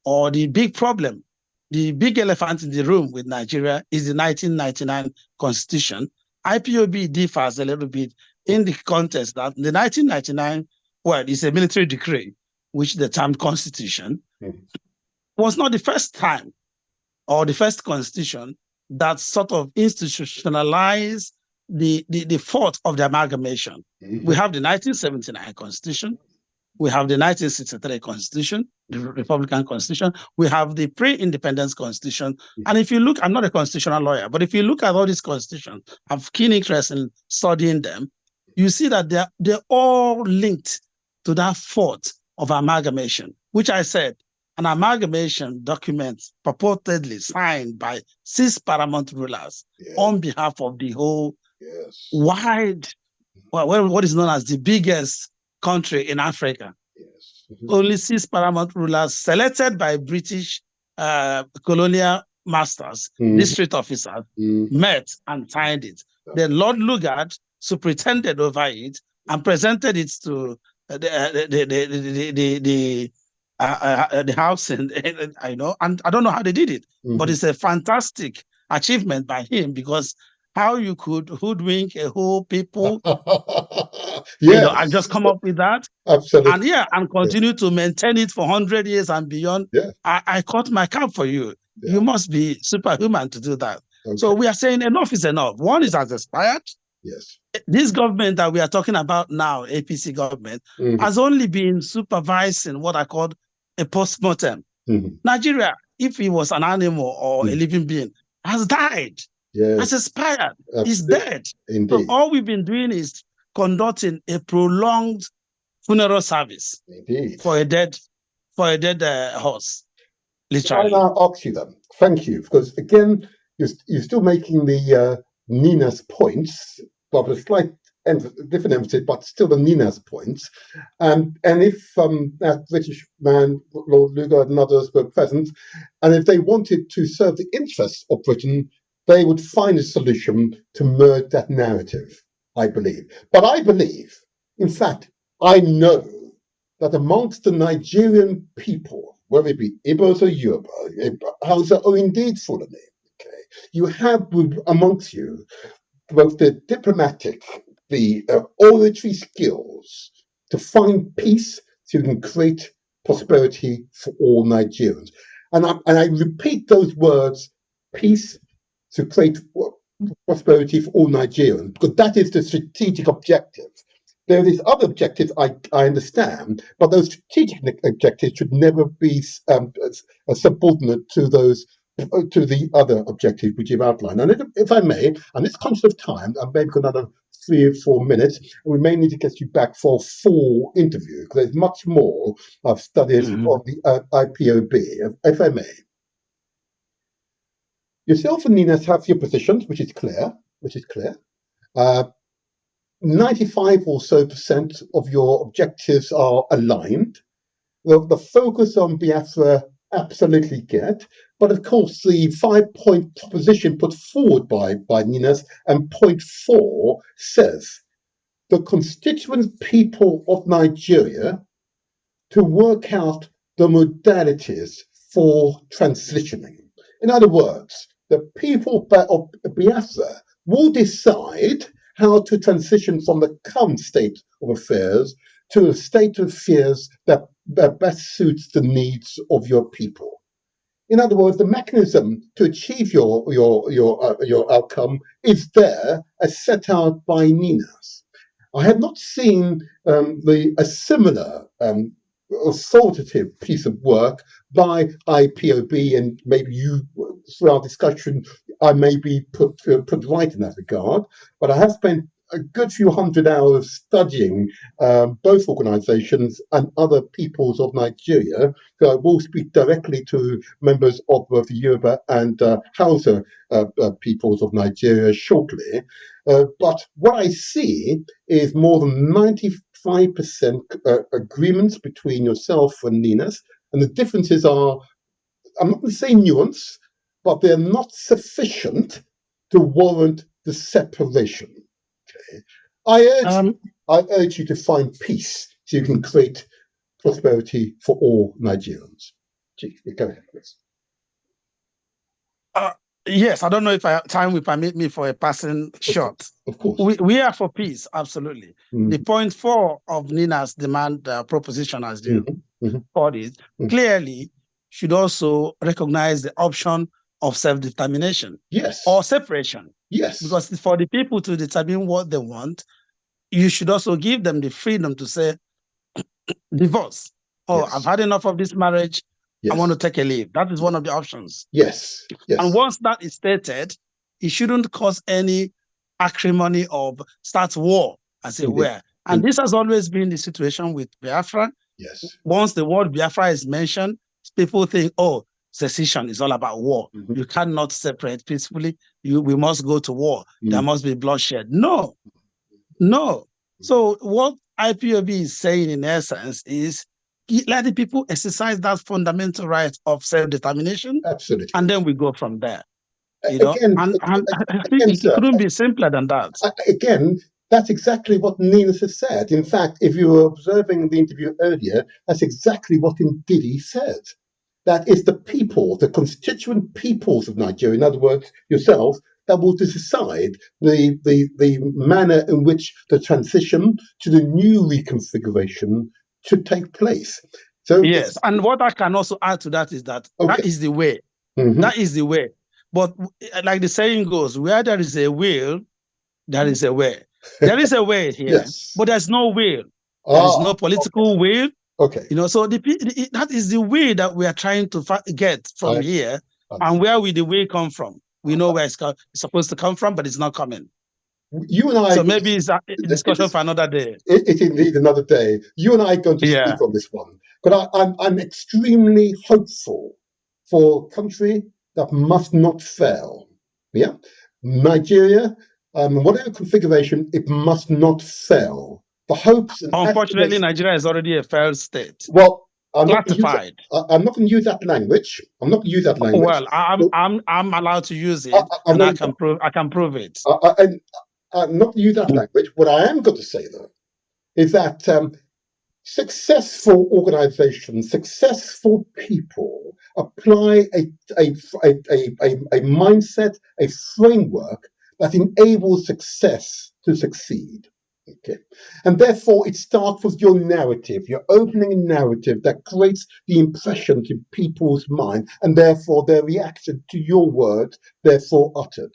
or the big problem, the big elephant in the room with Nigeria is the 1999 Constitution, IPOB differs a little bit in the context that the 1999, well, it's a military decree, which they termed Constitution, was not the first time or the first constitution that sort of institutionalized the thought of the amalgamation. We have the 1979 Constitution, we have the 1963 Constitution, the Republican Constitution, we have the pre-independence Constitution. And if you look, I'm not a constitutional lawyer, but if you look at all these constitutions, I have keen interest in studying them, you see that they're all linked to that thought of amalgamation, which I said, an amalgamation document purportedly signed by 6 paramount rulers on behalf of the whole wide, what is known as the biggest country in Africa. Only 6 paramount rulers selected by British colonial masters, district officers, met and signed it. Then Lord Lugard superintended over it and presented it to the house, and I know, and I don't know how they did it, but it's a fantastic achievement by him, because how you could hoodwink a whole people, and just come up with that, and continue to maintain it for 100 years and beyond. I caught my cap for you. You must be superhuman to do that. So we are saying enough is enough. One is has expired. This government that we are talking about now, APC government, has only been supervising what I call a post-mortem. Nigeria, if he was an animal or a living being, has died, has expired, is dead. So all we've been doing is conducting a prolonged funeral service for a dead horse, literally. I now ask you then, thank you, because again, you're still making the Nina's points, but with a slight different emphasis, but still the Nina's points. And if that British man, Lord Lugard and others were present, and if they wanted to serve the interests of Britain, they would find a solution to merge that narrative, I believe. But I believe, in fact, I know that amongst the Nigerian people, whether it be Igbos or Yoruba, Hausa, or indeed Fulani, okay, you have amongst you both the diplomatic, the oratory skills to find peace so you can create prosperity for all Nigerians. And I repeat those words, peace to create prosperity for all Nigerians, because that is the strategic objective. There are these other objectives I understand, but those strategic objectives should never be subordinate to the other objectives which you've outlined. And if I may, and it's conscious of time, I've maybe got another 3 or 4 minutes, and we may need to get you back for a full interview, because there's much more I've studied on the IPOB, if I may. Yourself and Nina have your positions, which is clear. 95% or so of your objectives are aligned. The focus on Biafra, absolutely get, but of course the 5-point proposition put forward by Ninas and point 4 says the constituent people of Nigeria to work out the modalities for transitioning. In other words, the people of Biafra will decide how to transition from the current state of affairs to a state of affairs that best suits the needs of your people. In other words, the mechanism to achieve your outcome is there as set out by Ninas. I have not seen a similar authoritative piece of work by IPOB, and maybe you, through our discussion, I may be put right in that regard, but I have spent a good few hundred hours studying both organizations and other peoples of Nigeria. So I will speak directly to members of both the Yoruba and Hausa peoples of Nigeria shortly. But what I see is more than 95% agreements between yourself and Ninas, and the differences are, I'm not going to say nuance, but they're not sufficient to warrant the separation. Okay. I urge you to find peace so you can create prosperity for all Nigerians. Go ahead, please. Yes, I don't know if time will permit me for a passing shot. Of course. We are for peace, absolutely. The point 4 of Nina's demand proposition, as they called it, clearly should also recognize the option of self-determination. Yes. Or separation. Yes. Because for the people to determine what they want, you should also give them the freedom to say, divorce. Oh, yes. I've had enough of this marriage. Yes. I want to take a leave. That is one of the options. Yes. Yes. And once that is stated, it shouldn't cause any acrimony or start war, as it were. And this has always been the situation with Biafra. Yes. Once the word Biafra is mentioned, people think, oh, secession is all about war. You cannot separate peacefully. We must go to war. There must be bloodshed. No. So what IPOB is saying in essence is let the people exercise that fundamental right of self-determination. Absolutely. And then we go from there. You know? I think it couldn't be simpler than that. Again, that's exactly what Ninas has said. In fact, if you were observing the interview earlier, that's exactly what Ndidi said. That is the people, the constituent peoples of Nigeria, in other words, yourself, that will decide the manner in which the transition to the new reconfiguration should take place. So yes, and what I can also add to that is that that is the way. That is the way. But like the saying goes, where there is a will, there is a way. There is a way here, but there's no will. There is no political will. Okay. You know, so that is the way that we are trying to get from here. And where will the way come from? We know where it's supposed to come from, but it's not coming. You and I. So maybe it's a discussion for another day. It's indeed another day. You and I are going to speak on this one. But I'm extremely hopeful for a country that must not fail. Yeah? Nigeria, whatever configuration, it must not fail. The hopes and unfortunately, Nigeria is already a failed state. Well, I'm not going to use that language. I'm not going to use that language. Well, I'm allowed to use it, and I can prove it. I'm not going to use that language. What I am going to say, though, is that successful organizations, successful people apply a mindset, a framework that enables success to succeed. Okay. And therefore, it starts with your narrative. You're opening a narrative that creates the impression in people's mind, and therefore their reaction to your words, therefore uttered.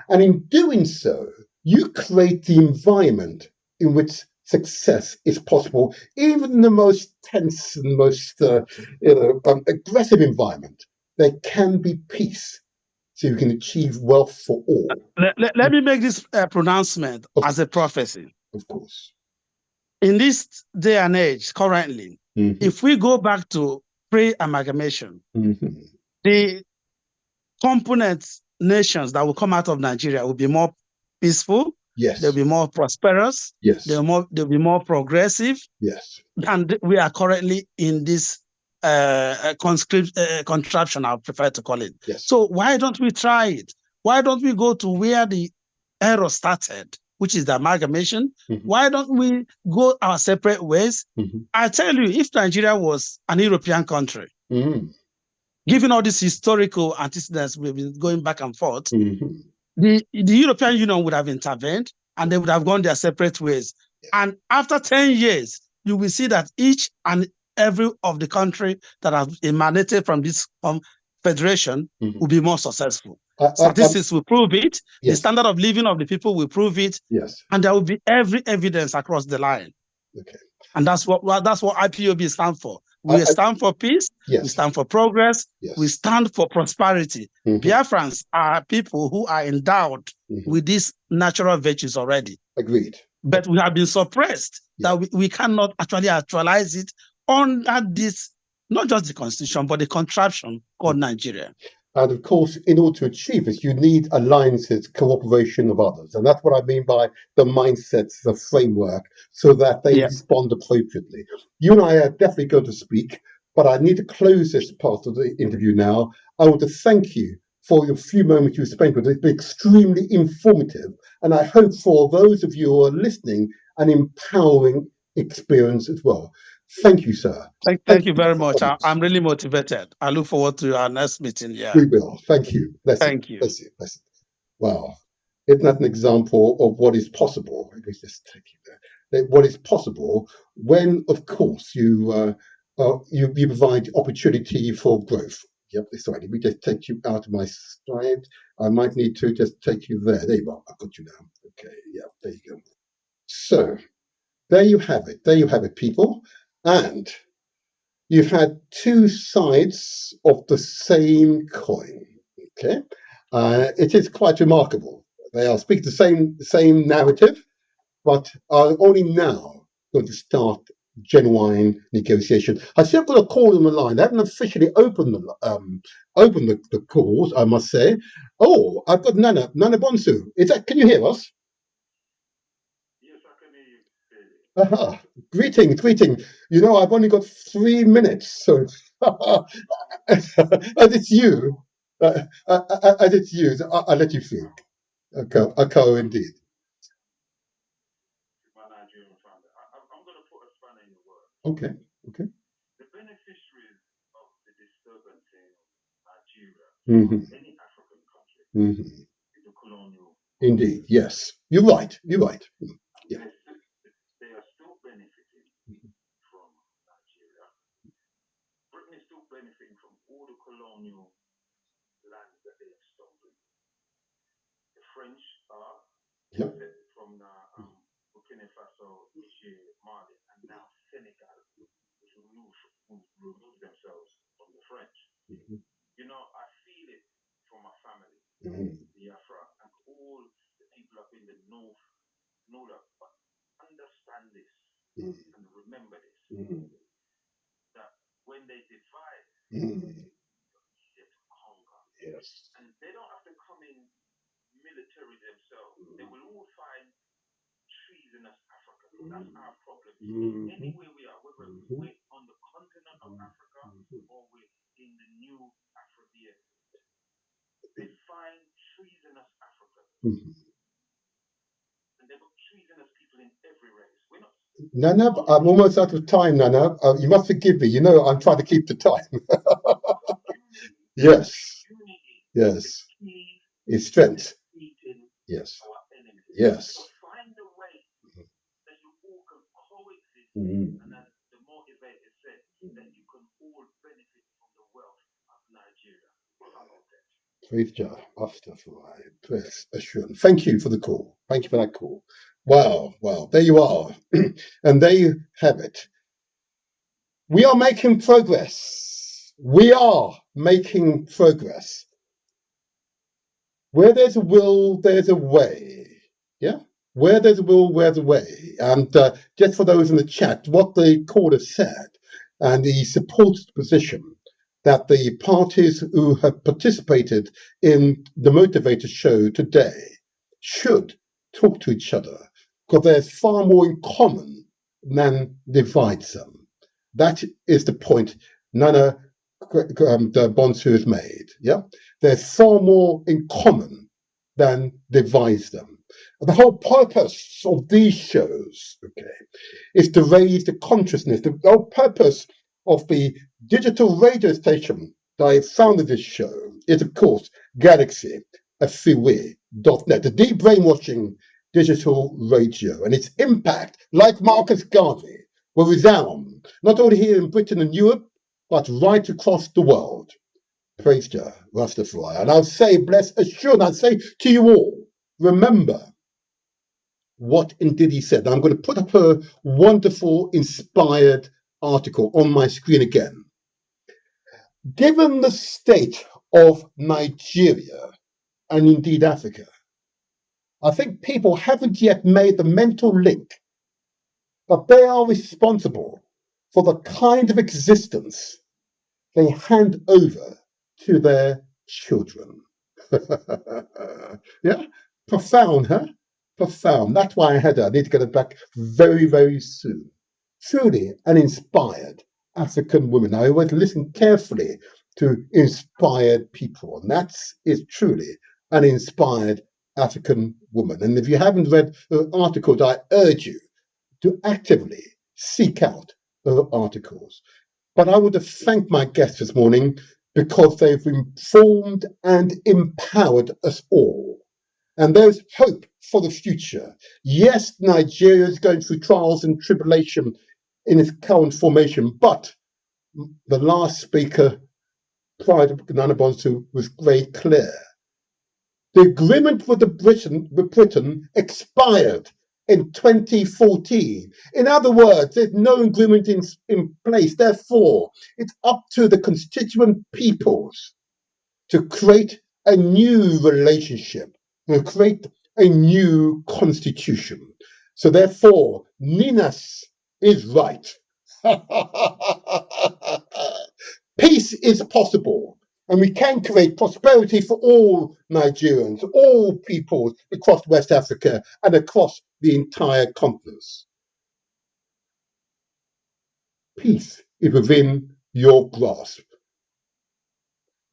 And in doing so, you create the environment in which success is possible, even in the most tense and most aggressive environment. There can be peace, so you can achieve wealth for all. Let me make this pronouncement as a prophecy. Of course. In this day and age, currently, if we go back to pre-amalgamation, the component nations that will come out of Nigeria will be more peaceful. Yes. They'll be more prosperous. Yes. They'll be more progressive. Yes. And we are currently in this contraption, I prefer to call it. Yes. So why don't we try it? Why don't we go to where the error started, which is the amalgamation? Why don't we go our separate ways? I tell you, if Nigeria was an European country, given all these historical antecedents we've been going back and forth, the European Union would have intervened and they would have gone their separate ways. And after 10 years, you will see that each and every of the country that have emanated from this federation will be more successful. Statistics will prove it. Yes. The standard of living of the people will prove it. Yes. And there will be every evidence across the line. Okay. And that's what IPOB stands for. We stand for peace. Yes. We stand for progress. Yes. We stand for prosperity. Biafrans are people who are endowed with these natural virtues already. Agreed. But we have been suppressed that we cannot actually actualize it under this, not just the constitution, but the contraption called Nigeria. And of course, in order to achieve this, you need alliances, cooperation of others. And that's what I mean by the mindsets, the framework, so that they respond appropriately. You and I are definitely going to speak, but I need to close this part of the interview now. I want to thank you for your few moments you spent with us. It's been extremely informative. And I hope for those of you who are listening, an empowering experience as well. Thank you, sir. Thank you very much. I'm really motivated. I look forward to our next meeting. Yeah. We will. Thank you. Thank you. Bless you. Bless you. Wow. Isn't that an example of what is possible? Let me just take you there. What is possible when, of course, you provide opportunity for growth. Yep, sorry, let me just take you out of my slide. I might need to just take you there. There you are. I've got you now. Okay, yeah, there you go. So, there you have it. There you have it, people. And you've had two sides of the same coin. Okay, it is quite remarkable. They are speaking the same narrative, but are only now going to start genuine negotiation. I still got a call on the line. I haven't officially opened the calls, I must say. Oh, I've got Nana Bonsu. Can you hear us? Yes, I can hear Greeting. you. You know, I've only got 3 minutes, so as it's you, so I'll let you speak. Okay, indeed. I'm going to put a spanner in the works. Okay. The beneficiaries of the disturbance in Nigeria, any African country, is the colonial. Indeed, yes. You're right. Yeah. They are still benefiting from Nigeria. Britain is still benefiting from all the colonial lands that they have stolen. The French are from Burkina Faso, Niger, Mali, and now Senegal, which remove themselves from the French. You know, I feel it from my family, Biafra, and all the people up in the north. when they divide, it's hunger. Yes. And they don't have to come in military themselves. They will all find treasonous Africa. That's our problem. Anywhere we are, whether we're on the continent of Africa or we're in the new Caribbean, they find treasonous Africa. And they've got treasonous people in every race. We're not. Nana, I'm almost out of time, Nana. You must forgive me. You know I'm trying to keep the time. Yes. Yes. It's strength. Yes. Yes. Find a way that you all can coexist, Mm-hmm. and as the motivator said, that you can all benefit from the wealth of Nigeria. Praise Jah, Rastafari, press assurance. Thank you for the call. Thank you for that call. Wow, wow, there you are. And there you have it. We are making progress. We are making progress. Where there's a will, there's a way. Yeah? Where there's a will, there's a way. And just for those in the chat, what the caller said, and he supports the position that the parties who have participated in the Motivator show today should talk to each other, because there's far more in common than divides them. That is the point Nana Bonsu has made. Yeah, there's far more in common than divides them. The whole purpose of these shows, okay, is to raise the consciousness. The whole purpose of the digital radio station that I founded this show is, of course, Galaxy Afiwe.net, the de-brainwashing digital radio, and its impact, like Marcus Garvey, will resound not only here in Britain and Europe, but right across the world. Praise Jah, Rastafari. And I'll say, bless assured, I'll say to you all, remember what Ndidi said. I'm going to put up a wonderful, inspired article on my screen again. Given the state of Nigeria and indeed Africa, I think people haven't yet made the mental link that they are responsible for the kind of existence they hand over to their children. Yeah, profound, huh? Profound. That's why I need to get it back very, very soon. Truly an inspired African woman. I always listen carefully to inspired people, and that is truly an inspired African woman. And if you haven't read her articles, I urge you to actively seek out her articles. But I would have thanked my guests this morning because they've informed and empowered us all. And there's hope for the future. Yes, Nigeria is going through trials and tribulation in its current formation, but the last speaker, prior to Nana Bonsu, was very clear. The agreement with Britain expired in 2014. In other words, there's no agreement in place. Therefore, it's up to the constituent peoples to create a new relationship, to create a new constitution. So therefore, Ninas is right. Peace is possible, and we can create prosperity for all Nigerians, all peoples across West Africa and across the entire continent. Peace is within your grasp.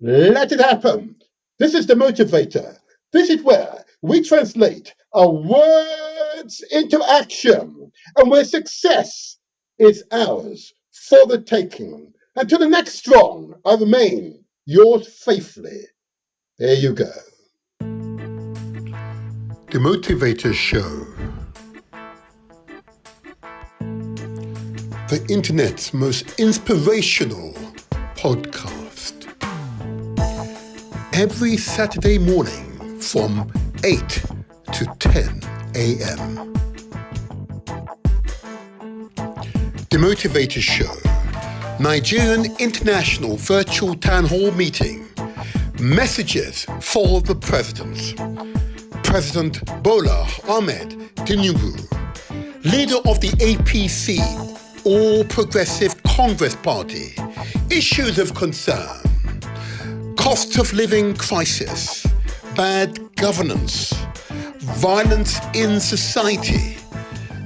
Let it happen. This is the Motivator. This is where we translate our words into action, and where success is ours for the taking. And to the next strong, I remain yours faithfully. There you go. The Motivator Show. The internet's most inspirational podcast. Every Saturday morning from 8 to 10 a.m. The Motivator Show. Nigerian International Virtual Town Hall Meeting. Messages for the President. President Bola Ahmed Tinubu, leader of the APC, All Progressive Congress Party. Issues of concern: cost of living crisis, bad governance, violence in society,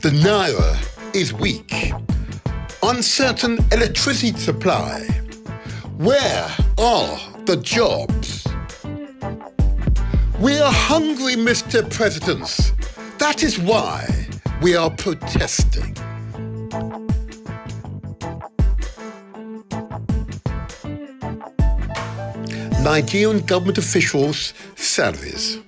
the Naira is weak, uncertain electricity supply. Where are the jobs? We are hungry, Mr. President. That is why we are protesting. Nigerian government officials' salaries.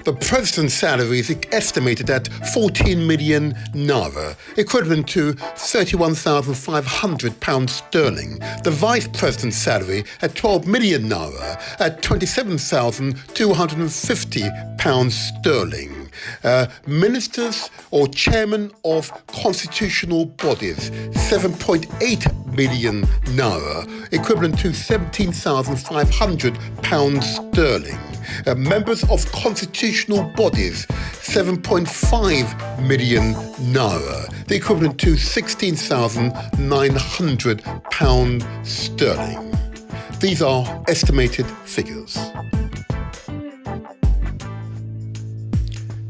The president's salary is estimated at 14 million naira, equivalent to £31,500 sterling. The vice president's salary at 12 million naira, at £27,250 sterling. Ministers or chairman of constitutional bodies, 7.8 million naira, equivalent to £17,500 sterling. Members of constitutional bodies, 7.5 million naira, the equivalent to £16,900 sterling. These are estimated figures.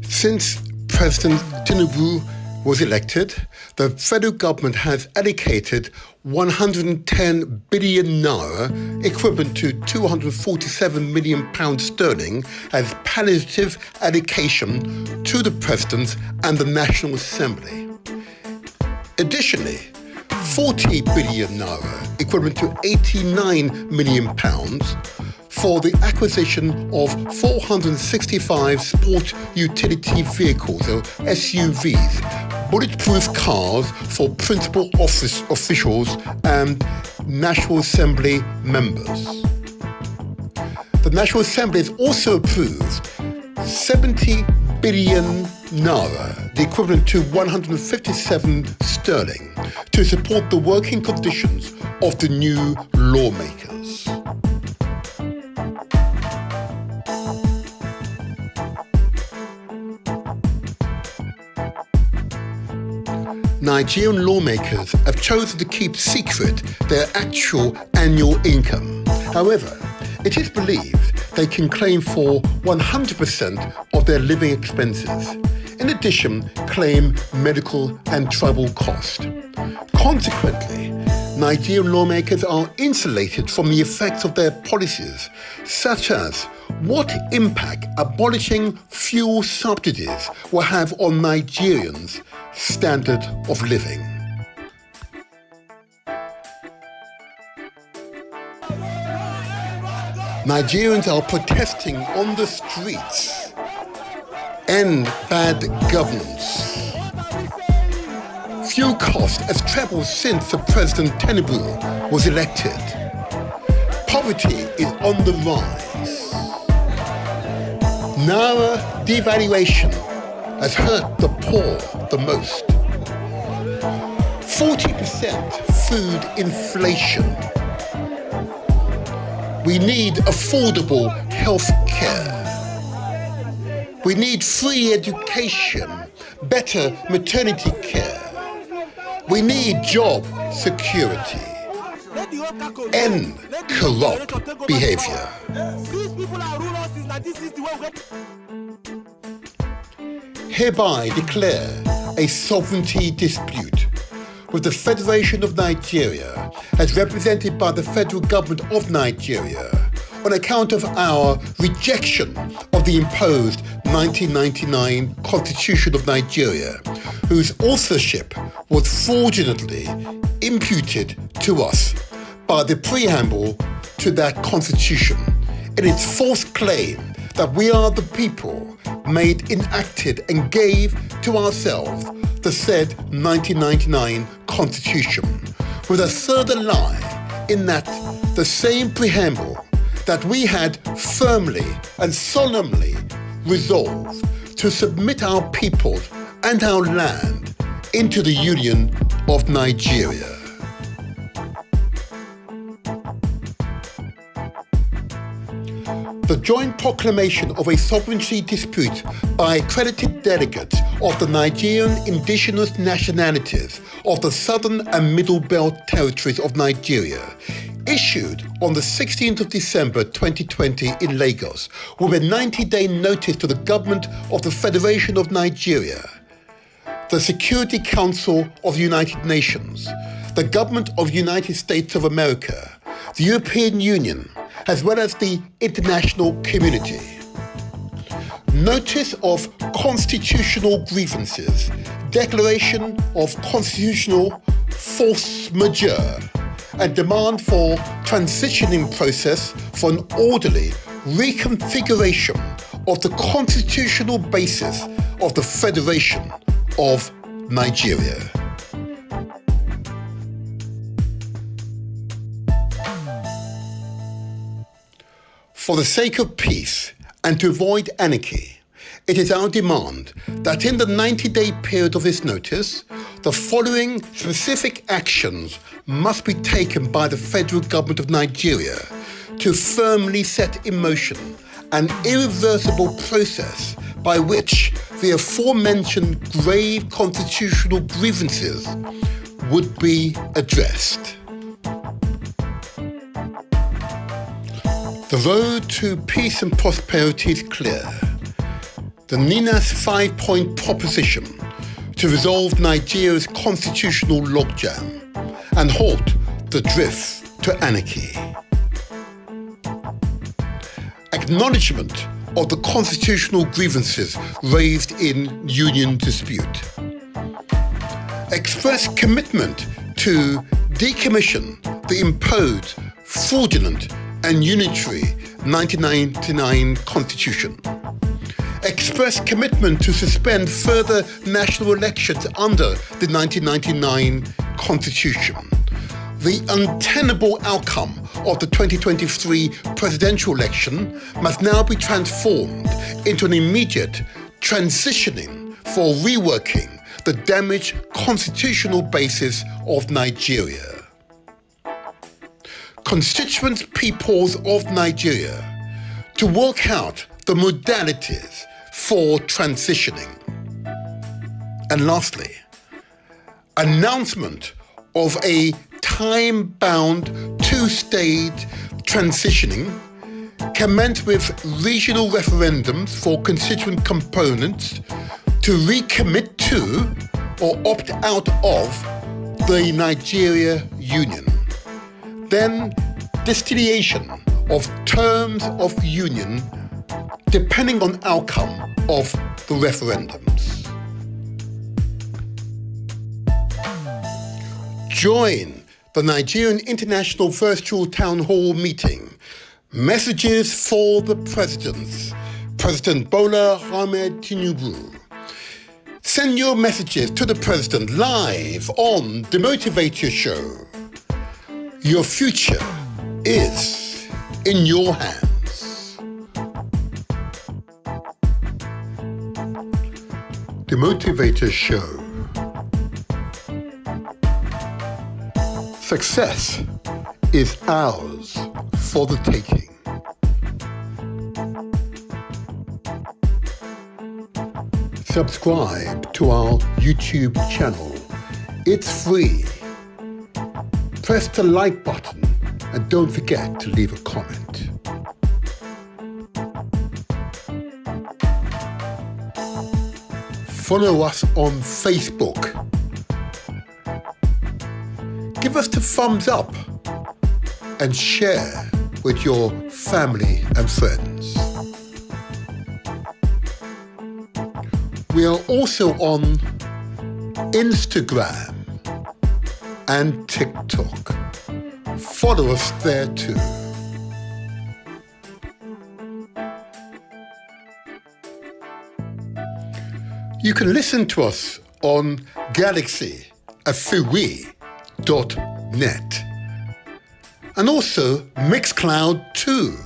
Since President Tinubu was elected, the federal government has allocated 110 billion naira, equivalent to £247 million sterling, as palliative allocation to the President and the National Assembly. Additionally, 40 billion naira, equivalent to £89 million, for the acquisition of 465 sport utility vehicles, or SUVs, bulletproof cars for principal office officials and National Assembly members. The National Assembly has also approved 70 billion naira, the equivalent to 157 sterling, to support the working conditions of the new lawmakers. Nigerian lawmakers have chosen to keep secret their actual annual income. However, it is believed they can claim for 100% of their living expenses. In addition, claim medical and travel costs. Consequently, Nigerian lawmakers are insulated from the effects of their policies, such as what impact abolishing fuel subsidies will have on Nigerians' standard of living. Nigerians are protesting on the streets. End bad governance. Fuel cost has trebled since the President Tinubu was elected. Poverty is on the rise. Naira devaluation has hurt the poor the most. 40% food inflation. We need affordable health care. We need free education, better maternity care. We need job security. End corrupt behavior. Hereby declare a sovereignty dispute with the Federation of Nigeria, as represented by the federal government of Nigeria, on account of our rejection of the imposed 1999 Constitution of Nigeria, whose authorship was fraudulently imputed to us by the preamble to that Constitution, in its false claim that we are the people made enacted and gave to ourselves the said 1999 Constitution, with a further lie in that the same preamble that we had firmly and solemnly resolved to submit our people and our land into the Union of Nigeria. The joint proclamation of a sovereignty dispute by accredited delegates of the Nigerian indigenous nationalities of the Southern and Middle Belt territories of Nigeria, issued on the 16th of December 2020 in Lagos, with a 90-day notice to the government of the Federation of Nigeria, the Security Council of the United Nations, the government of the United States of America, the European Union, as well as the international community. Notice of constitutional grievances, declaration of constitutional force majeure, and demand for transitioning process for an orderly reconfiguration of the constitutional basis of the Federation of Nigeria. For the sake of peace and to avoid anarchy, it is our demand that in the 90-day period of this notice, the following specific actions must be taken by the federal government of Nigeria to firmly set in motion an irreversible process by which the aforementioned grave constitutional grievances would be addressed. The road to peace and prosperity is clear. The NINA's 5-point proposition to resolve Nigeria's constitutional logjam and halt the drift to anarchy. Acknowledgement of the constitutional grievances raised in union dispute. Express commitment to decommission the imposed, fraudulent and unitary 1999 Constitution. Express commitment to suspend further national elections under the 1999 Constitution. The untenable outcome of the 2023 presidential election must now be transformed into an immediate transitioning for reworking the damaged constitutional basis of Nigeria. Constituent peoples of Nigeria to work out the modalities for transitioning. And lastly, announcement of a time-bound two-stage transitioning commenced with regional referendums for constituent components to recommit to or opt out of the Nigeria Union. Then distillation of terms of union depending on outcome of the referendums. Join the Nigerian International Virtual Town Hall meeting, Messages for the Presidents, President Bola Ahmed Tinubu. Send your messages to the President live on The Motivator Show. Your future is in your hands. The Motivator Show. Success is ours for the taking. Subscribe to our YouTube channel. It's free. Press the like button and don't forget to leave a comment. Follow us on Facebook. Give us the thumbs up and share with your family and friends. We are also on Instagram and TikTok. Follow us there too. You can listen to us on galaxy.net and also Mixcloud too.